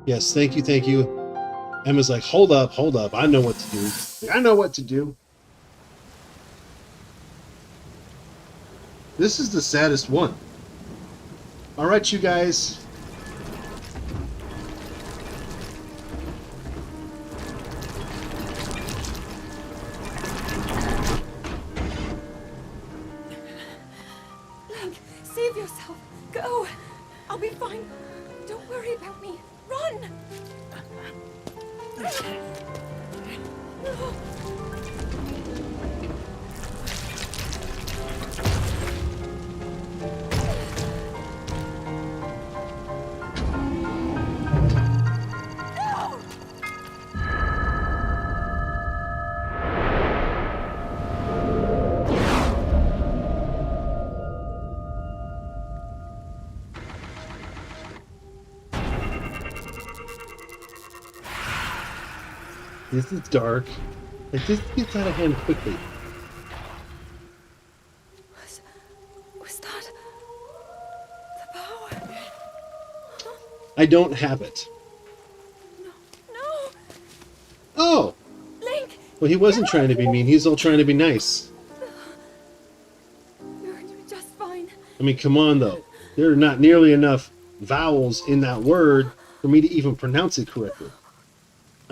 Yes, thank you, thank you. Emma's like, hold up. I know what to do. I know what to do. This is the saddest one. All right, you guys. Link, save yourself. Go. I'll be fine. Don't worry about me. Run. This is dark. Like, this gets out of hand quickly. Was that the power? I don't have it. No. Oh! Link, Well, he wasn't trying to be mean. He's all trying to be nice. you're just fine. I mean, come on, though. There are not nearly enough vowels in that word for me to even pronounce it correctly.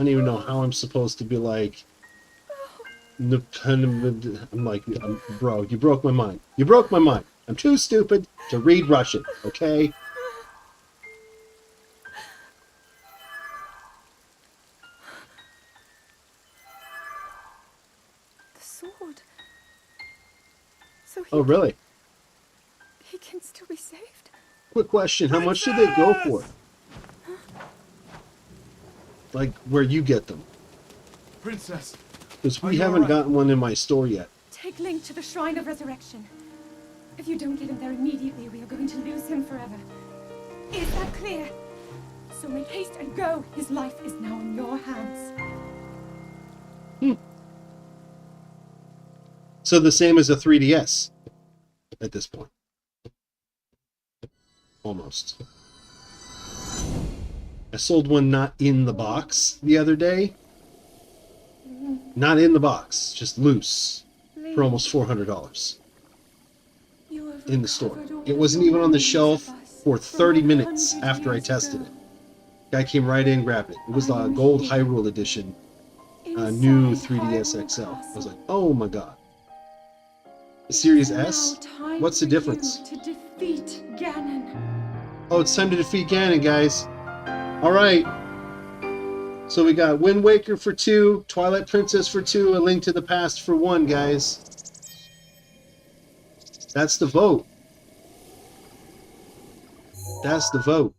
I don't even know how I'm supposed to be like... I'm like, bro, you broke my mind. You broke my mind. I'm too stupid to read Russian, okay? The sword. So Oh, really? he can still be saved? Quick question, how much do they go for? Like, where you get them? Princess, Because Are we you haven't alright? gotten one in my store yet. Take Link to the Shrine of Resurrection. If you don't get him there immediately, we are going to lose him forever. Is that clear? So make haste and go. His life is now in your hands. So the same as a 3DS at this point. Almost. I sold one not in the box the other day. Not in the box, just loose. For almost $400 in the store. It wasn't even on the shelf for 30 minutes after I tested it. Guy came right in, grabbed it. It was the gold Hyrule edition, new 3DS XL. I was like, oh my god. The Series S? What's the difference? To defeat Ganon. Oh, it's time to defeat Ganon, guys. Alright. So we got Wind Waker for 2, Twilight Princess for 2, A Link to the Past for 1, guys. That's the vote. That's the vote.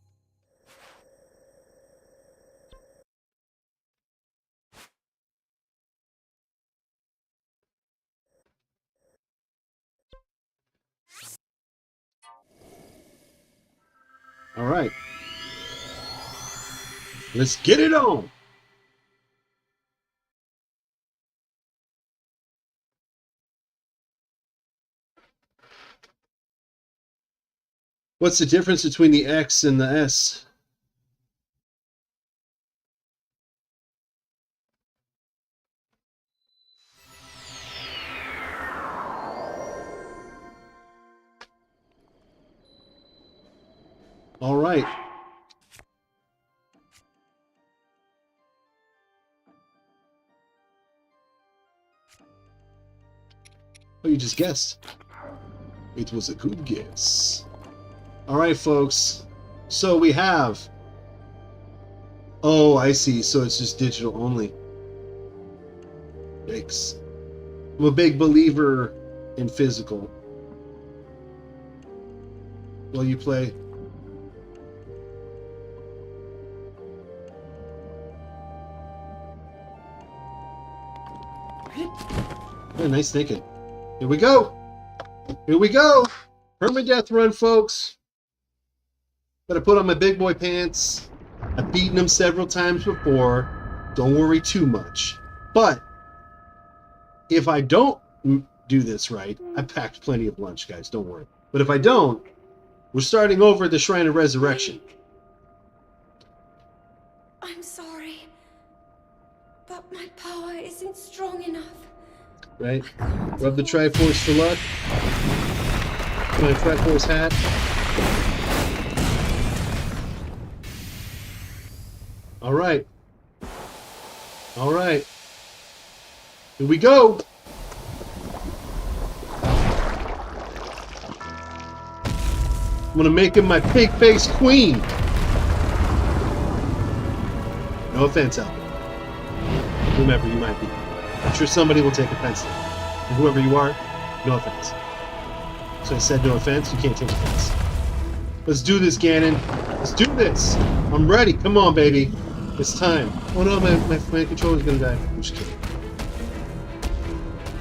All right. Let's get it on. What's the difference between the X and the S? All right. Oh, you just guessed. It was a good guess. All right, folks. So we have... Oh, I see. So it's just digital only. Yikes. I'm a big believer in physical. Will you play? Oh, nice thinking. Here we go. Here we go. Permadeath run, folks. Gotta put on my big boy pants. I've beaten them several times before. Don't worry too much. But if I don't do this right, I packed plenty of lunch, guys. Don't worry. But if I don't, we're starting over at the Shrine of Resurrection. I'm sorry, but my power isn't strong enough. Right? Rub the Triforce for luck. My Triforce hat. All right. All right. Here we go. I'm gonna make him my pig-faced queen. No offense out there. Whomever you might be. I'm sure somebody will take offense to it. And whoever you are, no offense. So I said no offense, you can't take offense. Let's do this, Ganon. Let's do this. I'm ready. Come on, baby. It's time. Oh no, my controller's gonna die. I'm just kidding.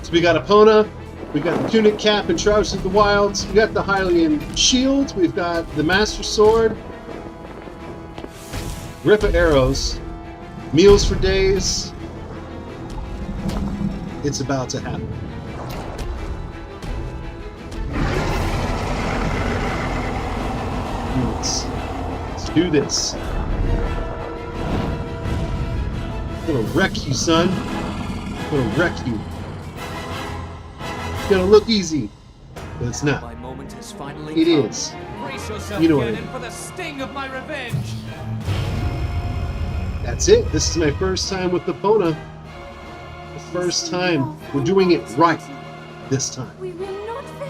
So we got Epona. We got the Tunic Cap and Trousers of the Wilds. We got the Hylian Shield. We've got the Master Sword. Grip of Arrows. Meals for Days. It's about to happen. Let's do this. I'm gonna wreck you, son. I'm gonna wreck you. It's gonna look easy, but it's not. My moment has finally It come. is. Brace yourself, You know what I Ganon, mean. for the sting of my revenge. That's it. This is my first time with Epona. The first time. We're doing it right this time. We will not fail.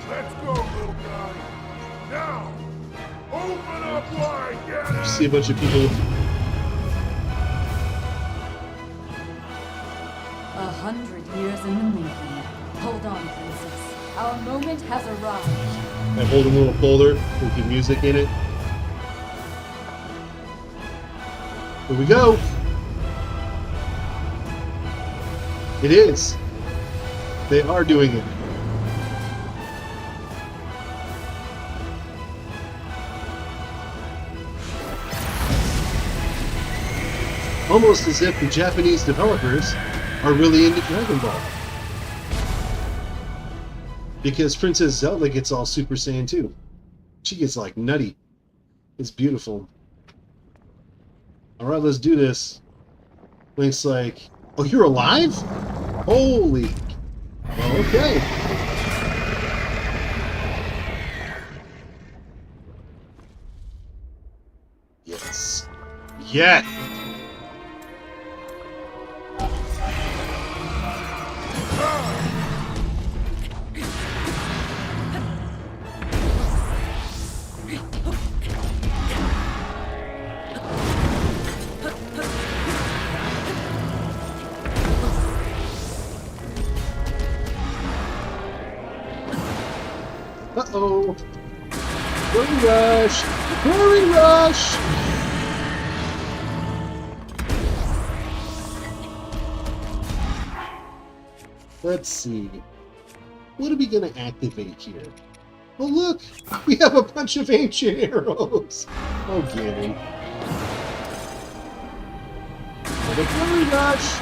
Let's go, little guy. Now, open up wide, Ganon. See a bunch of people. 100 years in the making. Hold on, princess. Our moment has arrived. I hold a little folder with the music in it. Here we go. It is. They are doing it. Almost as if the Japanese developers are really into Dragon Ball. Because Princess Zelda gets all Super Saiyan too. She gets like nutty. It's beautiful. Alright, let's do this. Link's like, oh, you're alive? Holy. Well, okay. Yes. Yes! Uh-oh. Hurry rush! Hurry rush! Let's see. What are we going to activate here? Oh, look! We have a bunch of ancient arrows! Oh, Ganon. The hurry rush!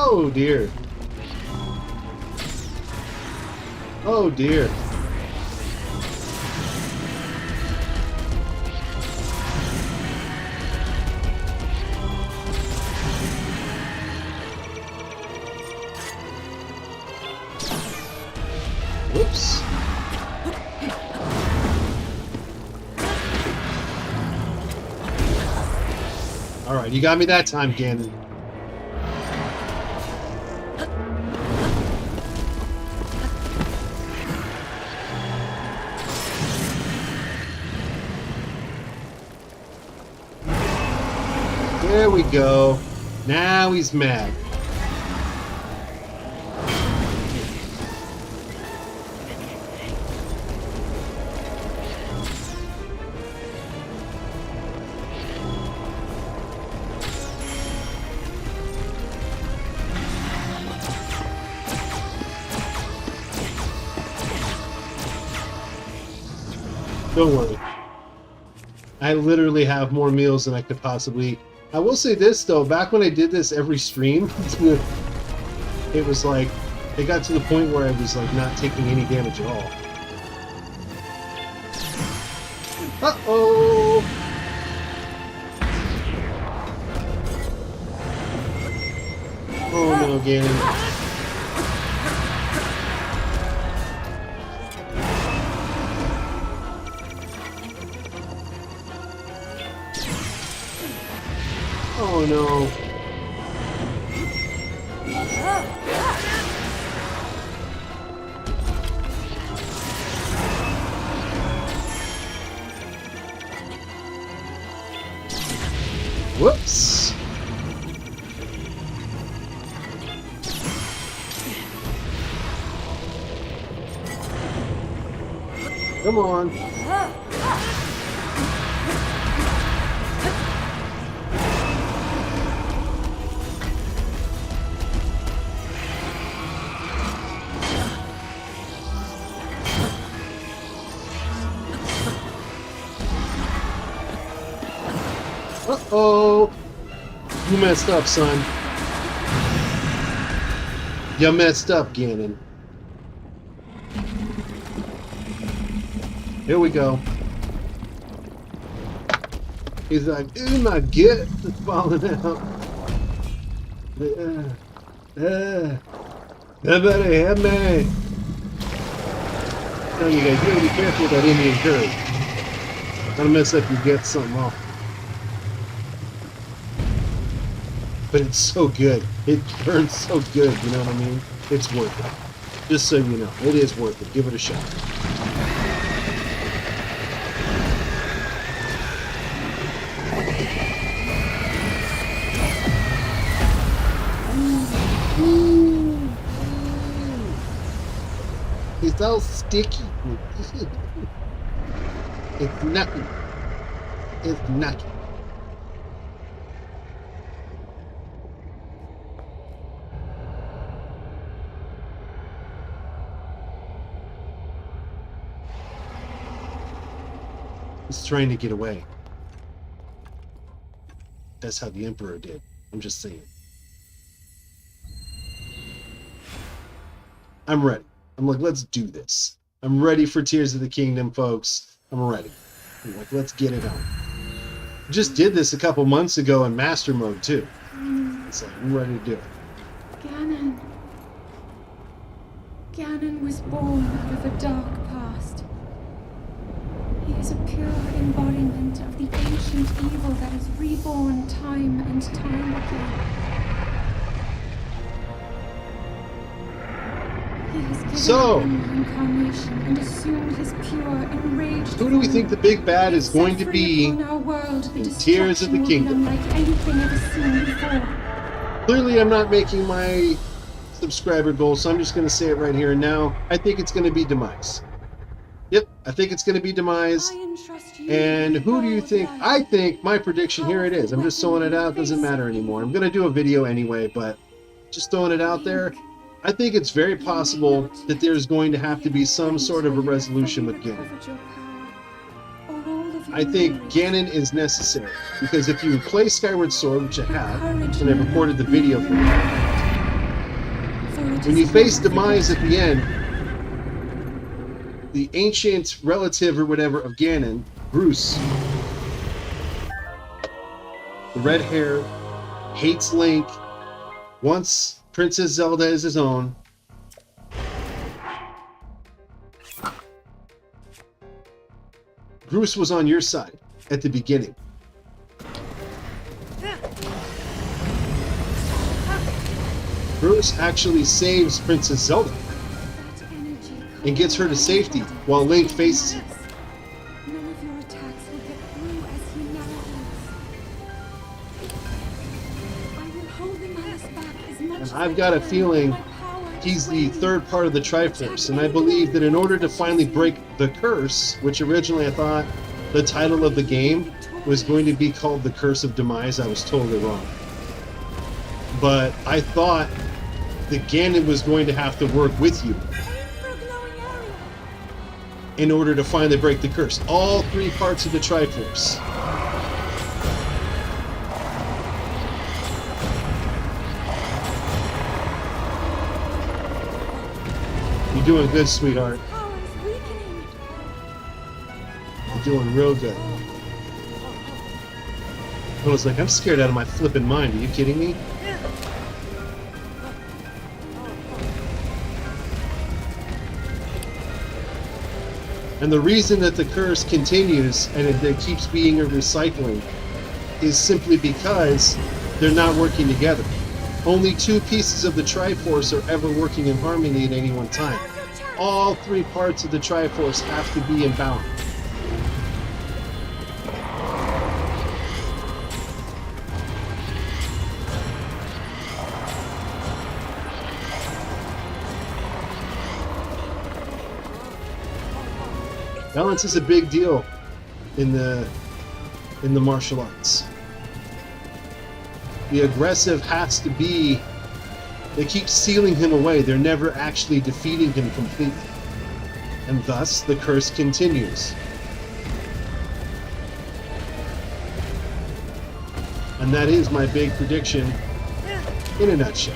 Oh dear. Oh dear. Whoops. All right, you got me that time, Ganon. There we go. Now he's mad. Don't worry. I literally have more meals than I could possibly eat. I will say this though, back when I did this every stream, it was like, it got to the point where I was like not taking any damage at all. Uh-oh! Oh no, Ganon. Oh no. Whoops. Come on. Uh-oh! You messed up, son. You messed up, Ganon. Here we go. He's like, ooh, my gut is falling out. Somebody help me. Tell you guys, you gotta be careful with that Indian curry. Gonna mess up your gut something off. But it's so good. It burns so good, you know what I mean? It's worth it. Just so you know, it is worth it. Give it a shot. so sticky. It's nothing. It's nothing. He's trying to get away. That's how the Emperor did. I'm just saying. I'm ready. I'm like, let's do this. I'm ready for Tears of the Kingdom, folks. I'm ready. I'm like, let's get it on. Just did this a couple months ago in Master Mode, too. It's like, I'm ready to do it. Ganon. Ganon was born out of a dark past. He is a pure embodiment of the ancient evil that is reborn time and time again. He has given up in incarnation and assumed his pure, enraged Who do we think the big bad is going to be in our world, the in Tears of the Kingdom? Unlike anything ever seen before. Clearly, I'm not making my subscriber goal, so I'm just going to say it right here and now. I think it's going to be Demise. Yep, I think it's going to be Demise. And who do you think? I think my prediction, here it is. I'm just throwing it out. Doesn't matter anymore. I'm going to do a video anyway, but just throwing it out there. I think it's very possible that there's going to have to be some sort of a resolution with Ganon. I think Ganon is necessary, because if you play Skyward Sword, which I have, and I recorded the video for you, when you face Demise at the end, the ancient relative or whatever of Ganon, Bruce, the red hair, hates Link, wants Princess Zelda as his own. Bruce was on your side at the beginning. Bruce actually saves Princess Zelda and gets her to safety while Link faces him. None of your attacks will get through as he now is. I will hold the malice back as much as I've got a feeling he's the third part of the Triforce, and I believe that in order to finally break the curse, which originally I thought the title of the game was going to be called The Curse of Demise, I was totally wrong. But I thought that Ganon was going to have to work with you in order to finally break the curse. All three parts of the Triforce. You're doing good, sweetheart. You're doing real good. I was like, I'm scared out of my flipping mind. Are you kidding me? And the reason that the curse continues and it keeps being a recycling is simply because they're not working together. Only two pieces of the Triforce are ever working in harmony at any one time. All three parts of the Triforce have to be in balance. Balance is a big deal in the martial arts. The aggressive has to be, they keep sealing him away. They're never actually defeating him completely. And thus, the curse continues. And that is my big prediction in a nutshell.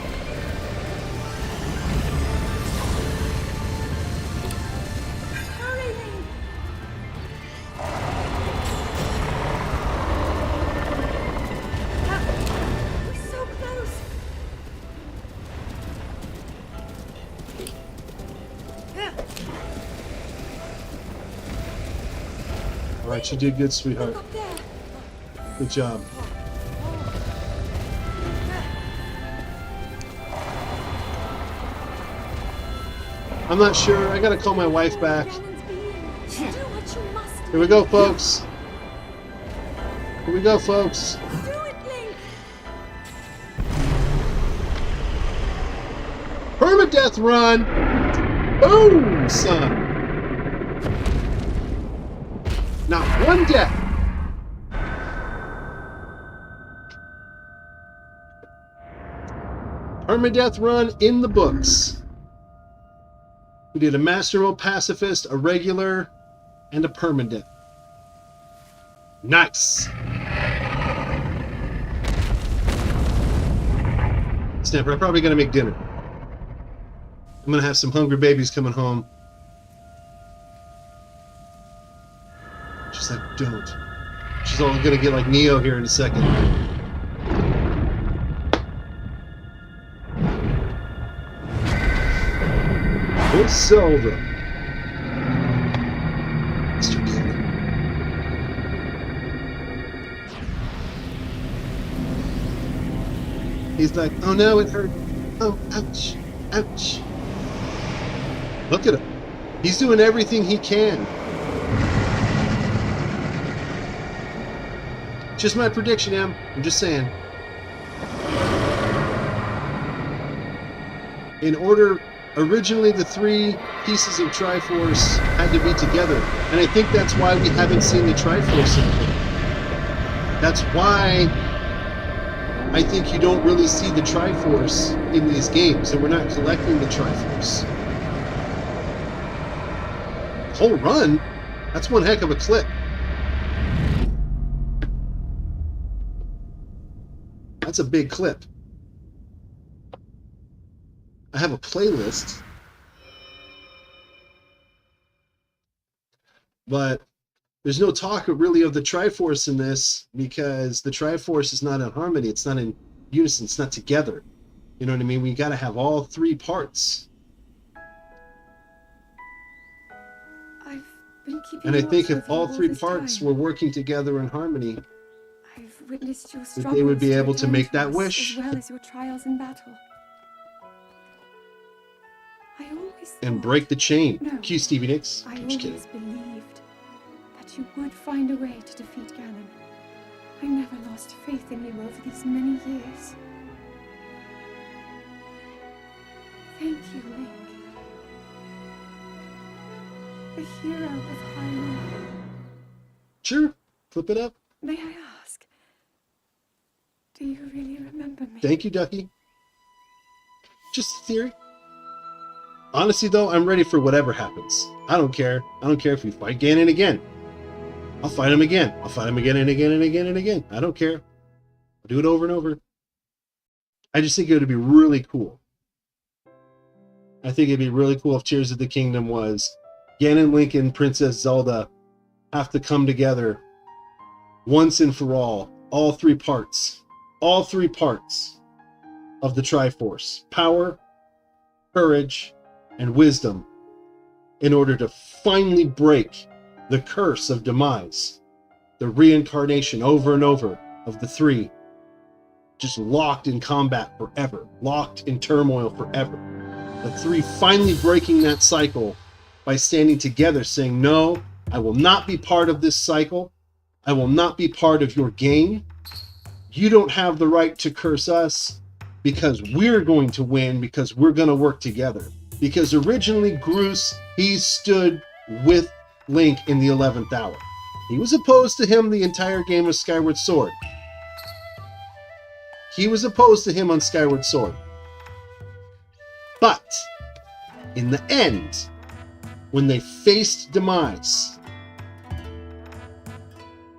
Alright, you did good, sweetheart. Good job. I'm not sure. I gotta call my wife back. Here we go, folks. Here we go, folks. PERMADEATH RUN! Boom, son. Not one death. Permadeath run in the books. We did a Master Mode Pacifist, a regular, and a permadeath. Nice. Snapper, I'm probably gonna make dinner. I'm gonna have some hungry babies coming home. She's like, don't. She's all gonna get like Neo here in a second. It's Zelda. Mr. Ganon. He's like, oh no, it hurt. Oh, ouch, ouch. Look at him. He's doing everything he can. Just my prediction, Em. I'm just saying. In order, originally the three pieces of Triforce had to be together. And I think that's why we haven't seen the Triforce anymore. That's why I think you don't really see the Triforce in these games, and we're not collecting the Triforce. Whole run? That's one heck of a clip. That's a big clip. I have a playlist, but there's no talk really of the Triforce in this because the Triforce is not in harmony. It's not in unison. It's not together. You know what I mean? We got to have all three parts. I've been keeping And I think watch if over all you three this parts time. were working together in harmony, I've witnessed your that they would be struggles able to return make that us, wish as well as your trials in battle. I always and thought- break the chain. No, Cue Stevie Nicks. I I'm just kidding. always believed that you would find a way to defeat Ganon. I never lost faith in you over these many years. Thank you, Link. The hero of Hyrule. Sure. Flip it up. May I ask, do you really remember me? Thank you, Ducky. Just a theory. Honestly, though, I'm ready for whatever happens. I don't care. I don't care if we fight Ganon again. I'll fight him again. I'll fight him again and again and again and again. I don't care. I'll do it over and over. I just think it would be really cool. I think it'd be really cool if Tears of the Kingdom was Ganon, Link, and Princess Zelda have to come together once and for all three parts of the Triforce. Power, courage, and wisdom in order to finally break the curse of demise, the reincarnation over and over of the three, just locked in combat forever, locked in turmoil forever. The three finally breaking that cycle by standing together saying, no, I will not be part of this cycle. I will not be part of your game. You don't have the right to curse us because we're going to win, because we're going to work together. Because originally Groose, he stood with Link in the 11th hour. He was opposed to him the entire game of Skyward Sword. He was opposed to him on Skyward Sword. But in the end, when they faced demise,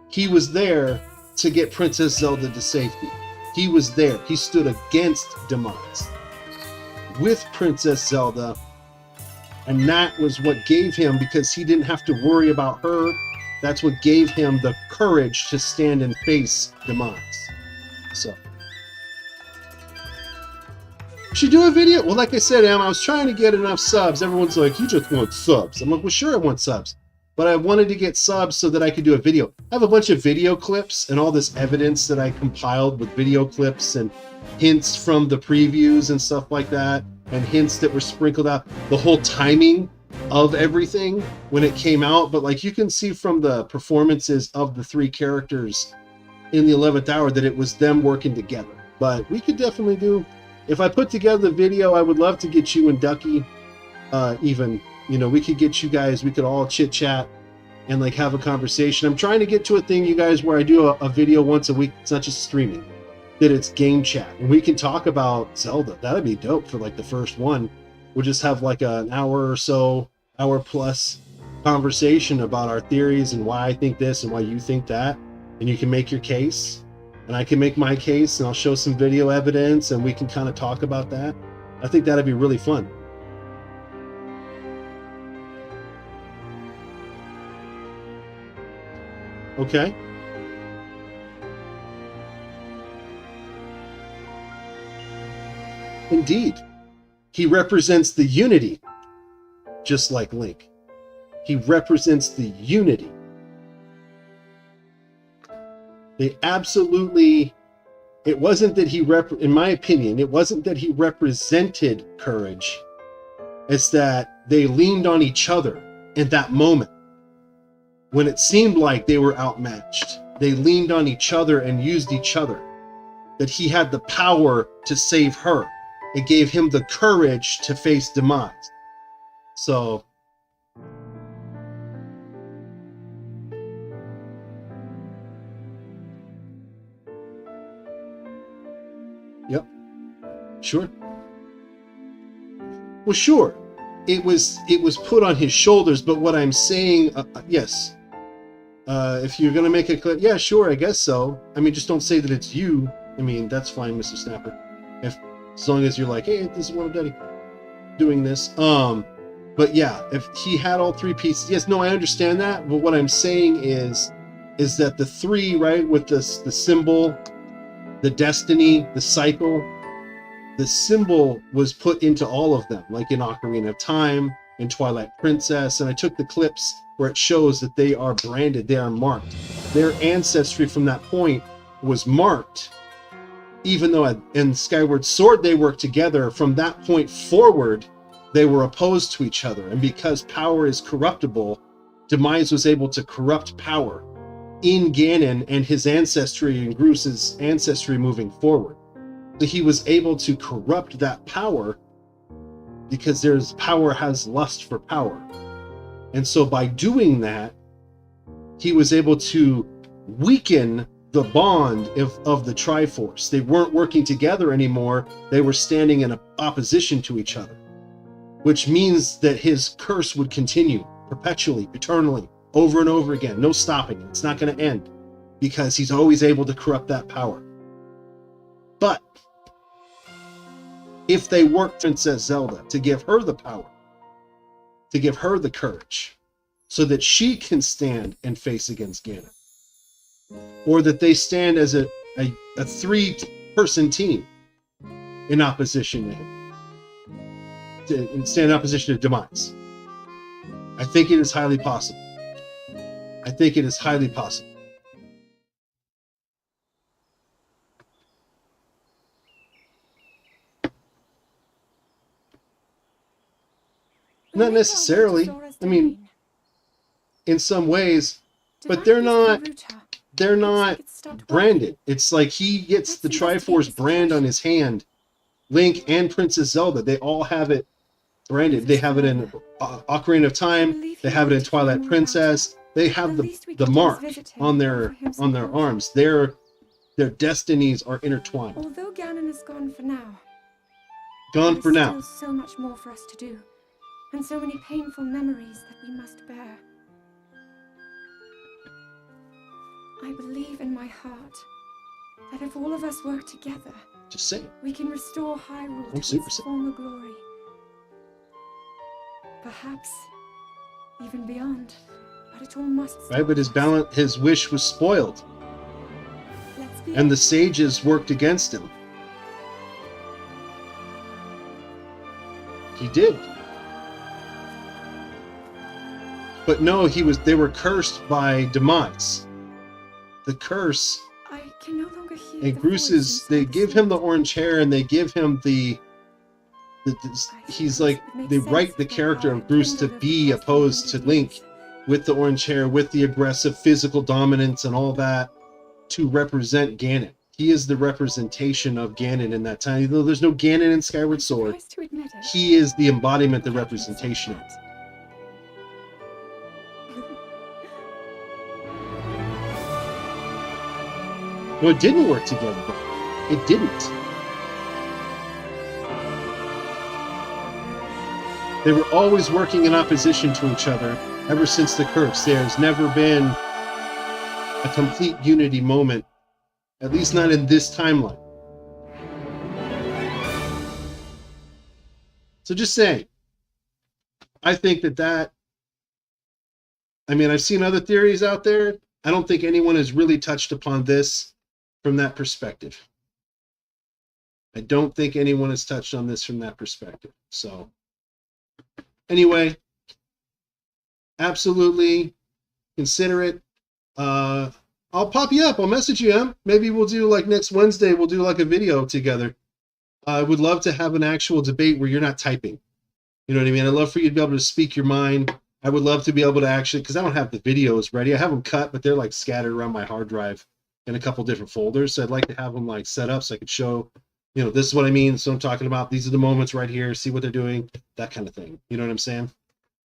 he was there to get Princess Zelda to safety. He was there. He stood against demise with Princess Zelda, and that was what gave him, because he didn't have to worry about her, that's what gave him the courage to stand and face demise. So should do a video. Well, like I said, Em, I was trying to get enough subs. Everyone's like, you just want subs. I'm like, well, sure, I want subs. But I wanted to get subs so that I could do a video. I have a bunch of video clips and all this evidence that I compiled with video clips and hints from the previews and stuff like that, and hints that were sprinkled out. The whole timing of everything when it came out. But like you can see from the performances of the three characters in the 11th hour that it was them working together. But we could definitely do, if I put together the video, I would love to get you and Ducky even, you know, we could get you guys, we could all chit chat and like have a conversation. I'm trying to get to a thing, you guys, where I do a video once a week. It's not just streaming, that it's game chat, and we can talk about Zelda. That'd be dope for like the first one. We'll just have like an hour or so, hour plus conversation about our theories and why I think this and why you think that, and you can make your case and I can make my case, and I'll show some video evidence and we can kind of talk about that. I think that'd be really fun. Okay. Indeed. He represents the unity, just like Link. He represents the unity. They absolutely, it wasn't that he, in my opinion, it wasn't that he represented courage. It's that they leaned on each other in that moment. When it seemed like they were outmatched, they leaned on each other and used each other. That he had the power to save her. It gave him the courage to face demise. So, yep, sure. Well, sure, it was put on his shoulders. But what I'm saying, yes, if you're gonna make a clip, yeah, sure, I guess so. I mean, just don't say that it's you. I mean, that's fine, Mr. Snapper. As long as you're like, hey, this is 1UPdaddy doing this. But yeah, if he had all three pieces, yes, no, I understand that. But what I'm saying is that the three, right, with the symbol, the destiny, the cycle, the symbol was put into all of them, like in Ocarina of Time, in Twilight Princess, and I took the clips where it shows that they are branded, they are marked. Their ancestry from that point was marked. Even though in Skyward Sword they worked together, from that point forward, they were opposed to each other. And because power is corruptible, Demise was able to corrupt power in Ganon and his ancestry and Groos's ancestry moving forward. So he was able to corrupt that power because there's power has lust for power. And so by doing that, he was able to weaken the bond of the Triforce. They weren't working together anymore. They were standing in opposition to each other, which means that his curse would continue perpetually, eternally, over and over again. No stopping it. It's not going to end because he's always able to corrupt that power. But if they work Princess Zelda to give her the power, to give her the courage, so that she can stand and face against Ganon, or that they stand as a three-person team in opposition to him, stand in opposition to Demise. I think it is highly possible. I think it is highly possible. Not necessarily. I mean, in some ways, but they're not branded. It's like he gets the Triforce brand on his hand. Link and Princess Zelda, they all have it branded. They have it in Ocarina of Time. They have it in Twilight Princess. They have the mark on their arms. Their destinies are intertwined. Although Ganon is gone for now. Gone for now. There's still so much more for us to do, and so many painful memories that we must bear. I believe in my heart that if all of us work together, Just saying. we can restore Hyrule I'm to super its sick. former glory. Perhaps even beyond, but it all must start Right, but his wish was spoiled, Let's be and the sages worked against him. He did. But no, they were cursed by Demise. The curse, I can no longer hear and the Groose voices they of the give him the spirits. orange hair, and they give him he's like, they write the character of Groose to be opposed to Link with the orange hair, with the aggressive physical dominance and all that, to represent Ganon. He is the representation of Ganon in that time. Though there's no Ganon in Skyward Sword, Surprised to admit it. he is the embodiment, the representation of it. Well, it didn't work together, though. It didn't. They were always working in opposition to each other ever since the curse. There's never been a complete unity moment, at least not in this timeline. So just saying, I think that I mean, I've seen other theories out there. I don't think anyone has really touched upon this from that perspective. I don't think anyone has touched on this from that perspective. So anyway, absolutely consider it. I'll pop you up. I'll message you, Em. Maybe we'll do like next Wednesday, we'll do like a video together. I would love to have an actual debate where you're not typing. You know what I mean? I'd love for you to be able to speak your mind. I would love to be able to actually, because I don't have the videos ready. I have them cut, but they're like scattered around my hard drive in a couple different folders. So I'd like to have them like set up so I could show, you know, this is what I mean. So I'm talking about, these are the moments right here. See what they're doing, that kind of thing. You know what I'm saying?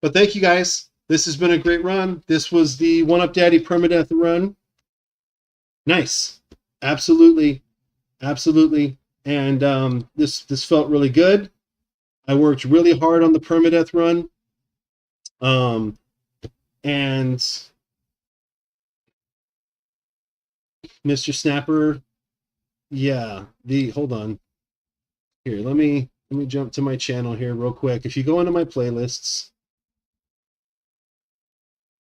But thank you guys. This has been a great run. This was the 1UPdaddy Permadeath Run. Nice. Absolutely. Absolutely. And this felt really good. I worked really hard on the Permadeath Run. And Mr. Snapper, yeah, hold on. Here, let me jump to my channel here real quick. If you go into my playlists,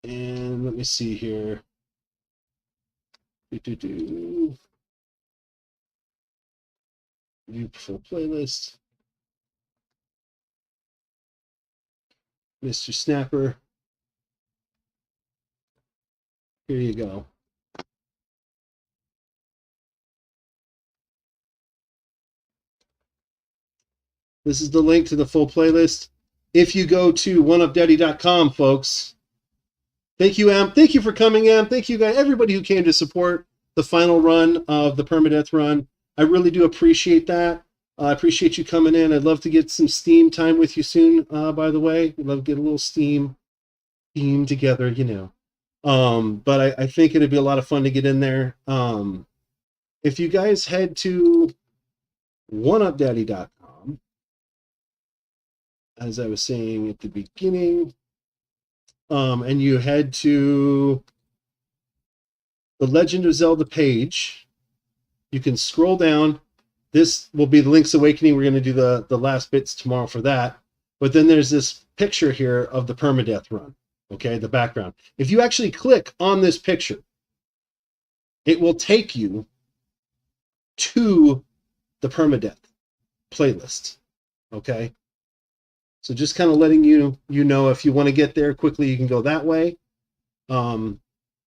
and let me see here. View full playlist. Mr. Snapper. Here you go. This is the link to the full playlist. If you go to 1UPdaddy.com, folks. Thank you, Am. Thank you for coming, Am. Thank you, guys, everybody who came to support the final run of the Permadeath Run. I really do appreciate that. I appreciate you coming in. I'd love to get some Steam time with you soon, by the way. I'd love to get a little Steam theme together, you know. But I think it'd be a lot of fun to get in there. If you guys head to 1UPdaddy.com, as I was saying at the beginning, and you head to the Legend of Zelda page, you can scroll down. This will be the Link's Awakening. We're going to do the last bits tomorrow for that. But then there's this picture here of the Permadeath Run, okay, the background. If you actually click on this picture, it will take you to the Permadeath playlist, okay? So just kind of letting you know, if you want to get there quickly, you can go that way.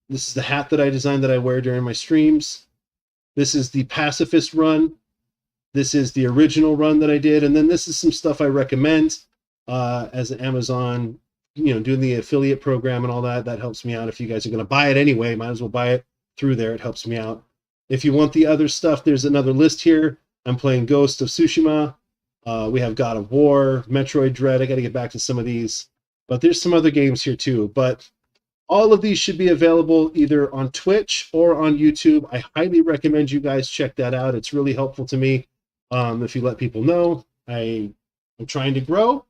This is the hat that I designed that I wear during my streams. This is the Pacifist Run. This is the original run that I did. And then this is some stuff I recommend as an Amazon, you know, doing the affiliate program and all that. That helps me out. If you guys are going to buy it anyway, might as well buy it through there. It helps me out. If you want the other stuff, there's another list here. I'm playing Ghost of Tsushima. We have God of War, Metroid Dread. I got to get back to some of these. But there's some other games here too. But all of these should be available either on Twitch or on YouTube. I highly recommend you guys check that out. It's really helpful to me. If you let people know, I'm trying to grow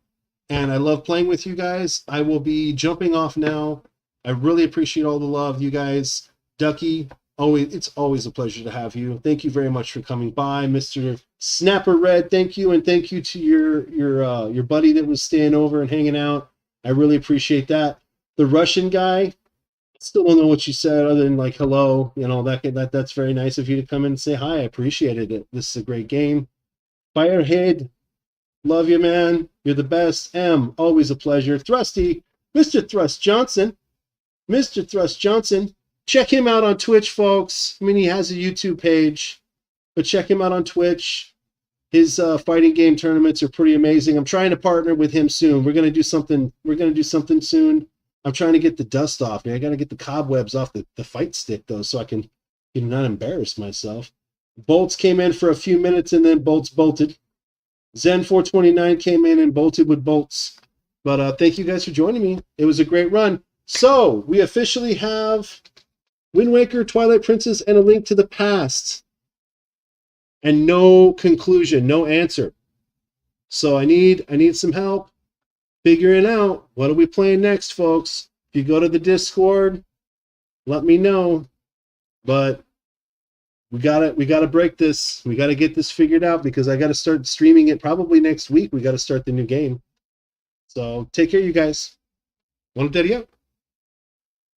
and I love playing with you guys. I will be jumping off now. I really appreciate all the love, you guys. Ducky, it's always a pleasure to have you. Thank you very much for coming by. Mr. Snapper Red, thank you. And thank you to your buddy that was staying over and hanging out. I really appreciate that. The Russian guy, still don't know what you said other than like hello, you know, that's very nice of you to come in and say hi. I appreciated it. This is a great game. Firehead, love you, man. You're the best. M, always a pleasure. Thrusty, Mr. Thrust Johnson. Mr. Thrust Johnson. Check him out on Twitch, folks. I mean, he has a YouTube page, but check him out on Twitch. His fighting game tournaments are pretty amazing. I'm trying to partner with him soon. We're gonna do something soon. I'm trying to get the dust off, man. I got to get the cobwebs off the fight stick, though, so I can not embarrass myself. Bolts came in for a few minutes and then Bolts bolted. Zen 429 came in and bolted with Bolts. But thank you guys for joining me. It was a great run. So we officially have Wind Waker, Twilight Princess, and A Link to the Past. And no conclusion, no answer. So I need some help figuring out what are we playing next, folks. If you go to the Discord, let me know. But we gotta break this. We gotta get this figured out because I gotta start streaming it probably next week. We gotta start the new game. So take care, you guys. 1UPdaddy out.